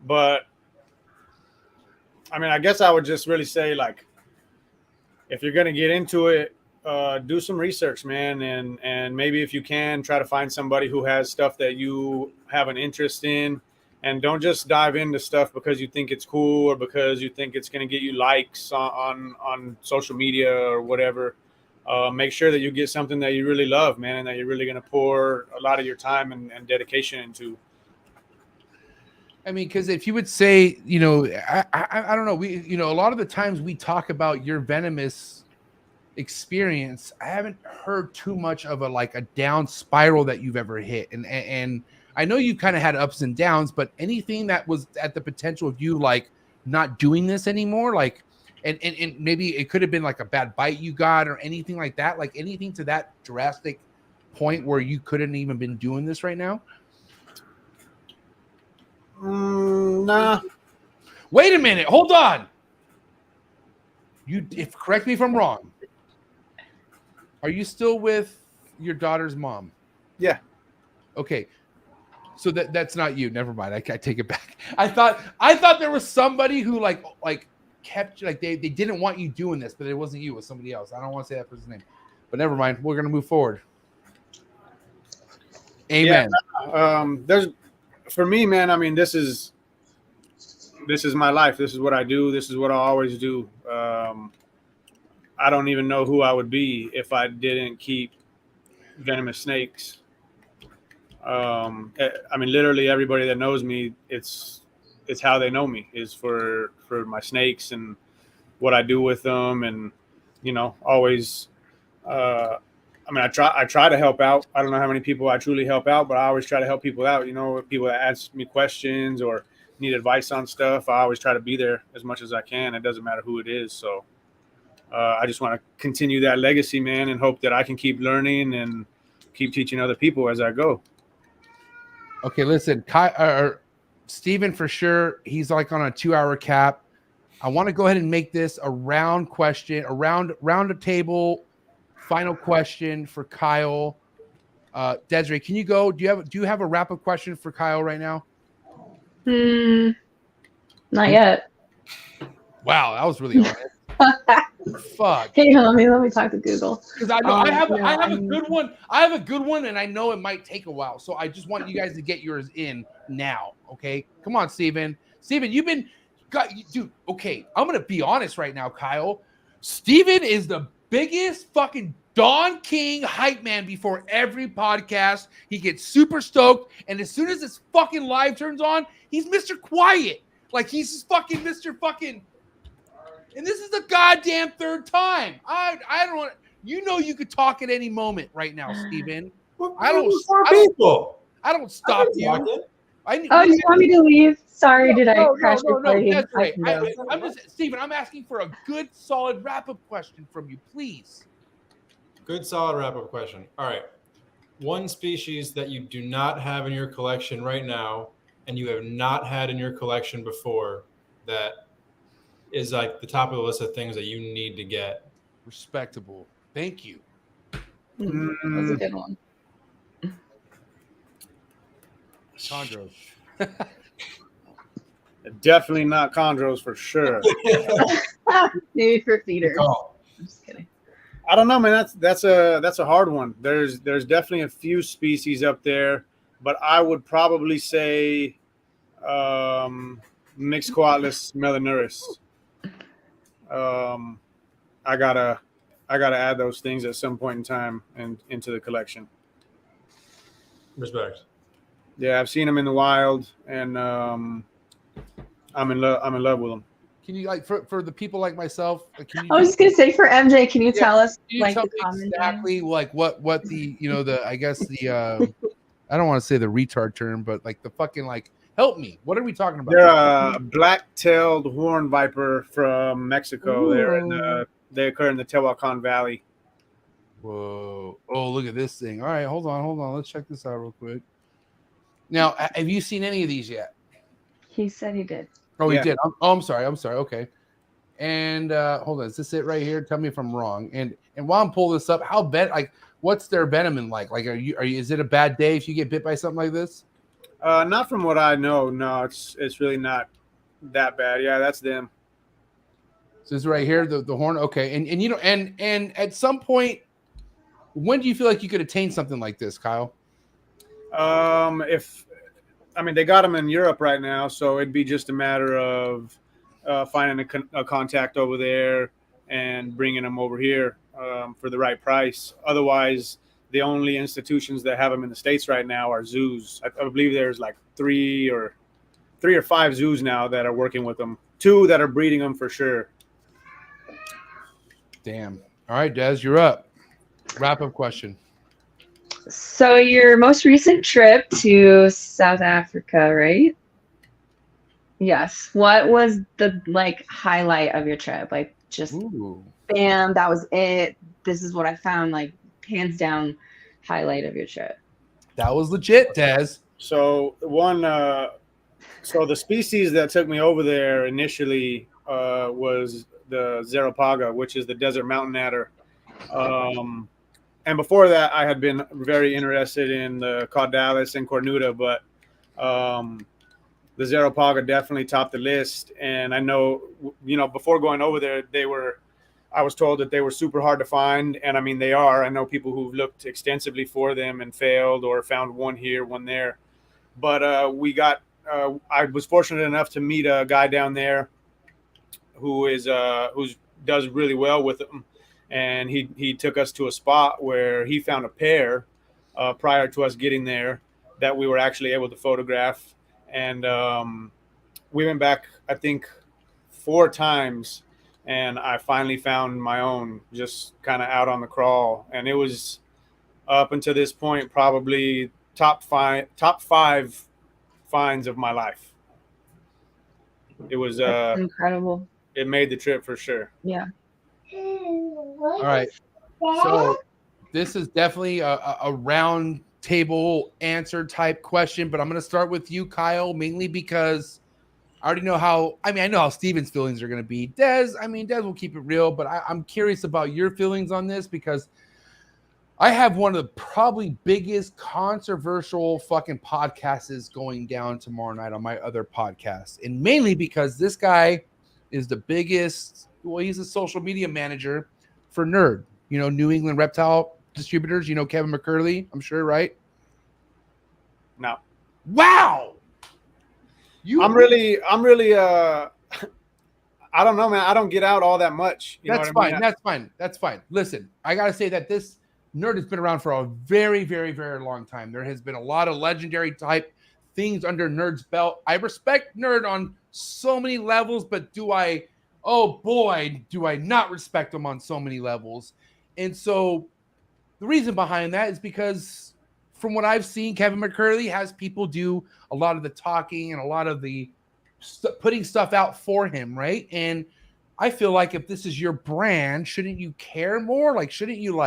But I mean, I guess I would just really say, like, if you're going to get into it, do some research, man. And maybe if you can, try to find somebody who has stuff that you have an interest in, and don't just dive into stuff because you think it's cool or because you think it's going to get you likes on social media or whatever. Make sure that you get something that you really love, man, and that you're really going to pour a lot of your time and dedication into. I mean, because if you would say, you know, I don't know, we, you know, a lot of the times we talk about your venomous experience, I haven't heard too much of a down spiral that you've ever hit, and I know you kind of had ups and downs, but anything that was at the potential of you like not doing this anymore, like, and maybe it could have been like a bad bite you got or anything like that, like anything to that drastic point where you couldn't even been doing this right now. Nah. Wait a minute. Hold on. Correct me if I'm wrong. Are you still with your daughter's mom? Yeah. Okay. So that's not you. Never mind. I take it back. I thought there was somebody who like kept like they didn't want you doing this, but it wasn't you. It was somebody else. I don't want to say that person's name, but never mind. We're gonna move forward. Amen. Yeah, for me, man, I mean, this is my life. This is what I do. This is what I always do. I don't even know who I would be if I didn't keep venomous snakes. I mean, literally everybody that knows me, it's how they know me, is for my snakes and what I do with them. And, you know, always, I mean, I try to help out. I don't know how many people I truly help out, but I always try to help people out. You know, people that ask me questions or need advice on stuff, I always try to be there as much as I can. It doesn't matter who it is. So I just want to continue that legacy, man, and hope that I can keep learning and keep teaching other people as I go. Okay, listen, Steven, for sure, he's like on a 2-hour cap. I want to go ahead and make this a round question, round a table. Final question for Kyle. Desiree, can you go? Do you have a wrap-up question for Kyle right now? Not yet. Wow, that was really honest. Fuck. Hey, let me talk to Google. Because I know I have a good one. I have a good one, and I know it might take a while. So I just want you guys to get yours in now. Okay, come on, Steven. Steven, dude. Okay, I'm gonna be honest right now, Kyle. Steven is the biggest fucking Don King hype man before every podcast. He gets super stoked, and as soon as this fucking live turns on, he's Mr. Quiet. Like he's just fucking Mr. fucking. And this is the goddamn third time. I don't want. You know you could talk at any moment right now, Steven. I don't stop you. You want me to leave? Sorry, did I crash your party? That's right. I'm just, Steven, I'm asking for a good, solid wrap-up question from you, please. Good, solid wrap-up question. All right. One species that you do not have in your collection right now and you have not had in your collection before that is like the top of the list of things that you need to get. Respectable. Thank you. That's a good one. Chondros. Definitely not chondros for sure. Maybe for feeders. I'm just kidding. I don't know, man. That's a hard one. There's definitely a few species up there, but I would probably say mixed coatless melanuris. I gotta add those things at some point in time and into the collection. Respect. Yeah, I've seen them in the wild, and I'm in love with them. Can you, like, for the people like myself? Can you, I was just gonna say for MJ, can you tell us like tell the me common exactly like what the I guess the I don't want to say the retard term, but like the fucking like help me. What are we talking about? They're a black-tailed horn viper from Mexico. They occur in the Tehuacan Valley. Whoa! Oh, look at this thing. All right, hold on. Let's check this out real quick. Now, have you seen any of these yet? He said he did. Oh, Yeah. he did. I'm sorry. Okay. And hold on, is this it right here? Tell me if I'm wrong. And while I'm pulling this up, what's their venom like? Like, is it a bad day if you get bit by something like this? Not from what I know. No, it's really not that bad. Yeah, that's them. So this is right here, the horn. Okay, and you know, and at some point, when do you feel like you could attain something like this, Kyle? They got them in Europe right now, so it'd be just a matter of finding a contact over there and bringing them over here for the right price. Otherwise, the only institutions that have them in the States right now are zoos. I believe there's like three or 5 zoos now that are working with them. 2 that are breeding them for sure. Damn. All right, Des, you're up. Wrap-up question. So your most recent trip to South Africa, right? Yes. What was the highlight of your trip? Like just bam, that was it. This is what I found, like hands down highlight of your trip. That was legit, Des. So the species that took me over there initially was the Zeropaga, which is the desert mountain adder. And before that, I had been very interested in the Caudalis and Cornuta, but the Zeropaga definitely topped the list. And I know, before going over there, I was told that they were super hard to find. And I mean, they are. I know people who've looked extensively for them and failed or found one here, one there. But I was fortunate enough to meet a guy down there who does really well with them. And he took us to a spot where he found a pair prior to us getting there that we were actually able to photograph. And we went back, I think, 4 times, and I finally found my own, just kind of out on the crawl. And it was, up until this point, probably top five finds of my life. It was incredible. It made the trip for sure. Yeah. All right. So this is definitely a round table answer type question, but I'm going to start with you, Kyle, mainly because I already know I know how Steven's feelings are going to be. Des will keep it real, but I'm curious about your feelings on this because I have one of the probably biggest controversial fucking podcasts going down tomorrow night on my other podcast. And mainly because this guy is the biggest, he's a social media manager for Nerd, New England Reptile Distributors, Kevin McCurley, I'm sure, right? No. Wow. I'm really I don't know, man. I don't get out all that much. That's fine. That's fine. Listen, I got to say that this Nerd has been around for a very, very, very long time. There has been a lot of legendary type things under Nerd's belt. I respect Nerd on so many levels, but do I not respect him on so many levels. And so the reason behind that is because from what I've seen, Kevin McCurley has people do a lot of the talking and a lot of the putting stuff out for him, right? And I feel like if this is your brand, shouldn't you care more? Like, shouldn't you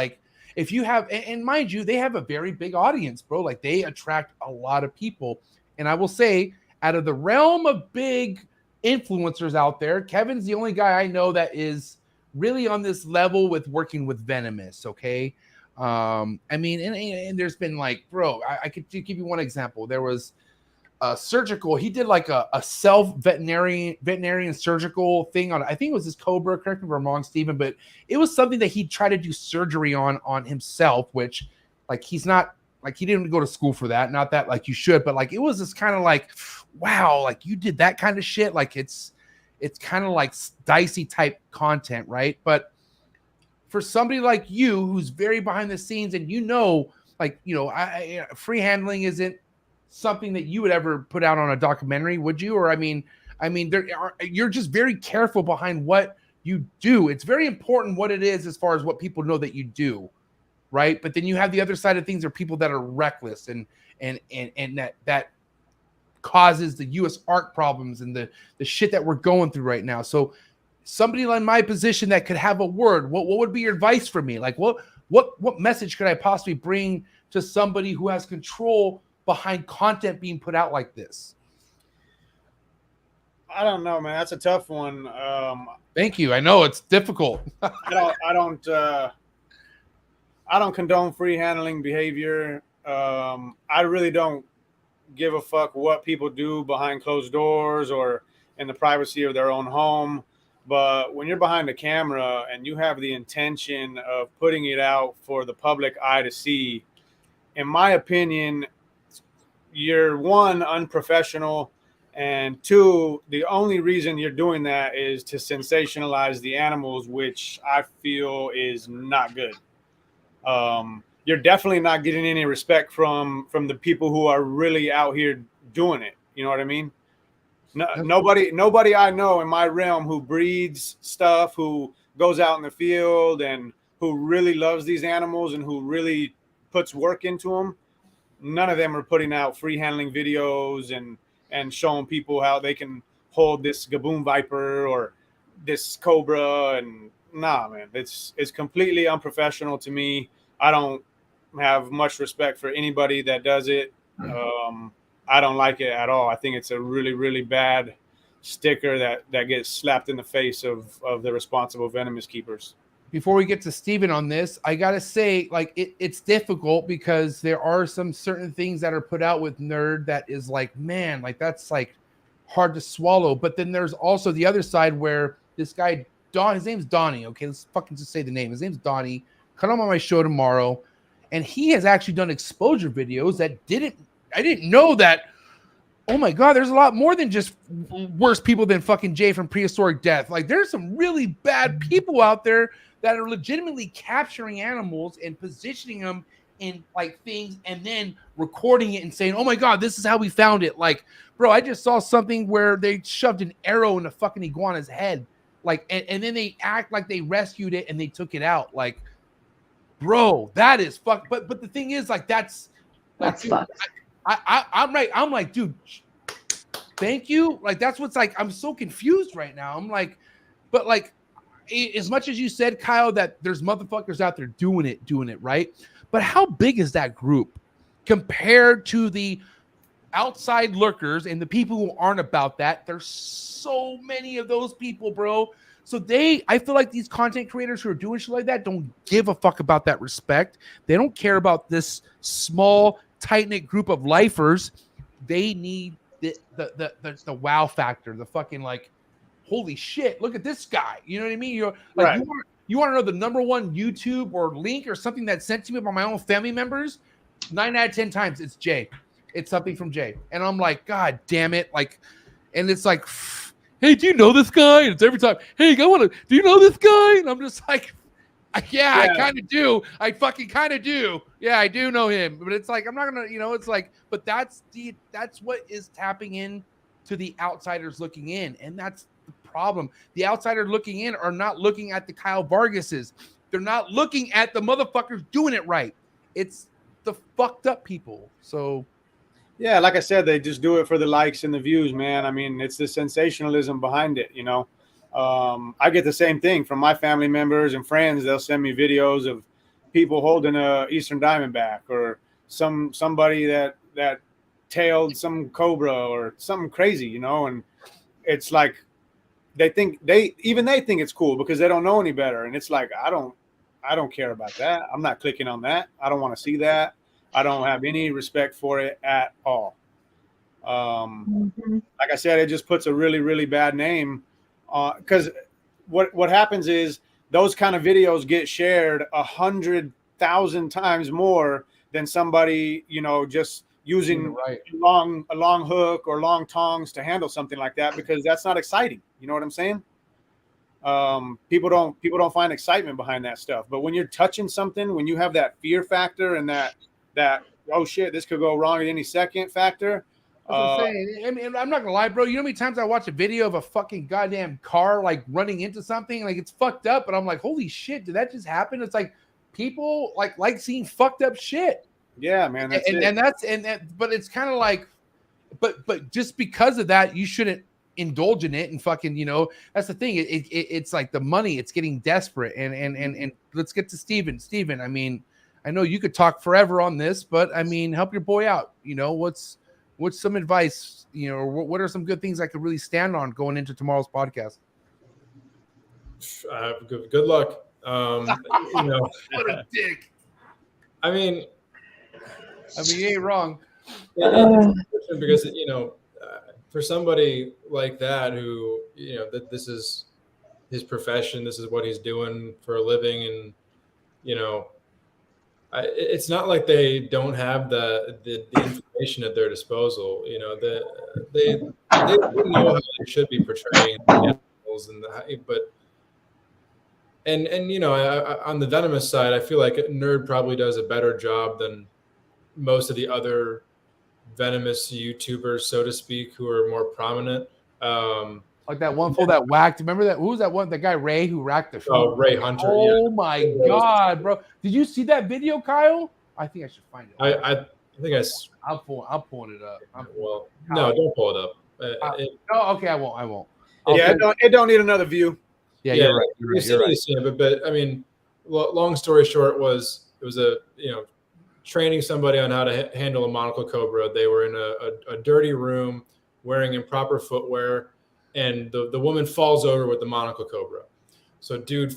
if you have, and mind you, they have a very big audience, bro. Like they attract a lot of people. And I will say, out of the realm of big influencers out there, Kevin's the only guy I know that is really on this level with working with Venomous. Okay. And there's been bro, I could give you one example. There was a surgical, he did a self veterinarian surgical thing on, I think it was his Cobra, correct me if I'm wrong, Steven, but it was something that he tried to do surgery on himself, which he's not, he didn't go to school for that. Not that you should, but it was this kind of wow, you did that kind of shit. It's kind of dicey type content, right? But for somebody like you, who's very behind the scenes and free handling isn't something that you would ever put out on a documentary, would you? Or you're just very careful behind what you do. It's very important what it is as far as what people know that you do, right? But then you have the other side of things are people that are reckless and that causes the U.S. ARC problems and the shit that we're going through right now. So somebody in my position that could have a word, what would be your advice for me? What message could I possibly bring to somebody who has control behind content being put out like this? I don't know, man. That's a tough one. Thank you. I know it's difficult. I don't condone free handling behavior. I really don't give a fuck what people do behind closed doors or in the privacy of their own home. But when you're behind a camera and you have the intention of putting it out for the public eye to see, in my opinion, you're one, unprofessional, and two, the only reason you're doing that is to sensationalize the animals, which I feel is not good. You're definitely not getting any respect from the people who are really out here doing it. You know what I mean? No, nobody I know in my realm who breeds stuff, who goes out in the field and who really loves these animals and who really puts work into them. None of them are putting out free handling videos and showing people how they can hold this gaboon viper or this cobra. And nah, man, it's completely unprofessional to me. I don't have much respect for anybody that does it. I don't like it at all. I think it's a really, really bad sticker that gets slapped in the face of the responsible venomous keepers. Before we get to Steven on this, I got to say, like, it's difficult because there are some certain things that are put out with Nerd that is like, man, like that's like hard to swallow. But then there's also the other side where this guy, his name's Donnie. Okay, let's fucking just say the name. His name's Donnie. Come on my show tomorrow. And he has actually done exposure videos that I didn't know that. Oh my God, there's a lot more than just worse people than fucking Jay from Prehistoric Death. Like, there's some really bad people out there that are legitimately capturing animals and positioning them in like things and then recording it and saying, oh my God, this is how we found it. Like, bro, I just saw something where they shoved an arrow in a fucking iguana's head. Like, and then they act like they rescued it and they took it out. Like, bro, that is fuck. But the thing is, like, that's fucked. I'm right. I'm like, dude, thank you. Like, that's what's like, I'm so confused right now. I'm like, but like, as much as you said, Kyle, that there's motherfuckers out there doing it, right? But how big is that group compared to the outside lurkers and the people who aren't about that? There's so many of those people, bro. So I feel like these content creators who are doing shit like that don't give a fuck about that respect. They don't care about this small, tight-knit group of lifers. They need the wow factor, the fucking like, holy shit, look at this guy. You know what I mean? You're like, right. You want to know the number one YouTube or link or something that's sent to me by my own family members? 9 out of 10 times it's Jay. It's something from Jay. And I'm like, God damn it. Like, and it's like, hey, do you know this guy? And it's every time, hey, do you know this guy? And I'm just like, yeah. I kind of do. I fucking kind of do. Yeah, I do know him. But it's like, I'm not going to, it's like, but that's what is tapping in to the outsiders looking in. And that's the problem. The outsiders looking in are not looking at the Kyle Vargases. They're not looking at the motherfuckers doing it right. It's the fucked up people. So yeah, like I said, they just do it for the likes and the views, man. I mean, it's the sensationalism behind it, I get the same thing from my family members and friends. They'll send me videos of people holding a Eastern Diamondback or somebody that tailed some cobra or something crazy, and it's like they think it's cool because they don't know any better. And it's like, I don't care about that. I'm not clicking on that. I don't want to see that. I don't have any respect for it at all. Like I said, it just puts a really, really bad name because what happens is those kind of videos get shared 100,000 times more than somebody, just using a long hook or long tongs to handle something like that, because that's not exciting. You know what I'm saying? People don't find excitement behind that stuff. But when you're touching something, when you have that fear factor and that oh shit, this could go wrong at any second factor. I mean, I'm not gonna lie, bro. You know how many times I watch a video of a fucking goddamn car like running into something, like it's fucked up, but I'm like, holy shit, did that just happen? It's like people like seeing fucked up shit. Yeah, man. But it's kind of like, but just because of that, you shouldn't indulge in it and fucking, that's the thing. It's like the money, it's getting desperate. And let's get to Steven. Steven, I mean, I know you could talk forever on this, but I mean, help your boy out. What's what's some advice, or what are some good things I could really stand on going into tomorrow's podcast? Good luck. What a dick. I mean, you ain't wrong. Because for somebody like that who that this is his profession, this is what he's doing for a living, and it's not like they don't have the information at their disposal. They know how they should be portraying animals, on the venomous side, I feel like Nerd probably does a better job than most of the other venomous YouTubers, so to speak, who are more prominent. Like that one fool that whacked. Remember that? Who was that one? The guy Ray who racked the. Oh, Ray Hunter. Oh my God, bro! Did you see that video, Kyle? I think I should find it. I think I'm pulling it up. No, don't pull it up. Okay, I won't. It don't need another view. Yeah, you're right. You're right. But I mean, long story short it was a training somebody on how to handle a monocle cobra. They were in a dirty room wearing improper footwear, and the woman falls over with the monocle cobra. So dude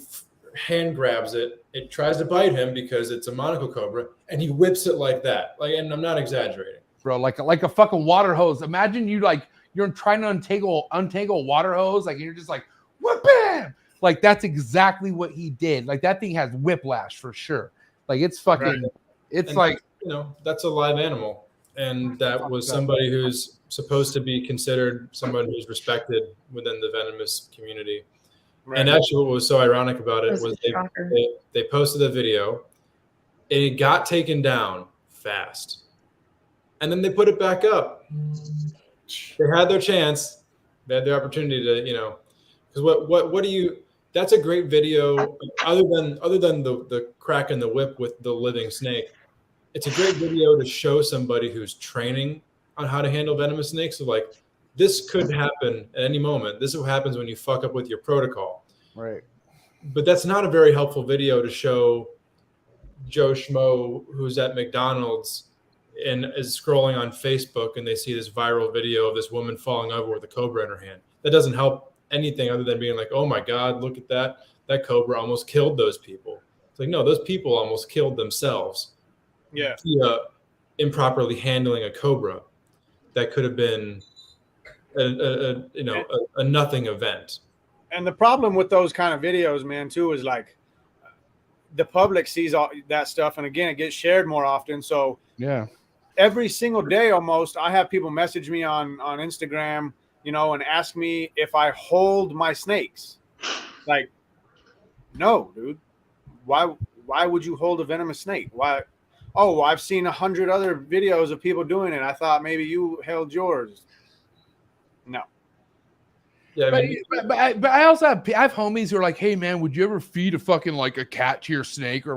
hand grabs it. It tries to bite him because it's a monocle cobra, and he whips it like that. And I'm not exaggerating, bro. Like a fucking water hose. Imagine you're trying to untangle a water hose, and you're just like, whoop, bam! That's exactly what he did. That thing has whiplash for sure. It's fucking. Right. It's that's a live animal, and that was somebody who's supposed to be considered someone who's respected within the venomous community. Right. And actually, what was so ironic about it was they posted a video, and it got taken down fast, and then they put it back up. They had their chance, they had their opportunity to, because what do you? That's a great video. Other than the crack in the whip with the living snake, it's a great video to show somebody who's training on how to handle venomous snakes. So this could happen at any moment. This is what happens when you fuck up with your protocol. Right. But that's not a very helpful video to show Joe Schmo who's at McDonald's and is scrolling on Facebook, and they see this viral video of this woman falling over with a cobra in her hand. That doesn't help anything other than being like, oh my God, look at that. That cobra almost killed those people. It's like, no, those people almost killed themselves. Yeah. Improperly handling a cobra that could have been a nothing event. And the problem with those kind of videos, man, too, is the public sees all that stuff, and again, it gets shared more often. So yeah, every single day almost, I have people message me on Instagram, and ask me if I hold my snakes. No, dude. Why would you hold a venomous snake? Why? Oh, I've seen 100 other videos of people doing it. I thought maybe you held yours. No. Yeah, but I also have homies who are like, hey man, would you ever feed a fucking a cat to your snake, or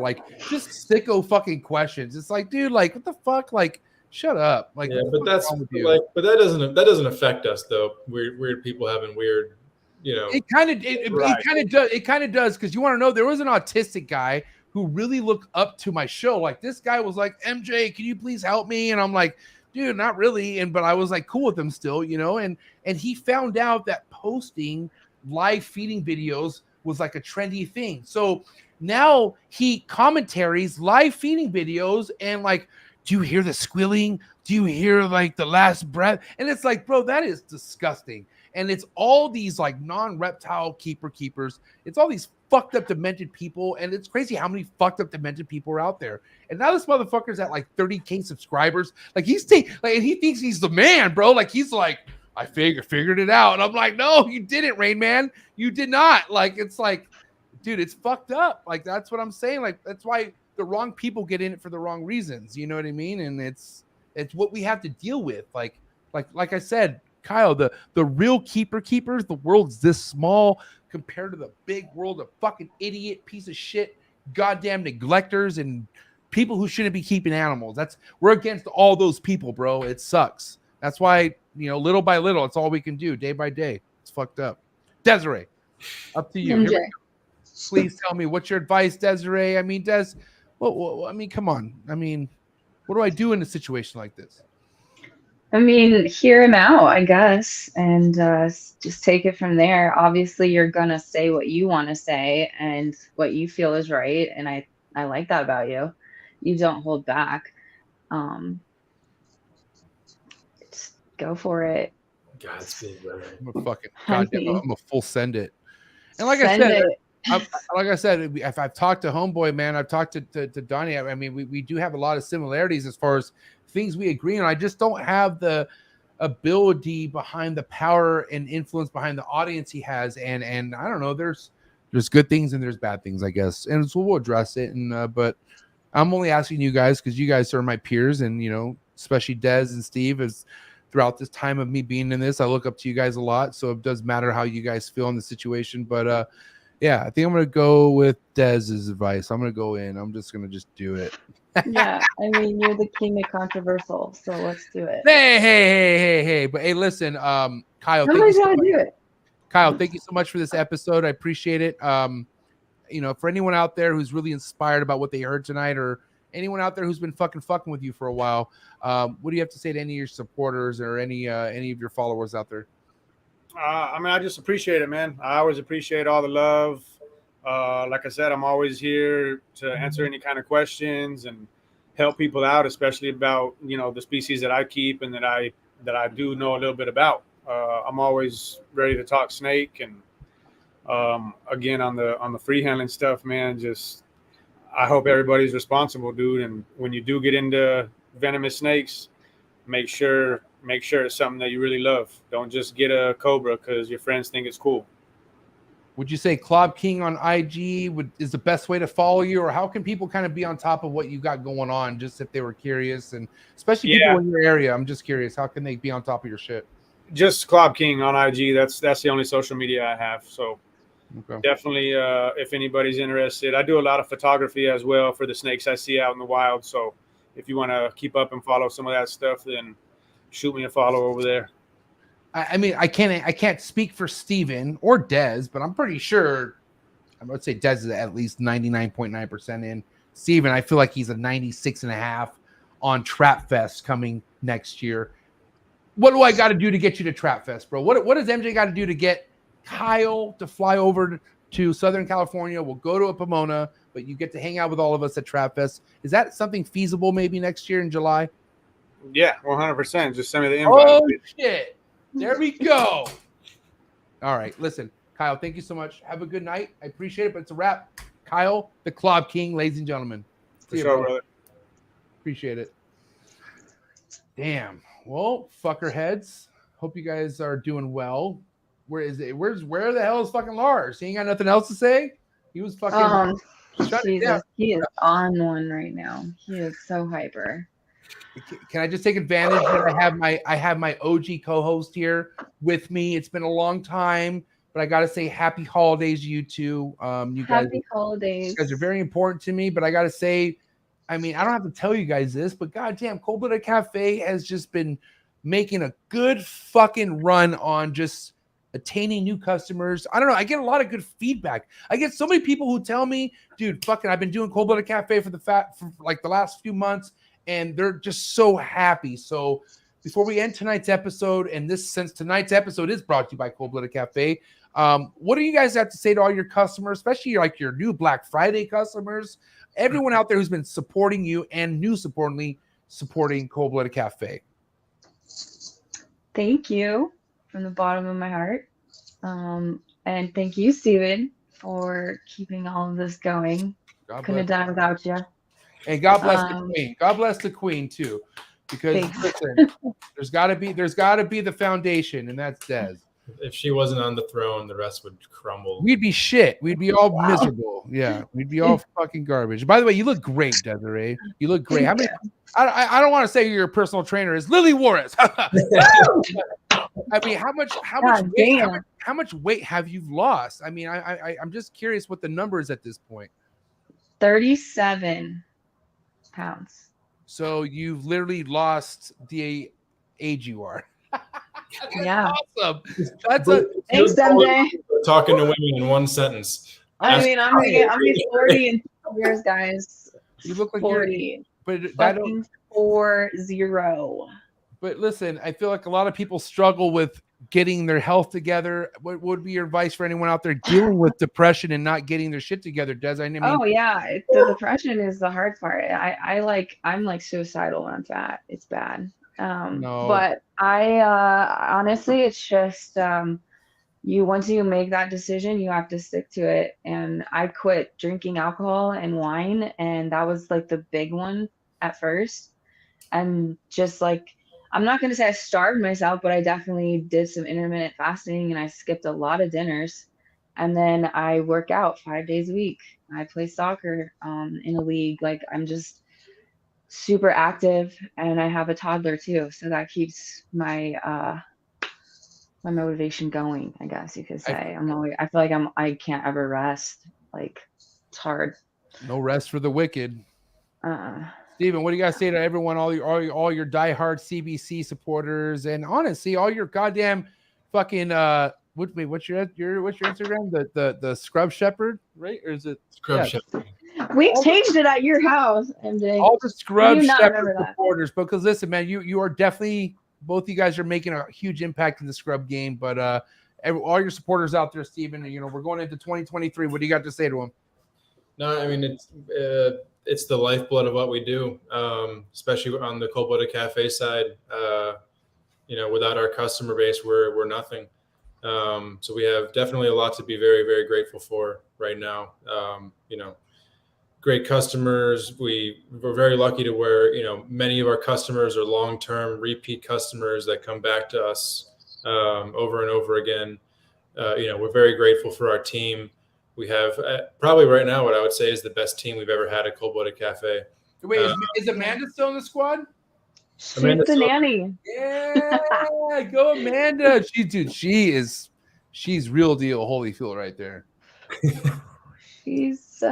just sicko fucking questions? It's like, dude, what the fuck? Shut up. Yeah, but that's but that doesn't affect us though. Weird people having weird, It kind of does, because you want to know, there was an autistic guy who really looked up to my show. This guy was like, MJ, can you please help me? And I'm like, dude, not really. But I was cool with him still, and he found out that posting live feeding videos was a trendy thing. So now he commentaries live feeding videos, and do you hear the squealing? Do you hear the last breath? And it's bro, that is disgusting. And it's all these non-reptile keepers. It's all these fucked up demented people, and it's crazy how many fucked up demented people are out there. And now this motherfucker's at 30K subscribers. He's and he thinks he's the man, bro. He's I figured it out. And I'm like, no, you didn't, Rain Man. You did not. It's dude, it's fucked up. That's what I'm saying. That's why the wrong people get in it for the wrong reasons. You know what I mean? And it's what we have to deal with. Like I said, Kyle, the real keepers, the world's this small compared to the big world of fucking idiot piece of shit, goddamn neglectors and people who shouldn't be keeping animals. We're against all those people, bro. It sucks. That's why, little by little, it's all we can do, day by day. It's fucked up. Desiree, up to you. Please tell me, what's your advice, Desiree? I mean, come on. I mean, what do I do in a situation like this? I mean, hear him out, I guess, and just take it from there. Obviously, you're gonna say what you want to say and what you feel is right, and I like that about you. You don't hold back. Um, just go for it. Godspeed, brother. I'm a fucking I goddamn. mean, I'm a full send it. And like send I said, it. like I said, if I've talked to Homeboy, man, I've talked to Donnie. I mean, we do have a lot of similarities as far as things we agree on. I just don't have the ability behind the power and influence behind the audience he has. And I don't know, there's good things and there's bad things, I guess. And so we'll address it. And but I'm only asking you guys because you guys are my peers, and you know, especially Des and Steve, as throughout this time of me being in this, I look up to you guys a lot. So it does matter how you guys feel in the situation. But yeah, I think I'm gonna go with Dez's advice. I'm gonna go in. I'm just gonna do it. Yeah, I mean, you're the king of controversial, so let's do it. Hey. But hey, listen, Kyle, Somebody's gotta do it. Kyle, thank you so much for this episode. I appreciate it. You know, for anyone out there who's really inspired about what they heard tonight, or anyone out there who's been fucking with you for a while, what do you have to say to any of your supporters or any of your followers out there? I mean, I just appreciate it, man. I always appreciate all the love. Like I said, I'm always here to answer any kind of questions and help people out, especially about, you know, the species that I keep and that I do know a little bit about. I'm always ready to talk snake, and again on the free handling stuff, man. Just I hope everybody's responsible, dude. And when you do get into venomous snakes, make sure it's something that you really love. Don't just get a cobra because your friends think it's cool. Would you say Clob King on IG is the best way to follow you, or how can people kind of be on top of what you got going on, just if they were curious, and especially people in your area? I'm just curious, how can they be on top of your shit? Just Clob King on IG. That's the only social media I have. So definitely, if anybody's interested, I do a lot of photography as well for the snakes I see out in the wild. So if you want to keep up and follow some of that stuff, then shoot me a follow over there. I mean, I can't speak for Steven or Dez, but I'm pretty sure I would say Dez is at least 99.9% in. Steven, I feel like he's a 96.5 on Trap Fest coming next year. What do I got to do to get you to Trap Fest, bro? What does MJ got to do to get Kyle to fly over to Southern California? We'll go to a Pomona, but you get to hang out with all of us at Trap Fest. Is that something feasible maybe next year in July? Yeah, 100%. Just send me the invite. Oh, shit. There we go. All right. Listen, Kyle, thank you so much. Have a good night. I appreciate it, but it's a wrap. Kyle, the Clob King, ladies and gentlemen. For sure, brother. Appreciate it. Damn. Well, fucker heads. Hope you guys are doing well. Where the hell is fucking Lars? He ain't got nothing else to say? He was fucking Jesus, he is on one right now. He is so hyper. Can I just take advantage that I have my OG co-host here with me? It's been a long time, but I gotta say happy holidays to you two. Happy holidays. You guys are very important to me, but I gotta say, I mean, I don't have to tell you guys this, but goddamn, Cold Blooded Cafe has just been making a good fucking run on just attaining new customers. I don't know. I get a lot of good feedback. I get so many people who tell me, dude, fucking, I've been doing Cold Blooded Cafe for like the last few months, and they're just so happy. So before we end tonight's episode, and since tonight's episode is brought to you by Cold Blooded Cafe, what do you guys have to say to all your customers, especially like your new Black Friday customers, everyone out there who's been supporting you and importantly, supporting Cold Blooded Cafe? Thank you from the bottom of my heart. And thank you, Steven, for keeping all of this going. Couldn't have done it without you. And God bless the queen. God bless the queen too, because listen, there's got to be the foundation, and that's Des. If she wasn't on the throne, the rest would crumble. We'd be shit. We'd be all miserable. Yeah, we'd be all fucking garbage. By the way, you look great, Desiree. You look great. How many? I don't want to say your personal trainer is Lily Warris. I mean, how much weight have you lost? I mean, I'm just curious what the number is at this point. 37 pounds. So you've literally lost the age you are. Yeah. Awesome. Thanks, MJ. Talking to women in one sentence. I mean, I'm gonna get 40 in 2 years, guys. You look like 40. But fucking 40. But listen, I feel like a lot of people struggle with getting their health together. What would be your advice for anyone out there dealing with depression and not getting their shit together, Des? I mean, Oh yeah, the depression is the hard part. I'm like suicidal when I'm fat. It's bad. no, But I honestly, it's just once you make that decision, you have to stick to it. And I quit drinking alcohol and wine, and that was like the big one at first. And just like, I'm not going to say I starved myself, but I definitely did some intermittent fasting and I skipped a lot of dinners. And then I work out 5 days a week. I play soccer in a league. Like, I'm just super active, and I have a toddler too. So that keeps my motivation going, I guess you could say. I feel like I can't ever rest. Like, it's hard. no rest for the wicked. Uh, Steven, what do you guys say to everyone, all your diehard CBC supporters, and honestly, all your goddamn fucking what's your Instagram? The Scrub Shepherd, right? Or is it Scrub Shepherd. We changed it at your house, MJ. all the Scrub I do not Shepherd remember that. supporters? Because listen, man, you are definitely, both of you guys are making a huge impact in the Scrub game. But all your supporters out there, Steven, we're going into 2023. What do you got to say to them? No, I mean, it's the lifeblood of what we do, especially on the Cold Blooded Cafe side. Without our customer base, we're nothing. So we have definitely a lot to be very, very grateful for right now. Great customers. We're very lucky to where, many of our customers are long-term repeat customers that come back to us over and over again. We're very grateful for our team. We have probably right now what I would say is the best team we've ever had at Cold Blooded Cafe. Wait, is Amanda still in the squad? She's the nanny. Yeah, go Amanda. She's real deal Holyfield right there. She's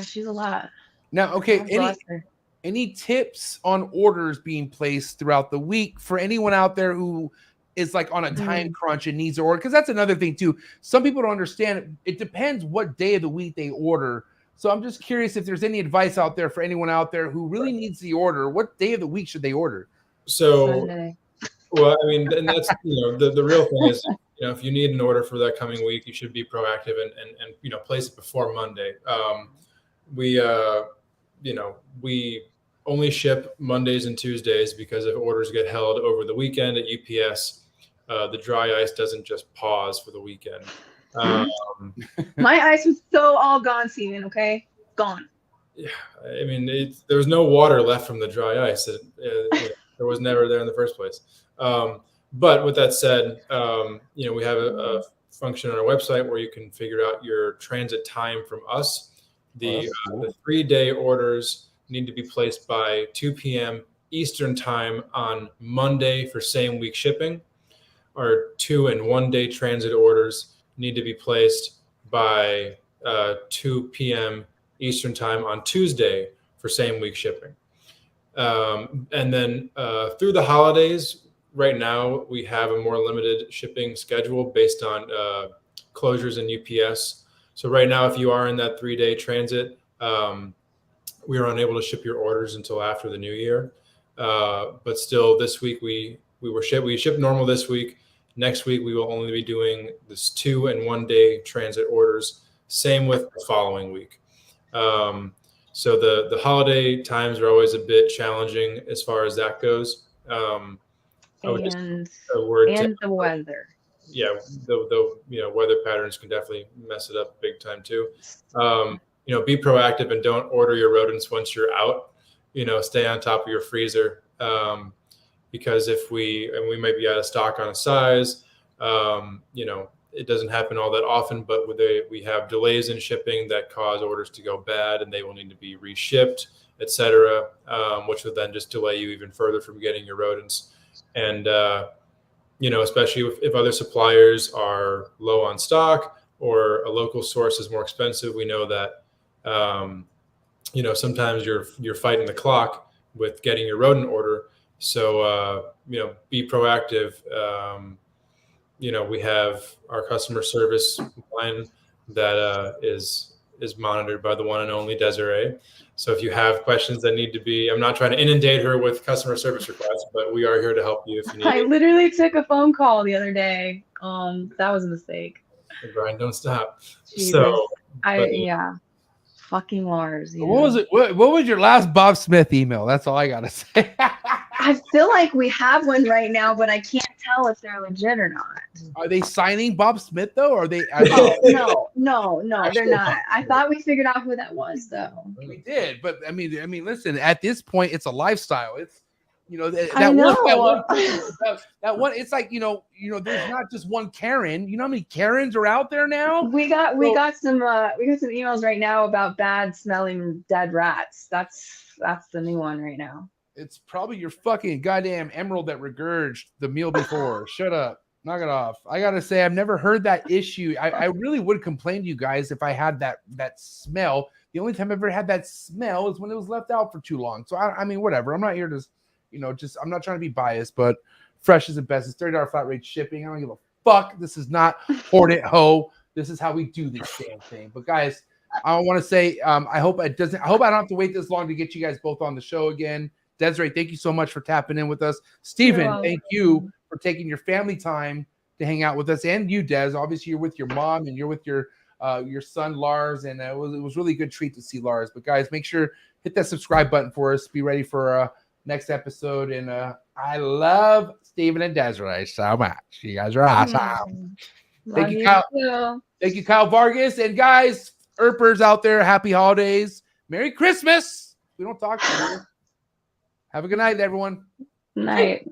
she's a lot. Now, okay, God bless her. any tips on orders being placed throughout the week for anyone out there who is like on a time crunch and needs to order? Because that's another thing too. Some people don't understand. It depends what day of the week they order. So I'm just curious if there's any advice out there for anyone out there who really needs the order. What day of the week should they order? So, Sunday. well, I mean, and that's, the real thing is, if you need an order for that coming week, you should be proactive and place it before Monday. We only ship Mondays and Tuesdays because if orders get held over the weekend at UPS, the dry ice doesn't just pause for the weekend. My ice was so all gone, Steven, okay? Gone. Yeah, I mean, there was no water left from the dry ice. It was never there in the first place. But with that said, we have a function on our website where you can figure out your transit time from us. The 3-day orders need to be placed by 2 p.m. Eastern time on Monday for same week shipping. Our 2 and 1 day transit orders need to be placed by 2 p.m. Eastern time on Tuesday for same week shipping. And then through the holidays, right now we have a more limited shipping schedule based on closures in UPS. So right now, if you are in that 3-day transit, we are unable to ship your orders until after the new year. But still, this week we shipped normal this week. Next week we will only be doing this 2 and 1 day transit orders. Same with the following week. So the holiday times are always a bit challenging as far as that goes. And the weather. Yeah, the weather patterns can definitely mess it up big time too. Be proactive and don't order your rodents once you're out. Stay on top of your freezer because if we might be out of stock on a size, it doesn't happen all that often, but we have delays in shipping that cause orders to go bad and they will need to be reshipped, etc., which would then just delay you even further from getting your rodents. And, especially if other suppliers are low on stock or a local source is more expensive, we know that, sometimes you're fighting the clock with getting your rodent order. So, be proactive. We have our customer service line that is is monitored by the one and only Desiree. So if you have questions that need to be, I'm not trying to inundate her with customer service requests, but we are here to help you if you need I it. literally took a phone call the other day. That was a mistake. The grind don't stop. Jesus. So, Yeah. Fucking Lars. What was it? What was your last Bob Smith email? That's all I gotta say. I feel like we have one right now, but I can't tell if they're legit or not. Are they signing Bob Smith though? Or are they? No, they're not. I thought we figured out who that was, though. We did, but I mean, listen. At this point, it's a lifestyle. It's that one. It's like there's not just one Karen. You know how many Karens are out there now? We got some emails right now about bad smelling dead rats. That's the new one right now. It's probably your fucking goddamn emerald that regurged the meal before. Shut up. Knock it off. I gotta say, I've never heard that issue. I really would complain to you guys if I had that smell. The only time I've ever had that smell is when it was left out for too long. So I mean, whatever. I'm not here to, I'm not trying to be biased, but fresh is the best. It's $30 flat rate shipping. I don't give a fuck. This is not hoard it ho. This is how we do this damn thing. But guys, I want to say, I hope I don't have to wait this long to get you guys both on the show again. Desiree, thank you so much for tapping in with us. Steven, thank you for taking your family time to hang out with us. And you, Des, obviously you're with your mom and you're with your son, Lars. And it was really a good treat to see Lars. But guys, make sure hit that subscribe button for us. Be ready for next episode. And I love Steven and Desiree so much. You guys are awesome. Thank you, Kyle. Thank you, Kyle Vargas. And guys, Erpers out there, happy holidays. Merry Christmas. We don't talk to you. Have a good night, everyone. Night.